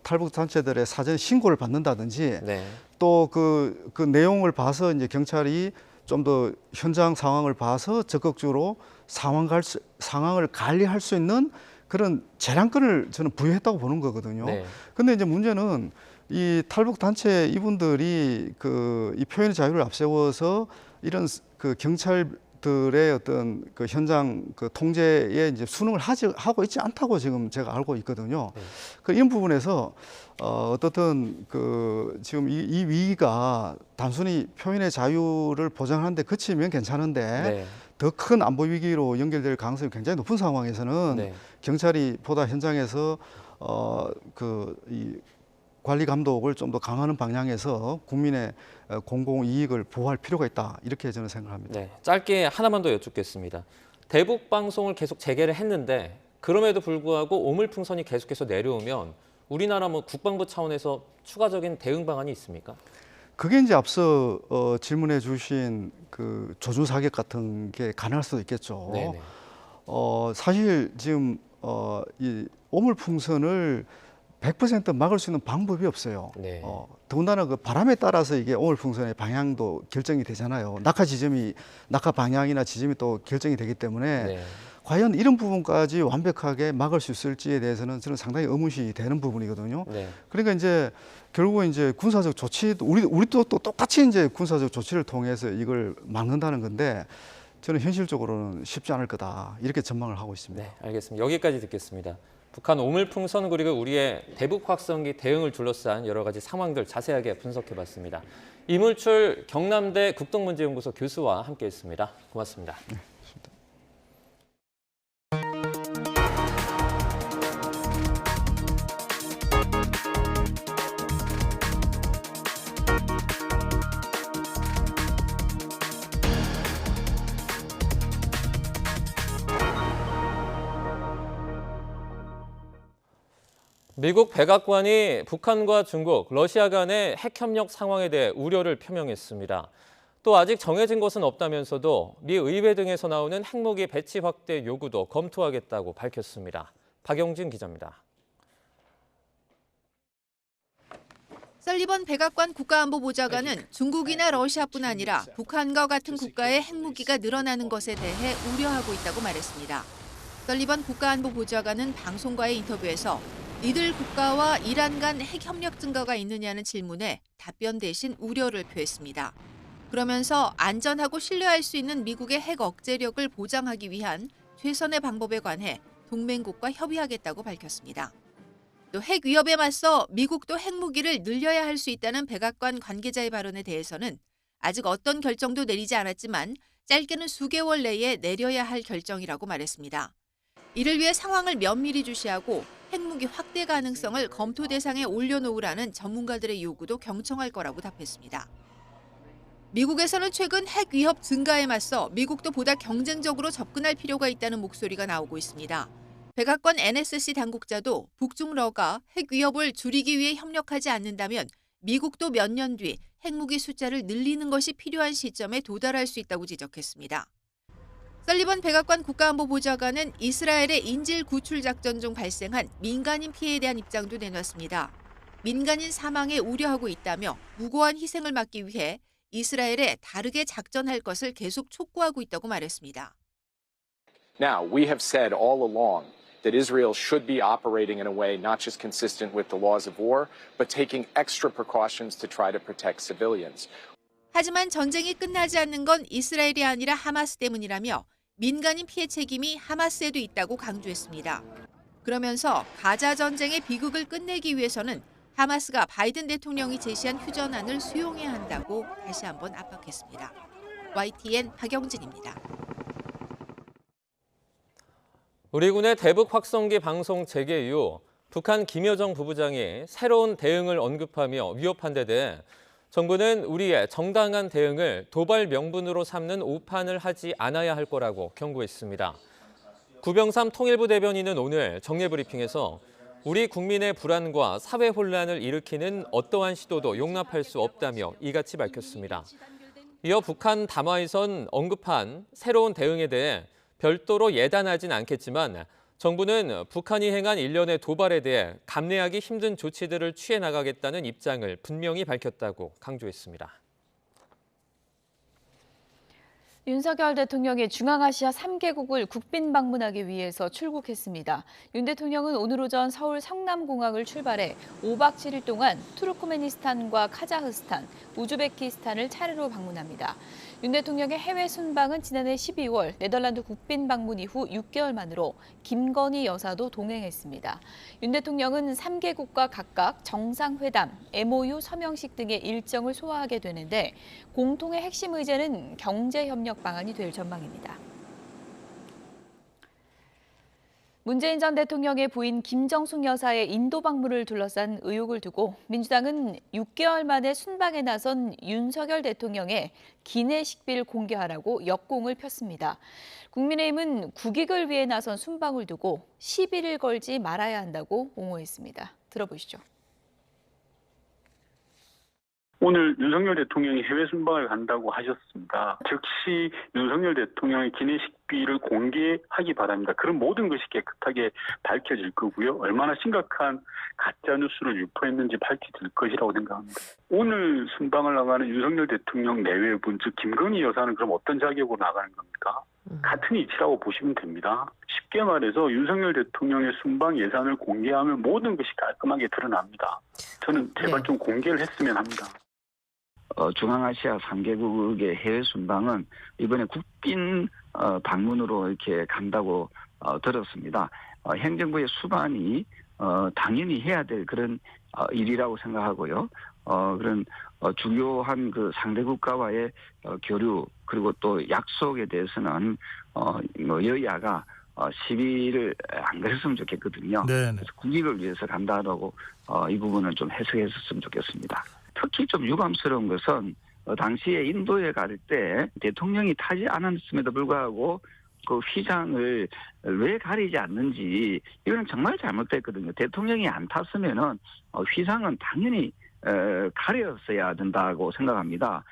탈북 단체들의 사전 신고를 받는다든지 네. 또 그 내용을 봐서 이제 경찰이 좀 더 현장 상황을 봐서 적극적으로 상황을 관리할 수 있는 그런 재량권을 저는 부여했다고 보는 거거든요. 네. 근데 이제 문제는 이 탈북 단체 이분들이 이 표현의 자유를 앞세워서 이런 그 경찰 것들의 어떤 그 현장 그 통제에 이제 순응을 하고 있지 않다고 지금 제가 알고 있거든요. 그 이런 부분에서 어떻든 그 지금 이 위기가 단순히 표현의 자유를 보장하는 데 그치면 괜찮은데 더 큰 안보 위기로 연결될 가능성이 굉장히 높은 상황에서는 경찰이 보다 현장에서 이 관리 감독을 좀 더 강화하는 방향에서 국민의 공공 이익을 보호할 필요가 있다. 이렇게 저는 생각합니다. 네, 짧게 하나만 더 여쭙겠습니다. 대북 방송을 계속 재개를 했는데 그럼에도 불구하고 오물풍선이 계속해서 내려오면 우리나라 뭐 국방부 차원에서 추가적인 대응 방안이 있습니까? 그게 이제 앞서 질문해 주신 그 조준 사격 같은 게 가능할 수도 있겠죠. 네네. 사실 지금 이 오물풍선을 100% 막을 수 있는 방법이 없어요. 네. 더군다나 그 바람에 따라서 이게 오물풍선의 방향도 결정이 되잖아요. 낙하 방향이나 지점이 또 결정이 되기 때문에 과연 이런 부분까지 완벽하게 막을 수 있을지에 대해서는 저는 상당히 의문시 되는 부분이거든요. 그러니까 이제 결국 이제 군사적 조치도 우리도 또 똑같이 이제 군사적 조치를 통해서 이걸 막는다는 건데 저는 현실적으로는 쉽지 않을 거다 이렇게 전망을 하고 있습니다. 네, 알겠습니다. 여기까지 듣겠습니다. 북한 오물풍선 그리고 우리의 대북 확성기 대응을 둘러싼 여러 가지 상황들 자세하게 분석해봤습니다. 이물출 경남대 국동문제연구소 교수와 함께했습니다. 고맙습니다. 미국 백악관이 북한과 중국, 러시아 간의 핵협력 상황에 대해 우려를 표명했습니다. 또 아직 정해진 것은 없다면서도 미 의회 등에서 나오는 핵무기 배치 확대 요구도 검토하겠다고 밝혔습니다. 박영진 기자입니다. 설리번 백악관 국가안보보좌관은 중국이나 러시아뿐 아니라 북한과 같은 국가의 핵무기가 늘어나는 것에 대해 우려하고 있다고 말했습니다. 설리번 국가안보보좌관은 방송과의 인터뷰에서 이들 국가와 이란 간 핵협력 증거가 있느냐는 질문에 답변 대신 우려를 표했습니다. 그러면서 안전하고 신뢰할 수 있는 미국의 핵 억제력을 보장하기 위한 최선의 방법에 관해 동맹국과 협의하겠다고 밝혔습니다. 또 핵 위협에 맞서 미국도 핵무기를 늘려야 할 수 있다는 백악관 관계자의 발언에 대해서는 아직 어떤 결정도 내리지 않았지만 짧게는 수개월 내에 내려야 할 결정이라고 말했습니다. 이를 위해 상황을 면밀히 주시하고 핵무기 확대 가능성을 검토 대상에 올려놓으라는 전문가들의 요구도 경청할 거라고 답했습니다. 미국에서는 최근 핵 위협 증가에 맞서 미국도 보다 경쟁적으로 접근할 필요가 있다는 목소리가 나오고 있습니다. 백악관 NSC 당국자도 북중러가 핵 위협을 줄이기 위해 협력하지 않는다면 미국도 몇 년 뒤 핵무기 숫자를 늘리는 것이 필요한 시점에 도달할 수 있다고 지적했습니다. 설리번 백악관 국가안보보좌관은 이스라엘의 인질 구출 작전 중 발생한 민간인 피해에 대한 입장도 내놨습니다. 민간인 사망에 우려하고 있다며 무고한 희생을 막기 위해 이스라엘에 다르게 작전할 것을 계속 촉구하고 있다고 말했습니다. Now, we have said all along that Israel should be operating in a way not just consistent with the laws of war, but taking extra precautions to try to protect civilians. 하지만 전쟁이 끝나지 않는 건 이스라엘이 아니라 하마스 때문이라며 민간인 피해 책임이 하마스에도 있다고 강조했습니다. 그러면서 가자 전쟁의 비극을 끝내기 위해서는 하마스가 바이든 대통령이 제시한 휴전안을 수용해야 한다고 다시 한번 압박했습니다. YTN 박영진입니다. 우리 군의 대북 확성기 방송 재개 이후 북한 김여정 부부장이 새로운 대응을 언급하며 위협한 데 대해 정부는 우리의 정당한 대응을 도발 명분으로 삼는 오판을 하지 않아야 할 거라고 경고했습니다. 구병삼 통일부 대변인은 오늘 정례 브리핑에서 우리 국민의 불안과 사회 혼란을 일으키는 어떠한 시도도 용납할 수 없다며 이같이 밝혔습니다. 이어 북한 담화에선 언급한 새로운 대응에 대해 별도로 예단하진 않겠지만 정부는 북한이 행한 일련의 도발에 대해 감내하기 힘든 조치들을 취해 나가겠다는 입장을 분명히 밝혔다고 강조했습니다. 윤석열 대통령이 중앙아시아 3개국을 국빈 방문하기 위해서 출국했습니다. 윤 대통령은 오늘 오전 서울 성남공항을 출발해 5박 7일 동안 투르크메니스탄과 카자흐스탄, 우즈베키스탄을 차례로 방문합니다. 윤 대통령의 해외 순방은 지난해 12월 네덜란드 국빈 방문 이후 6개월 만으로 김건희 여사도 동행했습니다. 윤 대통령은 3개국과 각각 정상회담, MOU 서명식 등의 일정을 소화하게 되는데 공통의 핵심 의제는 경제협력 방안이 될 전망입니다. 문재인 전 대통령의 부인 김정숙 여사의 인도 방문을 둘러싼 의혹을 두고 민주당은 6개월 만에 순방에 나선 윤석열 대통령의 기내식비를 공개하라고 역공을 폈습니다. 국민의힘은 국익을 위해 나선 순방을 두고 시비를 걸지 말아야 한다고 옹호했습니다. 들어보시죠. 오늘 윤석열 대통령이 해외 순방을 간다고 하셨습니다. 즉시 윤석열 대통령의 기내식비를 공개하기 바랍니다. 그런 모든 것이 깨끗하게 밝혀질 거고요. 얼마나 심각한 가짜뉴스를 유포했는지 밝혀질 것이라고 생각합니다. 오늘 순방을 나가는 윤석열 대통령 내외분, 즉 김건희 여사는 그럼 어떤 자격으로 나가는 겁니까? 같은 이치라고 보시면 됩니다. 쉽게 말해서 윤석열 대통령의 순방 예산을 공개하면 모든 것이 깔끔하게 드러납니다. 저는 제발 좀 공개를 했으면 합니다. 중앙아시아 3개국의 해외 순방은 이번에 국빈 방문으로 이렇게 간다고 들었습니다. 행정부의 수반이 당연히 해야 될 그런 일이라고 생각하고요. 그런 중요한 그 상대 국가와의 교류 그리고 또 약속에 대해서는 여야가 시비를 안 걸었으면 좋겠거든요. 그래서 국익을 위해서 간다라고 이 부분은 좀 해석했었으면 좋겠습니다. 특히 좀 유감스러운 것은 당시에 인도에 갈 때 대통령이 타지 않았음에도 불구하고 그 휘장을 왜 가리지 않는지 이거는 정말 잘못됐거든요. 대통령이 안 탔으면은 휘장은 당연히 가렸어야 된다고 생각합니다.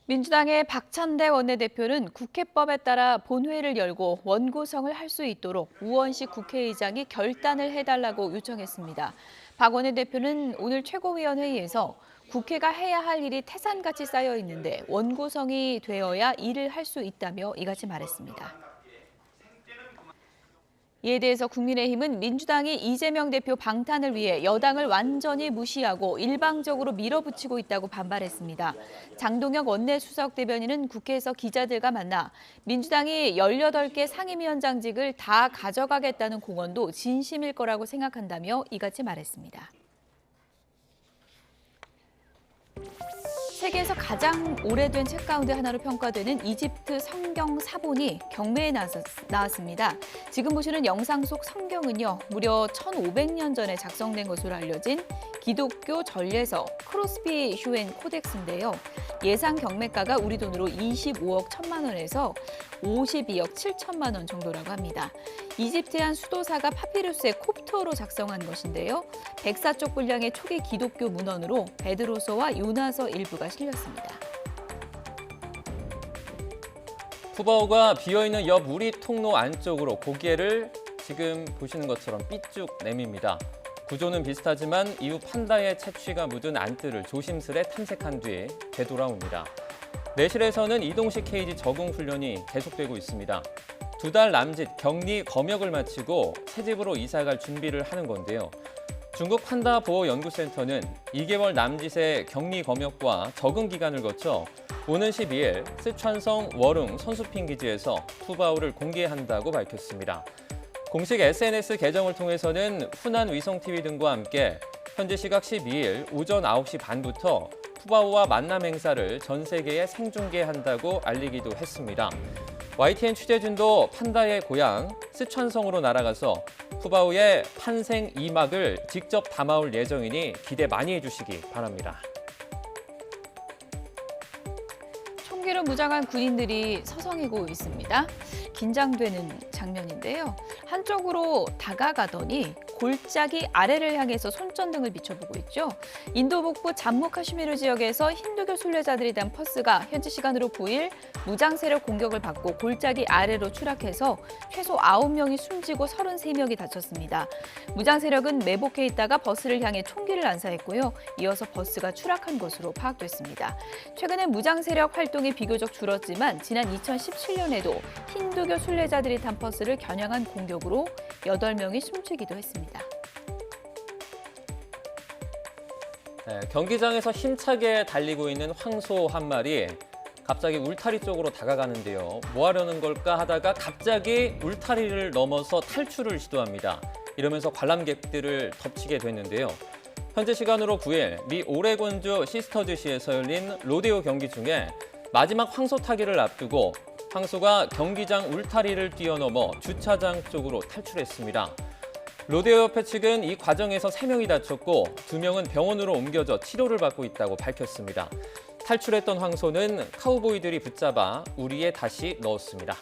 민주당의 박찬대 원내대표는 국회법에 따라 본회의를 열고 원구성을 할 수 있도록 우원식 국회의장이 결단을 해달라고 요청했습니다. 박 원내대표는 오늘 최고위원회의에서 국회가 해야 할 일이 태산같이 쌓여 있는데 원구성이 되어야 일을 할 수 있다며 이같이 말했습니다. 이에 대해서 국민의힘은 민주당이 이재명 대표 방탄을 위해 여당을 완전히 무시하고 일방적으로 밀어붙이고 있다고 반발했습니다. 장동혁 원내수석 대변인은 국회에서 기자들과 만나 민주당이 18개 상임위원장직을 다 가져가겠다는 공언도 진심일 거라고 생각한다며 이같이 말했습니다. 세계에서 가장 오래된 책 가운데 하나로 평가되는 이집트 성경 사본이 경매에 나왔습니다. 지금 보시는 영상 속 성경은요, 무려 1500년 전에 작성된 것으로 알려진 기독교 전례서 크로스비 휴엔 코덱스인데요. 예상 경매가가 우리 돈으로 25억 1천만 원에서 52억 7천만 원 정도라고 합니다. 이집트의 한 수도사가 파피루스의 콥트어로 작성한 것인데요. 104쪽 분량의 초기 기독교 문헌으로 베드로서와 요나서 일부가 실렸습니다. 푸바오가 비어있는 옆 우리 통로 안쪽으로 고개를 지금 보시는 것처럼 삐쭉 내밉니다. 구조는 비슷하지만 이후 판다의 채취가 묻은 안뜰을 조심스레 탐색한 뒤 되돌아옵니다. 내실에서는 이동식 케이지 적응 훈련이 계속되고 있습니다. 2달 남짓 격리 검역을 마치고 새 집으로 이사갈 준비를 하는 건데요. 중국 판다 보호 연구센터는 2개월 남짓의 격리 검역과 적응 기간을 거쳐 오는 12일 쓰촨성 워룽 선수핑 기지에서 푸바오를 공개한다고 밝혔습니다. 공식 SNS 계정을 통해서는 후난 위성TV 등과 함께 현지 시각 12일 오전 9시 반부터 푸바오와 만남 행사를 전 세계에 생중계한다고 알리기도 했습니다. YTN 취재진도 판다의 고향 쓰촨성으로 날아가서 푸바오의 판생 2막을 직접 담아올 예정이니 기대 많이 해주시기 바랍니다. 총기로 무장한 군인들이 서성이고 있습니다. 긴장되는 장면인데요. 한쪽으로 다가가더니 골짜기 아래를 향해서 손전등을 비춰보고 있죠. 인도 북부 잠무 카슈미르 지역에서 힌두교 순례자들이 단 버스가 현지 시간으로 9일 무장 세력 공격을 받고 골짜기 아래로 추락해서 최소 9명이 숨지고 33명이 다쳤습니다. 무장 세력은 매복해 있다가 버스를 향해 총기를 난사했고요. 이어서 버스가 추락한 것으로 파악됐습니다. 최근에 무장 세력 활동이 비교적 줄었지만 지난 2017년에도 힌두교 순례자들이 탄 버스를 겨냥한 공격으로 8명이 숨지기도 했습니다. 네, 경기장에서 힘차게 달리고 있는 황소 한 마리. 갑자기 울타리 쪽으로 다가가는데요. 뭐 하려는 걸까 하다가 갑자기 울타리를 넘어서 탈출을 시도합니다. 이러면서 관람객들을 덮치게 됐는데요. 현재 시간으로 9일 미 오레곤주 시스터즈시에서 열린 로데오 경기 중에 마지막 황소 타기를 앞두고 황소가 경기장 울타리를 뛰어넘어 주차장 쪽으로 탈출했습니다. 로데오 협회 측은 이 과정에서 3명이 다쳤고 2명은 병원으로 옮겨져 치료를 받고 있다고 밝혔습니다. 탈출했던 황소는 카우보이들이 붙잡아 우리에 다시 넣었습니다.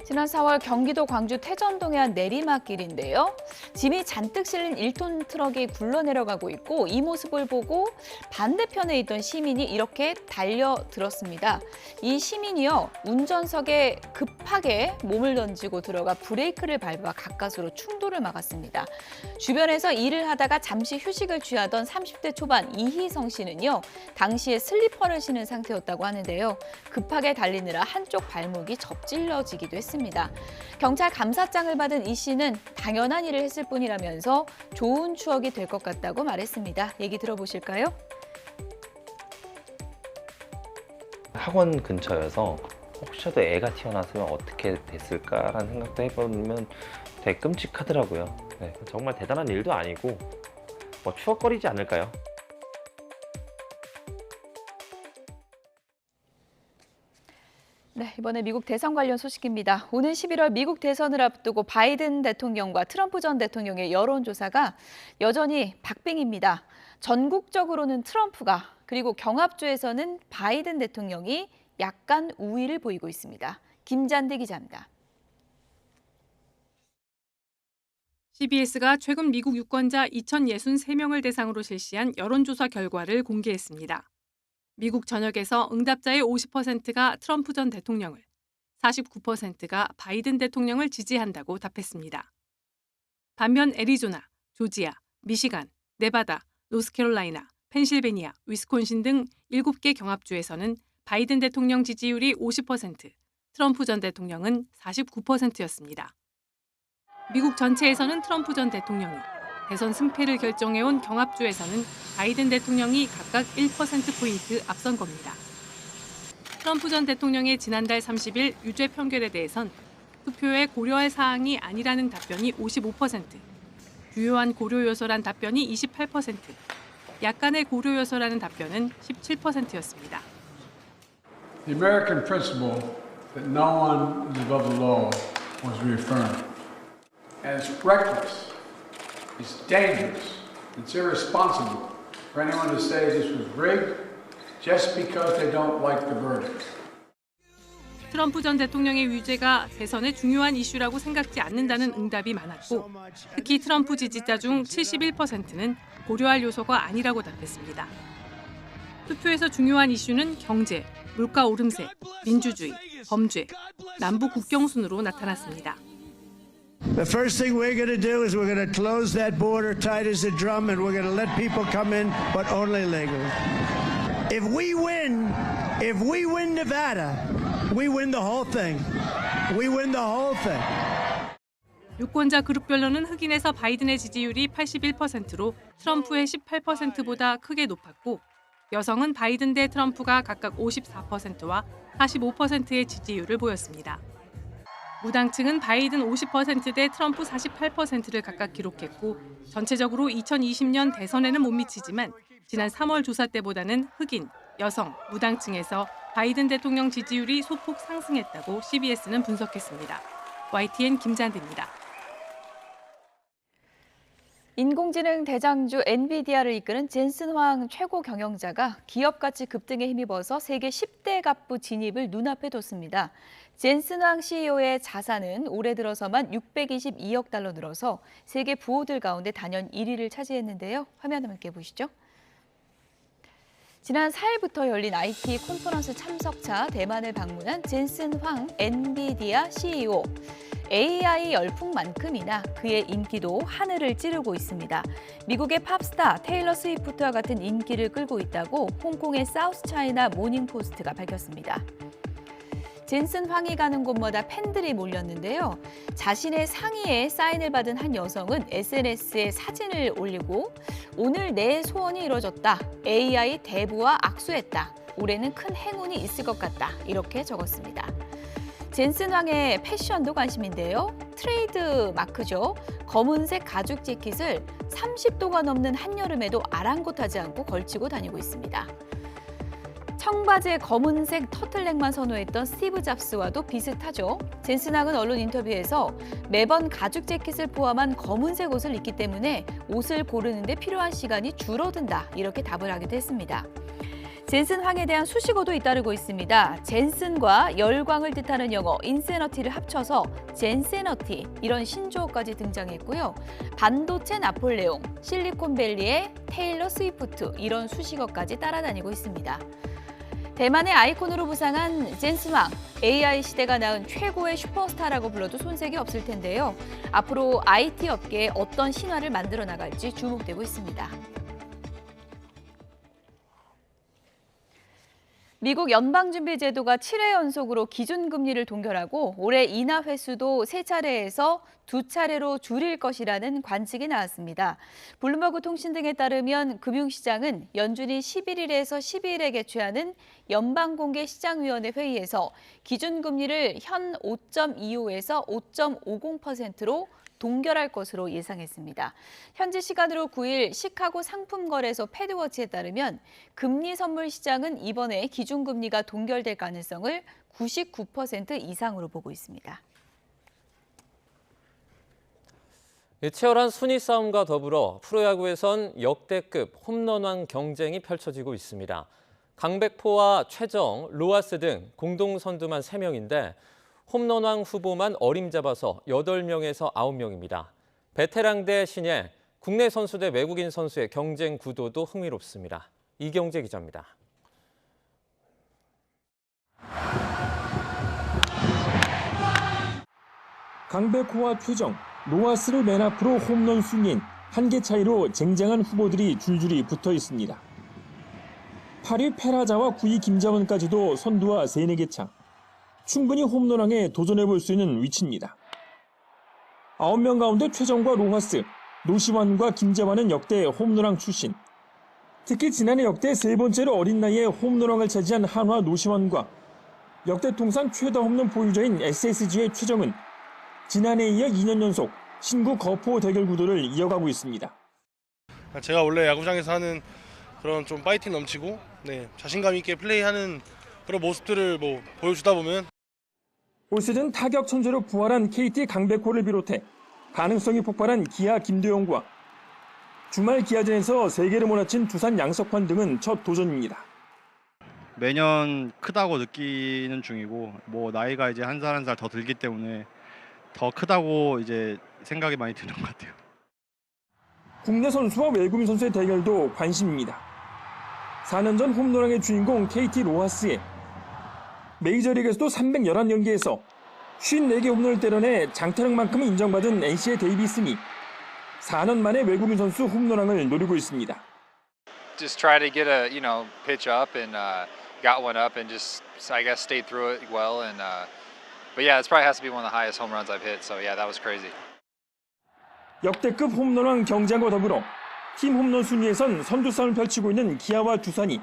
지난 4월 경기도 광주 태전동의 한 내리막길인데요. 짐이 잔뜩 실린 1톤 트럭이 굴러내려가고 있고 이 모습을 보고 반대편에 있던 시민이 이렇게 달려들었습니다. 이 시민이요, 운전석에 급하게 몸을 던지고 들어가 브레이크를 밟아 가까스로 충돌을 막았습니다. 주변에서 일을 하다가 잠시 휴식을 취하던 30대 초반 이희성 씨는요, 당시에 슬리퍼를 신은 상태였다고 하는데요. 급하게 달리느라 한쪽 발목이 접질러지기도 했습니다. 경찰 감사장을 받은 이 씨는 당연한 일을 했을 뿐이라면서 좋은 추억이 될 것 같다고 말했습니다. 얘기 들어보실까요? 학원 근처여서 혹시라도 애가 튀어나왔으면 어떻게 됐을까라는 생각도 해보면 되게 끔찍하더라고요. 네, 정말 대단한 일도 아니고 뭐 추억거리지 않을까요? 네, 이번에 미국 대선 관련 소식입니다. 오는 11월 미국 대선을 앞두고 바이든 대통령과 트럼프 전 대통령의 여론조사가 여전히 박빙입니다. 전국적으로는 트럼프가, 그리고 경합주에서는 바이든 대통령이 약간 우위를 보이고 있습니다. 김잔디 기자입니다. CBS가 최근 미국 유권자 2,063명을 대상으로 실시한 여론조사 결과를 공개했습니다. 미국 전역에서 응답자의 50%가 트럼프 전 대통령을, 49%가 바이든 대통령을 지지한다고 답했습니다. 반면 애리조나, 조지아, 미시간, 네바다, 노스캐롤라이나, 펜실베니아, 위스콘신 등 7개 경합주에서는 바이든 대통령 지지율이 50%, 트럼프 전 대통령은 49%였습니다. 미국 전체에서는 트럼프 전 대통령이, 대선 승패를 결정해온 경합주에서는 바이든 대통령이 각각 1%포인트 앞선 겁니다. 트럼프 전 대통령의 지난달 30일 유죄 판결에 대해선 투표에 고려할 사항이 아니라는 답변이 55%, 주요한 고려 요소란 답변이 28%, 약간의 고려 요소라는 답변은 17%였습니다. The American principle that no one is above the law was reaffirmed. As reckless, it's dangerous, it's irresponsible for anyone to say this was rigged just because they don't like the verdict. 트럼프 전 대통령의 유죄가 대선의 중요한 이슈라고 생각지 않는다는 응답이 많았고, 특히 트럼프 지지자 중 71%는 고려할 요소가 아니라고 답했습니다. 투표에서 중요한 이슈는 경제, 물가 오름세, 민주주의, 범죄, 남부 국경 순으로 나타났습니다. The first thing we're going to do is we're going to close that border tight as a drum and we're going to let people come in, but only legally. If we win Nevada, we win the whole thing. We win the whole thing. 유권자 그룹별로는 흑인에서 바이든의 지지율이 81%로 트럼프의 18%보다 크게 높았고, 여성은 바이든 대 트럼프가 각각 54%와 45%의 지지율을 보였습니다. 무당층은 바이든 50% 대 트럼프 48%를 각각 기록했고, 전체적으로 2020년 대선에는 못 미치지만 지난 3월 조사 때보다는 흑인, 여성, 무당층에서 바이든 대통령 지지율이 소폭 상승했다고 CBS는 분석했습니다. YTN 김잔디입니다. 인공지능 대장주 엔비디아를 이끄는 젠슨 황 최고 경영자가 기업 가치 급등에 힘입어서 세계 10대 갑부 진입을 눈앞에 뒀습니다. 젠슨 황 CEO의 자산은 올해 들어서만 622억 달러 늘어서 세계 부호들 가운데 단연 1위를 차지했는데요. 화면 함께 보시죠. 지난 4일부터 열린 IT 컨퍼런스 참석차 대만을 방문한 젠슨 황 엔비디아 CEO. AI 열풍만큼이나 그의 인기도 하늘을 찌르고 있습니다. 미국의 팝스타 테일러 스위프트와 같은 인기를 끌고 있다고 홍콩의 사우스 차이나 모닝포스트가 밝혔습니다. 젠슨 황이 가는 곳마다 팬들이 몰렸는데요. 자신의 상의에 사인을 받은 한 여성은 SNS에 사진을 올리고 오늘 내 소원이 이뤄졌다. AI 대부와 악수했다. 올해는 큰 행운이 있을 것 같다. 이렇게 적었습니다. 젠슨 황의 패션도 관심인데요. 트레이드 마크죠. 검은색 가죽 재킷을 30도가 넘는 한여름에도 아랑곳하지 않고 걸치고 다니고 있습니다. 청바지에 검은색 터틀넥만 선호했던 스티브 잡스와도 비슷하죠. 젠슨 황은 언론 인터뷰에서 매번 가죽 재킷을 포함한 검은색 옷을 입기 때문에 옷을 고르는 데 필요한 시간이 줄어든다. 이렇게 답을 하기도 했습니다. 젠슨 황에 대한 수식어도 잇따르고 있습니다. 젠슨과 열광을 뜻하는 영어 인세너티를 합쳐서 젠세너티 이런 신조어까지 등장했고요. 반도체 나폴레옹, 실리콘밸리의 테일러 스위프트 이런 수식어까지 따라다니고 있습니다. 대만의 아이콘으로 부상한 젠슨 황, AI 시대가 낳은 최고의 슈퍼스타라고 불러도 손색이 없을 텐데요. 앞으로 IT 업계에 어떤 신화를 만들어 나갈지 주목되고 있습니다. 미국 연방준비제도가 7회 연속으로 기준금리를 동결하고 올해 인하 횟수도 3차례에서 2차례로 줄일 것이라는 관측이 나왔습니다. 블룸버그 통신 등에 따르면 금융시장은 연준이 11일에서 12일에 개최하는 연방공개시장위원회 회의에서 기준금리를 현 5.25에서 5.50%로 동결할 것으로 예상했습니다. 현지 시간으로 9일 시카고 상품거래소 패드워치에 따르면 금리 선물 시장은 이번에 기준금리가 동결될 가능성을 99% 이상으로 보고 있습니다. 치열한 순위 싸움과 더불어 프로야구에선 역대급 홈런왕 경쟁이 펼쳐지고 있습니다. 강백포와 최정, 로하스 등 공동 선두만 3명인데 홈런왕 후보만 어림잡아서 8명에서 9명입니다. 베테랑 대 신예, 국내 선수 대 외국인 선수의 경쟁 구도도 흥미롭습니다. 이경재 기자입니다. 강백호와 최정, 로하스를 맨 앞으로 홈런 순위인 1개 차이로 쟁쟁한 후보들이 줄줄이 붙어 있습니다. 8위 페라자와 9위 김자원까지도 선두와 3-4개 차. 충분히 홈런왕에 도전해볼 수 있는 위치입니다. 9명 가운데 최정과 로하스, 노시환과 김재환은 역대 홈런왕 출신. 특히 지난해 역대 3번째로 어린 나이에 홈런왕을 차지한 한화 노시환과 역대 통산 최다 홈런 보유자인 SSG의 최정은 지난해에 이어 2년 연속 신구 거포 대결 구도를 이어가고 있습니다. 제가 원래 야구장에서 하는 그런 좀 파이팅 넘치고 자신감 있게 플레이하는 그런 모습들을 보여주다 보면 올 시즌 타격 천재로 부활한 KT 강백호를 비롯해 가능성이 폭발한 기아 김도영과 주말 기아전에서 3개를 몰아친 두산 양석환 등은 첫 도전입니다. 매년 크다고 느끼는 중이고 나이가 이제 한 살 한 살 더 들기 때문에 더 크다고 이제 생각이 많이 드는 것 같아요. 국내 선수와 외국인 선수의 대결도 관심입니다. 4년 전 홈런왕의 주인공 KT 로하스에 메이저리그에서도 311경기에서 54개 홈런을 때려내 장타력만큼은 인정받은 NC의 데이비슨이 4년 만에 외국인 선수 홈런왕을 노리고 있습니다. Just try to get a pitch up and got one up and just I guess stayed through it well and but yeah, this probably has to be one of the highest home runs I've hit. So yeah, that was crazy. 역대급 홈런왕 경쟁과 더불어 팀 홈런 순위에선 선두 싸움을 펼치고 있는 기아와 두산이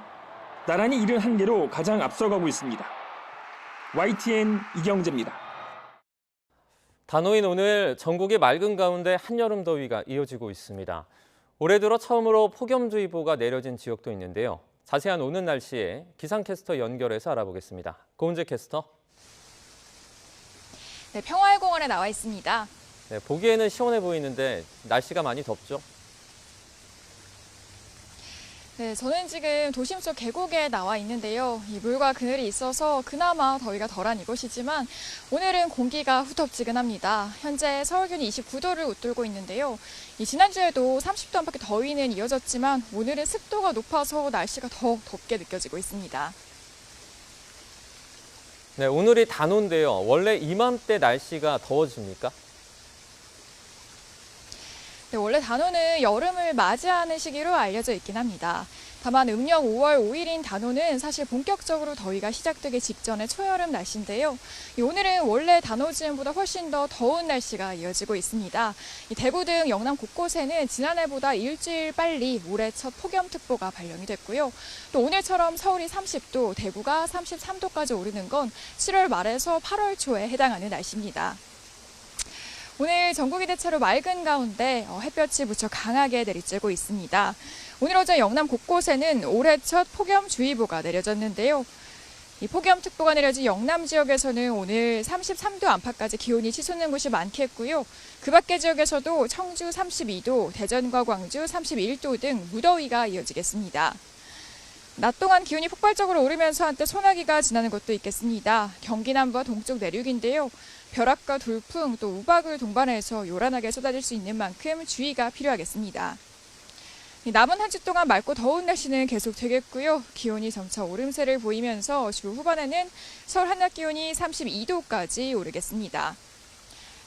나란히 71개로 가장 앞서가고 있습니다. YTN 이경재입니다. 단오인 오늘 전국이 맑은 가운데 한여름 더위가 이어지고 있습니다. 올해 들어 처음으로 폭염주의보가 내려진 지역도 있는데요. 자세한 오늘 날씨에 기상캐스터 연결해서 알아보겠습니다. 고은재 캐스터. 네, 평화의 공원에 나와 있습니다. 네, 보기에는 시원해 보이는데 날씨가 많이 덥죠? 네, 저는 지금 도심 속 계곡에 나와 있는데요. 이 물과 그늘이 있어서 그나마 더위가 덜한 이곳이지만 오늘은 공기가 후텁지근합니다. 현재 서울 기온이 29도를 웃돌고 있는데요. 지난주에도 30도 안팎의 더위는 이어졌지만 오늘은 습도가 높아서 날씨가 더 덥게 느껴지고 있습니다. 네, 오늘이 단오인데요. 원래 이맘때 날씨가 더워집니까? 네, 원래 단오는 여름을 맞이하는 시기로 알려져 있긴 합니다. 다만 음력 5월 5일인 단오는 사실 본격적으로 더위가 시작되기 직전의 초여름 날씨인데요. 오늘은 원래 단오 즈음보다 훨씬 더 더운 날씨가 이어지고 있습니다. 대구 등 영남 곳곳에는 지난해보다 일주일 빨리 올해 첫 폭염특보가 발령이 됐고요. 또 오늘처럼 서울이 30도, 대구가 33도까지 오르는 건 7월 말에서 8월 초에 해당하는 날씨입니다. 오늘 전국이 대체로 맑은 가운데 햇볕이 무척 강하게 내리쬐고 있습니다. 오늘 어제 영남 곳곳에는 올해 첫 폭염주의보가 내려졌는데요. 이 폭염특보가 내려진 영남 지역에서는 오늘 33도 안팎까지 기온이 치솟는 곳이 많겠고요. 그 밖의 지역에서도 청주 32도, 대전과 광주 31도 등 무더위가 이어지겠습니다. 낮 동안 기온이 폭발적으로 오르면서 한때 소나기가 지나는 곳도 있겠습니다. 경기 남부와 동쪽 내륙인데요. 벼락과 돌풍 또 우박을 동반해서 요란하게 쏟아질 수 있는 만큼 주의가 필요하겠습니다. 남은 한 주 동안 맑고 더운 날씨는 계속되겠고요. 기온이 점차 오름세를 보이면서 주 후반에는 서울 한낮 기온이 32도까지 오르겠습니다.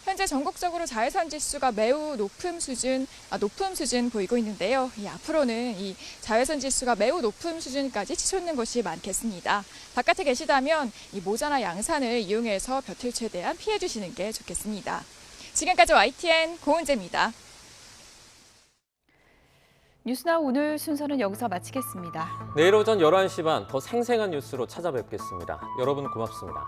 현재 전국적으로 자외선 지수가 매우 높은 수준 보이고 있는데요. 앞으로는 이 자외선 지수가 매우 높은 수준까지 치솟는 곳이 많겠습니다. 바깥에 계시다면 이 모자나 양산을 이용해서 볕을 최대한 피해 주시는 게 좋겠습니다. 지금까지 YTN 고은재입니다. 뉴스나우 오늘 순서는 여기서 마치겠습니다. 내일 오전 11시 반 더 생생한 뉴스로 찾아뵙겠습니다. 여러분 고맙습니다.